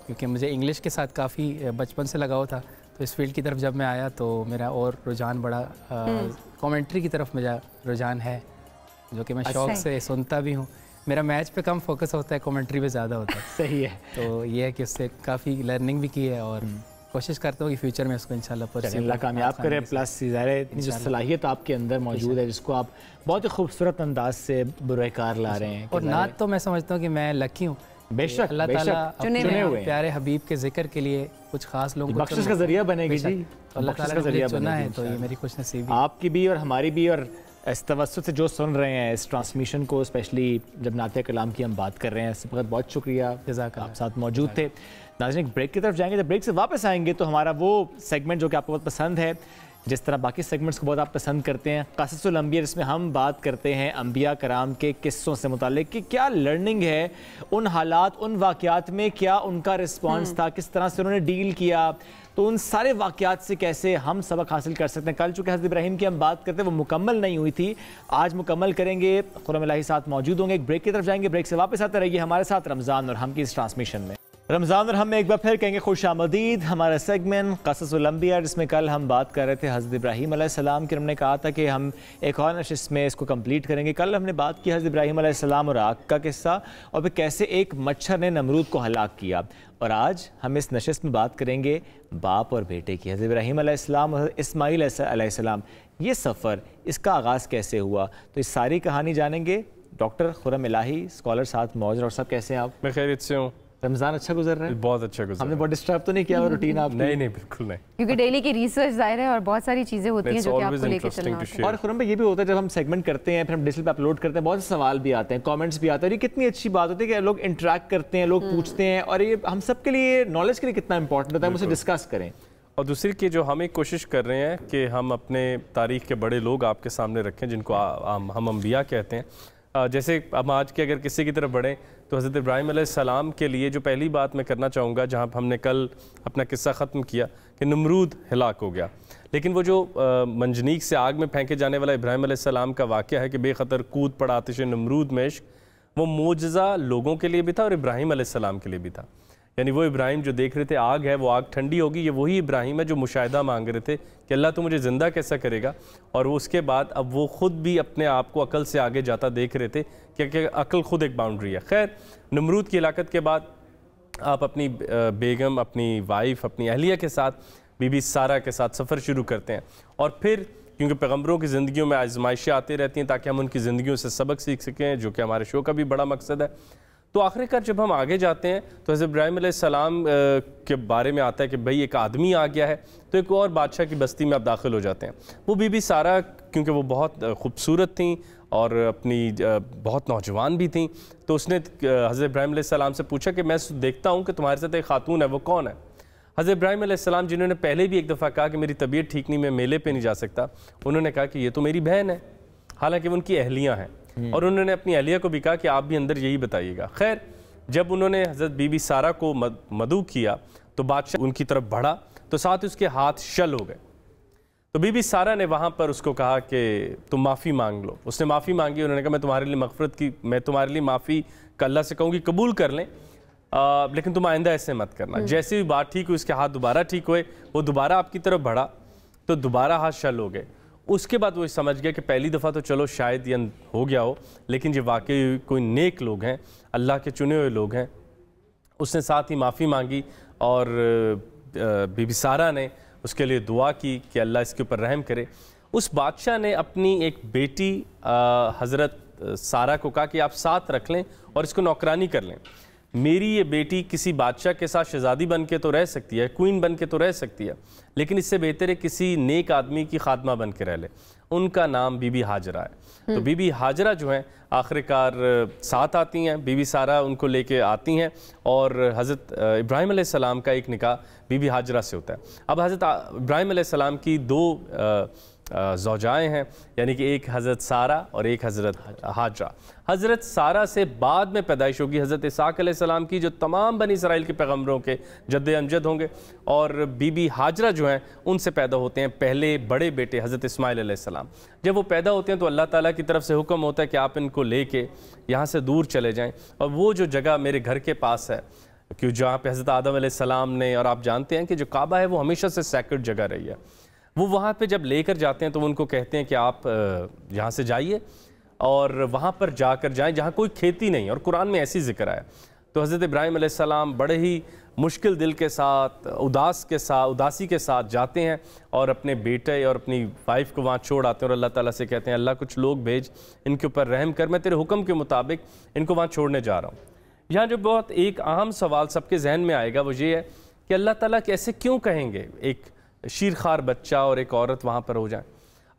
क्योंकि मुझे इंग्लिश के साथ काफ़ी बचपन से लगाव था, तो इस फील्ड की तरफ जब मैं आया तो मेरा और रुझान बड़ा कमेंट्री की तरफ मेरा रुझान है, जो कि मैं शौक़ से सुनता भी हूँ। मेरा मैच पे कम फोकस होता है, कमेंट्री पे ज़्यादा होता है। सही है। तो ये है कि उससे काफ़ी लर्निंग भी की है और कोशिश करता हूँ कि फ्यूचर में उसको इंशाल्लाह कामयाब करें। प्लस ज़ाहिर इतनी जो सलाहियत आपके अंदर मौजूद है जिसको आप बहुत ही खूबसूरत अंदाज से बुरेकार ला रहे हैं। और नात तो मैं समझता हूँ कि मैं लकी हूँ, बेशक अल्लाह ताला चुने हुए प्यारे हबीब के जिक्र के लिए कुछ खास लोगों को बख्शिश का जरिया बनेगी जी, अल्लाह ताला का जरिया चुना है, तो ये मेरी खुशनसीबी आपकी भी और हमारी भी। और इस तवज्जुह से जो सुन रहे हैं इस ट्रांसमिशन को, स्पेशली जब नाते कलाम की हम बात कर रहे हैं, इस वक्त बहुत शुक्रिया, आप साथ मौजूद थे। नाज़रीन, एक ब्रेक की तरफ जाएंगे, जब ब्रेक से वापस आएंगे तो हमारा वो सेगमेंट जो कि आपको बहुत पसंद है, जिस तरह बाकी सेगमेंट्स को बहुत आप पसंद करते हैं, क़ससुल अंबिया, जिसमें हम बात करते हैं अंबिया कराम के किस्सों से मुताल्लिक कि क्या लर्निंग है उन हालात, उन वाक़यात में, क्या उनका रिस्पॉन्स था, किस तरह से उन्होंने डील किया, तो उन सारे वाक़यात से कैसे हम सबक हासिल कर सकते हैं। कल चूँकि हज़रत इब्राहीम की हम बात करते हैं, वो मुकम्मल नहीं हुई थी, आज मुकम्मल करेंगे। खुर्रम इलाही साथ मौजूद होंगे। एक ब्रेक की तरफ जाएंगे, ब्रेक से वापस आते रहिए हमारे साथ रमज़ान और हम की इस ट्रांसमिशन में। रमज़ान और हम में एक बार फिर कहेंगे खुशामदीद। हमारा सेगमेंट क़ससुल अंबिया, जिसमें कल हम बात कर रहे थे हज़रत इब्राहीम अलैहिस्सलाम की। हमने कहा था कि हम एक और नशिस्त में इसको कंप्लीट करेंगे। कल हमने बात की हज़रत इब्राहीम अलैहिस्सलाम और आग का किस्सा, और फिर कैसे एक मच्छर ने नमरूद को हलाक किया। और आज हम इस नशिस्त में बात करेंगे बाप और बेटे की, हज़रत इब्राहीम अलैहिस्सलाम और इस्माईल अलैहिस्सलाम। ये सफ़र, इसका आगाज़ कैसे हुआ, तो इस सारी कहानी जानेंगे। डॉक्टर खुर्रम इलाही स्कॉलर साथ मौजूद। और सब कैसे हैं आप? मैं खैरियत से हूँ। रमज़ान अच्छा गुजर रहा है? बहुत अच्छा गुजर। हमने बहुत डिस्टर्ब तो नहीं किया वो रूटीन आपकी? नहीं बिल्कुल नहीं, क्योंकि डेली की रिसर्च जाहिर है और बहुत सारी चीज़ें होती हैं जो कि आपको लेके चलना होता है। और खुर्रम भाई, ये भी होता है जब हम सेगमेंट करते हैं, फिर हम डिजिटल पे अपलोड करते हैं, बहुत से सवाल भी आते हैं, कमेंट्स भी आते हैं। और ये कितनी अच्छी बात होती है कि लोग इंटरेक्ट करते हैं, लोग पूछते हैं, और ये हम सब के लिए, नॉलेज के लिए कितना इंपॉर्टेंट होता है, मुझसे डिस्कस करें। और दूसरी की जो हम एक कोशिश कर रहे हैं कि हम अपने तारीख़ के बड़े लोग आपके सामने रखें, जिनको हम अंबिया कहते हैं। जैसे अब आज के अगर किसी की तरफ बढ़ें तो हज़रत इब्राहीम अलैहिस्सलाम के लिए जो पहली बात मैं करना चाहूँगा, जहाँ हमने कल अपना किस्सा ख़त्म किया कि नमरूद हिलाक हो गया, लेकिन वो जो मंजनीक से आग में फेंके जाने वाला इब्राहीम अलैहिस्सलाम का वाक़या है कि बेखतर कूद पड़ा आतिश नमरूद में इश्क, वो मोजज़ा लोगों के लिए भी था और इब्राहीम अलैहिस्सलाम के लिए भी था। यानी वो इब्राहीम जो देख रहे थे आग है, वो आग ठंडी होगी, ये वही इब्राहीम है जो मुशाहिदा मांग रहे थे कि अल्लाह तो मुझे ज़िंदा कैसा करेगा। और वो उसके बाद अब वो ख़ुद भी अपने आप को अकल से आगे जाता देख रहे थे क्योंकि अकल ख़ुद एक बाउंड्री है। खैर, नमरूद की हिलाकत के बाद आप अपनी बेगम, अपनी वाइफ, अपनी अहलिया के साथ, बीबी सारा के साथ सफ़र शुरू करते हैं। और फिर क्योंकि पैगम्बरों की ज़िंदगियों में आजमाइशें आती रहती हैं ताकि हम उनकी ज़िंदगियों से सबक सीख सकें, जो कि हमारे शो का भी बड़ा मकसद है। तो आखिरकार जब हम आगे जाते हैं तो हज़रत इब्राहीम अलैहिस्सलाम के बारे में आता है कि भाई एक आदमी आ गया है, तो एक और बादशाह की बस्ती में आप दाखिल हो जाते हैं। वो बीबी सारा, क्योंकि वो बहुत खूबसूरत थी और अपनी बहुत नौजवान भी थी, तो उसने हज़रत इब्राहीम अलैहिस्सलाम से पूछा कि मैं देखता हूँ कि तुम्हारे साथ एक खातून है, वो कौन है? हज़रत इब्राहीम अलैहिस्सलाम, जिन्होंने पहले भी एक दफ़ा कहा कि मेरी तबीयत ठीक नहीं, मैं मेले पे नहीं जा सकता, उन्होंने कहा कि ये तो मेरी बहन है, हालांकि वो उनकी अहलियाँ हैं। और उन्होंने अपनी अहलिया को भी कहा कि आप भी अंदर यही बताइएगा। खैर, जब उन्होंने हज़रत बीबी सारा को मदऊ किया तो बादशाह उनकी तरफ बढ़ा तो साथ ही उसके हाथ शल हो गए। तो बीबी सारा ने वहाँ पर उसको कहा कि तुम माफ़ी मांग लो। उसने माफ़ी मांगी, उन्होंने कहा मैं तुम्हारे लिए मग़फ़िरत की, मैं तुम्हारे लिए माफ़ी अल्लाह से कहूँगी कबूल कर लें, लेकिन तुम आइंदा ऐसे मत करना। जैसे ही बात ठीक हुई, उसके हाथ दोबारा ठीक हुए, वो दोबारा आपकी तरफ बढ़ा तो दोबारा हाथ शल हो गए। उसके बाद वो समझ गया कि पहली दफ़ा तो चलो शायद ये हो गया हो, लेकिन ये वाकई कोई नेक लोग हैं, अल्लाह के चुने हुए लोग हैं। उसने साथ ही माफ़ी मांगी और बीबी सारा ने उसके लिए दुआ की कि अल्लाह इसके ऊपर रहम करे। उस बादशाह ने अपनी एक बेटी हज़रत सारा को कहा कि आप साथ रख लें और इसको नौकरानी कर लें। मेरी ये बेटी किसी बादशाह के साथ शहज़ादी बन के तो रह सकती है, क्वीन बन के तो रह सकती है, लेकिन इससे बेहतर है किसी नेक आदमी की खादमा बन के रह ले। उनका नाम बीबी हाजरा है। तो बीबी हाजरा जो हैं आखिरकार साथ आती हैं, बीबी सारा उनको लेके आती हैं और हज़रत इब्राहीम अलैहिस्सलाम का एक निकाह बीबी हाजरा से होता है। अब हज़रत इब्राहीम अलैहिस्सलाम की दो ज़ौजाएँ हैं, यानी कि एक हज़रत सारा और एक हज़रत हाजरा। हज़रत सारा से बाद में पैदाइश होगी हज़रत इसाक अलैहिस्सलाम की, जो तमाम बनी इसराइल के पैगम्बरों के जद्द अमजद होंगे। और बीबी हाजरा जो हैं उनसे पैदा होते हैं पहले बड़े बेटे हज़रत इस्माइल अलैहिस्सलाम। जब वो पैदा होते हैं तो अल्लाह ताला की तरफ से हुक्म होता है कि आप इनको लेके यहाँ से दूर चले जाएँ, और वो जो जगह मेरे घर के पास है कि जहाँ पे हज़रत आदम अलैहिस्सलाम ने, और आप जानते हैं कि जो काबा है वो हमेशा से सैक्रेड जगह रही है, वो वहाँ पे जब लेकर जाते हैं तो उनको कहते हैं कि आप यहाँ से जाइए और वहाँ पर जाकर जाएं जहाँ कोई खेती नहीं, और कुरान में ऐसी जिक्र आया। तो हज़रत इब्राहीम अलैहिस्सलाम बड़े ही मुश्किल दिल के साथ, उदासी के साथ जाते हैं और अपने बेटे और अपनी वाइफ को वहाँ छोड़ आते हैं और अल्लाह ताला से कहते हैं अल्लाह कुछ लोग भेज, इनके ऊपर रहम कर, मैं तेरे हुक्म के मुताबिक इनको वहाँ छोड़ने जा रहा हूँ। यहाँ जो बहुत एक अहम सवाल सबके जहन में आएगा वो ये है कि अल्लाह ताला कैसे क्यों कहेंगे एक शीरखार बच्चा और एक औरत वहाँ पर हो जाए।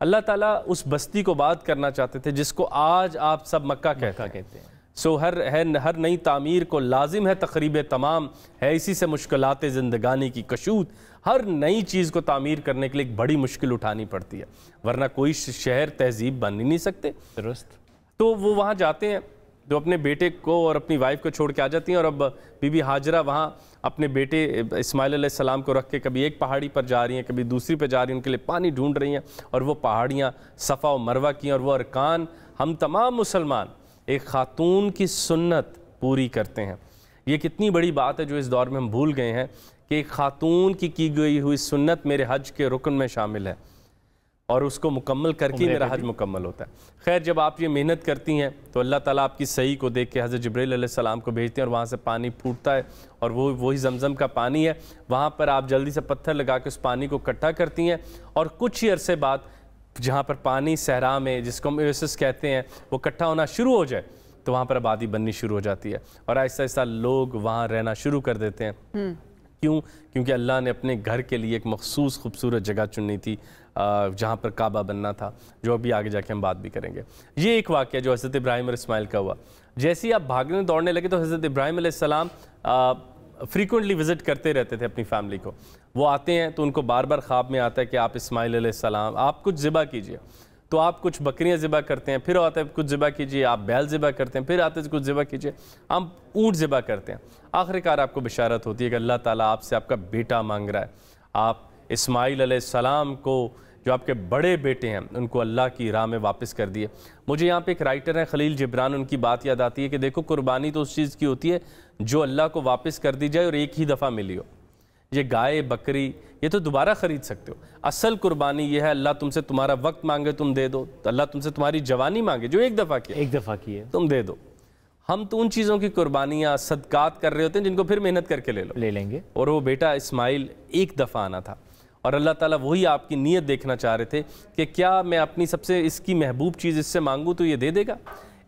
अल्लाह ताला उस बस्ती को बात करना चाहते थे जिसको आज आप सब मक्का कहते हैं। सो हर नई तामीर को लाजिम है तकरीब तमाम है, इसी से मुश्किलात ज़िंदगानी की कशूद। हर नई चीज़ को तामीर करने के लिए एक बड़ी मुश्किल उठानी पड़ती है, वरना कोई शहर तहजीब बन ही नहीं सकते। दुरुस्त। तो वो वहाँ जाते हैं, तो अपने बेटे को और अपनी वाइफ को छोड़ के आ जाती हैं, और अब बीबी हाजरा वहाँ अपने बेटे इस्माइल अलैहिस्सलाम को रख के कभी एक पहाड़ी पर जा रही हैं, कभी दूसरी पर जा रही हैं, उनके लिए पानी ढूंढ रही हैं, और वो पहाड़ियाँ सफ़ा और मरवा की, और वो अरकान हम तमाम मुसलमान एक ख़ातून की सुन्नत पूरी करते हैं। ये कितनी बड़ी बात है जो इस दौर में हम भूल गए हैं कि एक ख़ातून की गई हुई सुन्नत मेरे हज के रुकन में शामिल है, और उसको मुकम्मल करके मेरा हज मुकम्मल होता है। खैर, जब आप ये मेहनत करती हैं तो अल्लाह ताला आपकी सही को देख के हज़रत जिब्रील अलैहिस्सलाम को भेजते हैं, और वहाँ से पानी फूटता है, और वो वही ज़मज़म का पानी है। वहाँ पर आप जल्दी से पत्थर लगा के उस पानी को इकट्ठा करती हैं, और कुछ ही अरसे बाद जहाँ पर पानी सहरा में, जिसको हम ओएसिस कहते हैं, वो इकट्ठा होना शुरू हो जाए तो वहाँ पर आबादी बननी शुरू हो जाती है, और आहिस्ता आहिस्ता लोग वहाँ रहना शुरू कर देते हैं। क्यों? क्योंकि अल्लाह ने अपने घर के लिए एक मखसूस खूबसूरत जगह चुनी थी जहाँ पर काबा बनना था, जो अभी आगे जाके हम बात भी करेंगे। ये एक वाक़या जो हज़रत इब्राहीम और इस्माइल का हुआ। जैसे ही आप भागने दौड़ने लगे तो हज़रत इब्राहीम अलैहिस्सलाम फ्रीक्वेंटली विज़िट करते रहते थे अपनी फैमिली को। वो आते हैं तो उनको बार बार ख्वाब में आता है कि आप इस्माइल अलैहिस्सलाम आप कुछ ज़िबा कीजिए, तो आप कुछ बकरियां ज़िबा करते हैं, फिर आता है कुछ ज़िबा कीजिए, आप बैल ज़िबा करते हैं, फिर आते हैं कुछ ज़िबा कीजिए, हम ऊँट ज़िबा करते हैं। आखिरकार आपको बिशारत होती है कि अल्लाह ताला आपसे आपका बेटा मांग रहा है। आप इस्माइल अलैहिस्सलाम को, जो आपके बड़े बेटे हैं, उनको अल्लाह की राह में वापस कर दिए। मुझे यहाँ पे एक राइटर हैं खलील जिब्रान, उनकी बात याद आती है कि देखो, कुर्बानी तो उस चीज़ की होती है जो अल्लाह को वापस कर दी जाए और एक ही दफ़ा मिली हो। ये गाय बकरी ये तो दोबारा ख़रीद सकते हो, असल कुर्बानी ये है अल्लाह तुमसे तुम्हारा वक्त मांगे तुम दे दो, तो अल्लाह तुमसे तुम्हारी जवानी मांगे जो एक दफ़ा की है तुम दे दो। हम तो उन चीज़ों की कुर्बानियाँ सदकात कर रहे होते हैं जिनको फिर मेहनत करके ले लेंगे। और वो बेटा इस्माइल एक दफ़ा आना था, और अल्लाह ताला वही आपकी नीयत देखना चाह रहे थे कि क्या मैं अपनी सबसे इसकी महबूब चीज़ इससे मांगूँ तो ये दे देगा।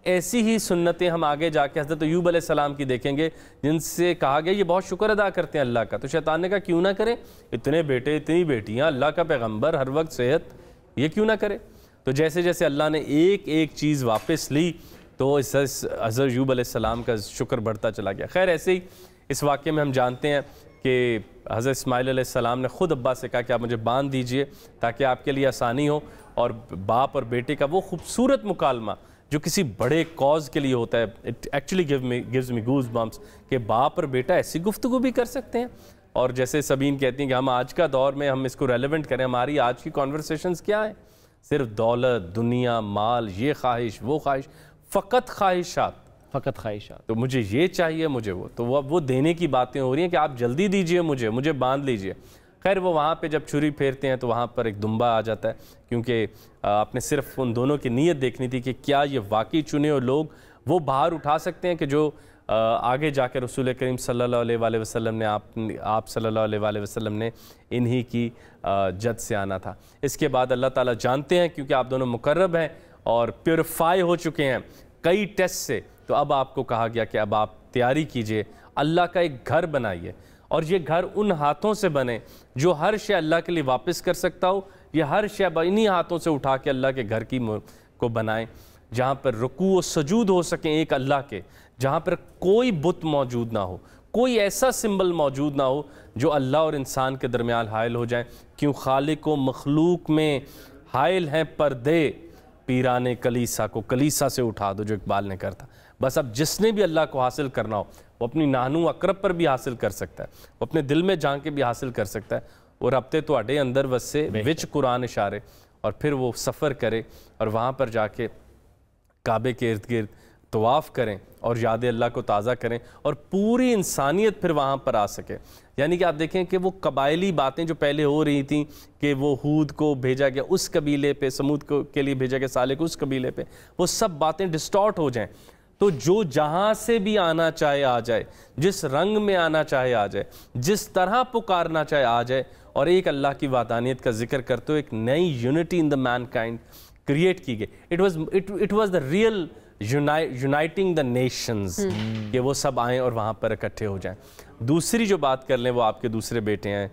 ऐसी ही सुन्नतें हम आगे जाके हज़रत अय्यूब अलैहिस्सलाम की देखेंगे, जिनसे कहा गया ये बहुत शुक्र अदा करते हैं अल्लाह का। तो शैतान ने कहा क्यों ना करें, इतने बेटे इतनी बेटियाँ, अल्लाह का पैगम्बर, हर वक्त सेहत, ये क्यों ना करे। तो जैसे जैसे अल्लाह ने एक एक चीज़ वापस ली तो इस हज़रत अय्यूब अलैहिस्सलाम का शुक्र बढ़ता चला गया। खैर, ऐसे ही इस वाक़े में हम जानते हैं कि हज़रत इस्माइल अलैहिस्सलाम ने ख़ुद अब्बा से कहा कि आप मुझे बांध दीजिए ताकि आपके लिए आसानी हो। और बाप और बेटे का वो खूबसूरत मुकालमा जो किसी बड़े कॉज के लिए होता है, it actually gives me goose bumps कि बाप और बेटा ऐसी गुफ्तगू भी कर सकते हैं। और जैसे सबीन कहती हैं कि हम आज का दौर में हम इसको रेलेवेंट करें, हमारी आज की कॉन्वर्सेशंस क्या है, सिर्फ दौलत, दुनिया, माल, ये ख्वाहिश, वो ख्वाहिश, फ़कत ख्वाहिशात। तो मुझे ये चाहिए, मुझे वो, तो वो देने की बातें हो रही हैं कि आप जल्दी दीजिए, मुझे बांध लीजिए। खैर, वो वहाँ पे जब छुरी फेरते हैं तो वहाँ पर एक दुम्बा आ जाता है, क्योंकि आपने सिर्फ उन दोनों की नीयत देखनी थी कि क्या ये वाकई चुने हुए लोग वो बाहर उठा सकते हैं कि जो आगे जाकर रसूल करीम सल्लल्लाहु अलैहि वसल्लम ने आप सल्लल्लाहु अलैहि वसल्लम ने इन्हीं की जद से आना था। इसके बाद अल्लाह ताला जानते हैं, क्योंकि आप दोनों मुकर्रब हैं और प्योरीफाई हो चुके हैं कई टेस्ट से, तो अब आपको कहा गया कि अब आप तैयारी कीजिए, अल्लाह का एक घर बनाइए, और ये घर उन हाथों से बने जो हर शय अल्लाह के लिए वापस कर सकता हो। ये हर शय इन्हीं हाथों से उठा के अल्लाह के घर को बनाएं, जहाँ पर रुकू व सजूद हो सकें एक अल्लाह के, जहाँ पर कोई बुत मौजूद ना हो, कोई ऐसा सिंबल मौजूद ना हो जो अल्लाह और इंसान के दरमियान हायल हो जाए। क्यों खालिक व मखलूक में हायल हैं पर्दे, पीराने कलीसा को कलीसा से उठा दो, जो इकबाल ने कहा था। बस अब जिसने भी अल्लाह को हासिल करना हो वो अपनी नानू अकरब पर भी हासिल कर सकता है, वो अपने दिल में झांक के भी हासिल कर सकता है। और हफ्ते तो अड्डे अंदर वसे विच कुरान इशारे, और फिर वो सफ़र करे और वहाँ पर जाके काबे के इर्द गिर्द तवाफ़ करें और याद अल्लाह को ताज़ा करें और पूरी इंसानियत फिर वहाँ पर आ सके। यानी कि आप देखें कि वो कबायली बातें जो पहले हो रही थी कि वो हूद को भेजा गया उस कबीले पे, समूद को के लिए भेजा गया साले को उस कबीले पे, वो सब बातें डिस्टॉर्ट हो जाएं। तो जो जहाँ से भी आना चाहे आ जाए, जिस रंग में आना चाहे आ जाए, जिस तरह पुकारना चाहे आ जाए, और एक अल्लाह की वादानियत का जिक्र करते हुए एक नई unity in the Mankind create की गई। It was the real uniting the Nations, कि वो सब आएँ और वहाँ पर इकट्ठे हो जाएं। दूसरी जो बात कर लें वो आपके दूसरे बेटे हैं,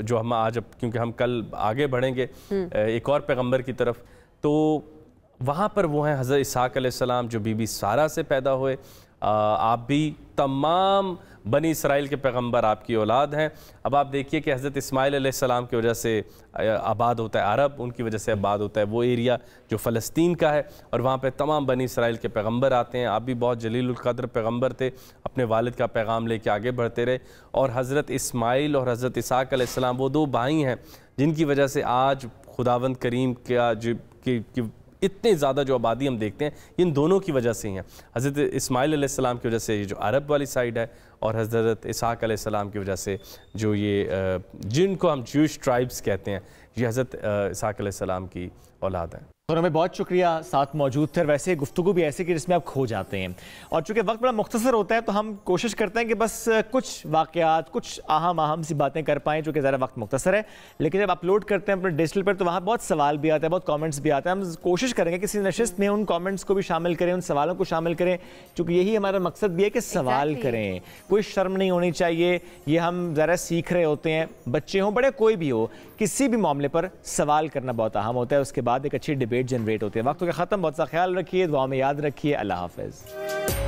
जो हम आज, क्योंकि हम कल आगे बढ़ेंगे एक और पैगंबर की तरफ, तो वहाँ पर वो हैं हज़रत इसहाक़ अलैहिस्सलाम जो बीबी सारा से पैदा हुए। आप भी तमाम बनी इसराइल के पैगंबर आपकी औलाद हैं। अब आप देखिए कि हज़रत इस्माइल अलैहिस्सलाम की वजह से आबाद होता है अरब, उनकी वजह से आबाद होता है वो एरिया जो फ़लस्तीन का है, और वहाँ पे तमाम बनी इसराइल के पैगंबर आते हैं। आप भी बहुत जलीलुल क़द्र पैगंबर थे, अपने वालिद का पैगाम लेके आगे बढ़ते रहे। और हज़रत इस्माइल और हज़रत इसहाक़ अलैहिस्सलाम वो दो भाई हैं जिनकी वजह से आज खुदावंद करीम का जो इतने ज़्यादा जो आबादी हम देखते हैं इन दोनों की वजह से ही हैं। हज़रत इस्माइल अलैहिस्सलाम की वजह से ये जो अरब वाली साइड है, और हज़रत इसहाक़ अलैहिस्सलाम की वजह से जो ये जिनको हम ज्यूश ट्राइब्स कहते हैं, ये हज़रत इसहाक़ अलैहिस्सलाम की औलाद है। और हमें बहुत शुक्रिया साथ मौजूद थे। और वैसे गुफ्तगू भी ऐसे कि जिसमें आप खो जाते हैं, और चूँकि वक्त बड़ा मुख्तसर होता है तो हम कोशिश करते हैं कि बस कुछ वाक़यात, कुछ अहम सी बातें कर पाएँ, चूँकि ज़रा वक्त मुख्तसर है। लेकिन जब अपलोड करते हैं अपने डिजिटल पर तो वहाँ बहुत सवाल भी आता है, बहुत कमेंट्स भी आते हैं। हम कोशिश करेंगे किसी नशिस्त में उन कमेंट्स को भी शामिल करें, उन सवालों को शामिल करें, चूँकि यही हमारा मकसद भी है कि सवाल करें। कोई शर्म नहीं होनी चाहिए, ये हम ज़रा सीख रहे होते हैं, बच्चे हों बड़े कोई भी हो, किसी भी मामले पर सवाल करना बहुत अहम होता है। उसके बाद एक अच्छी डिबेट जनरेट होती है। वक्त के ख़त्म, बहुत सा ख्याल रखिए, दुआ में याद रखिए। अल्लाह हाफ़िज़।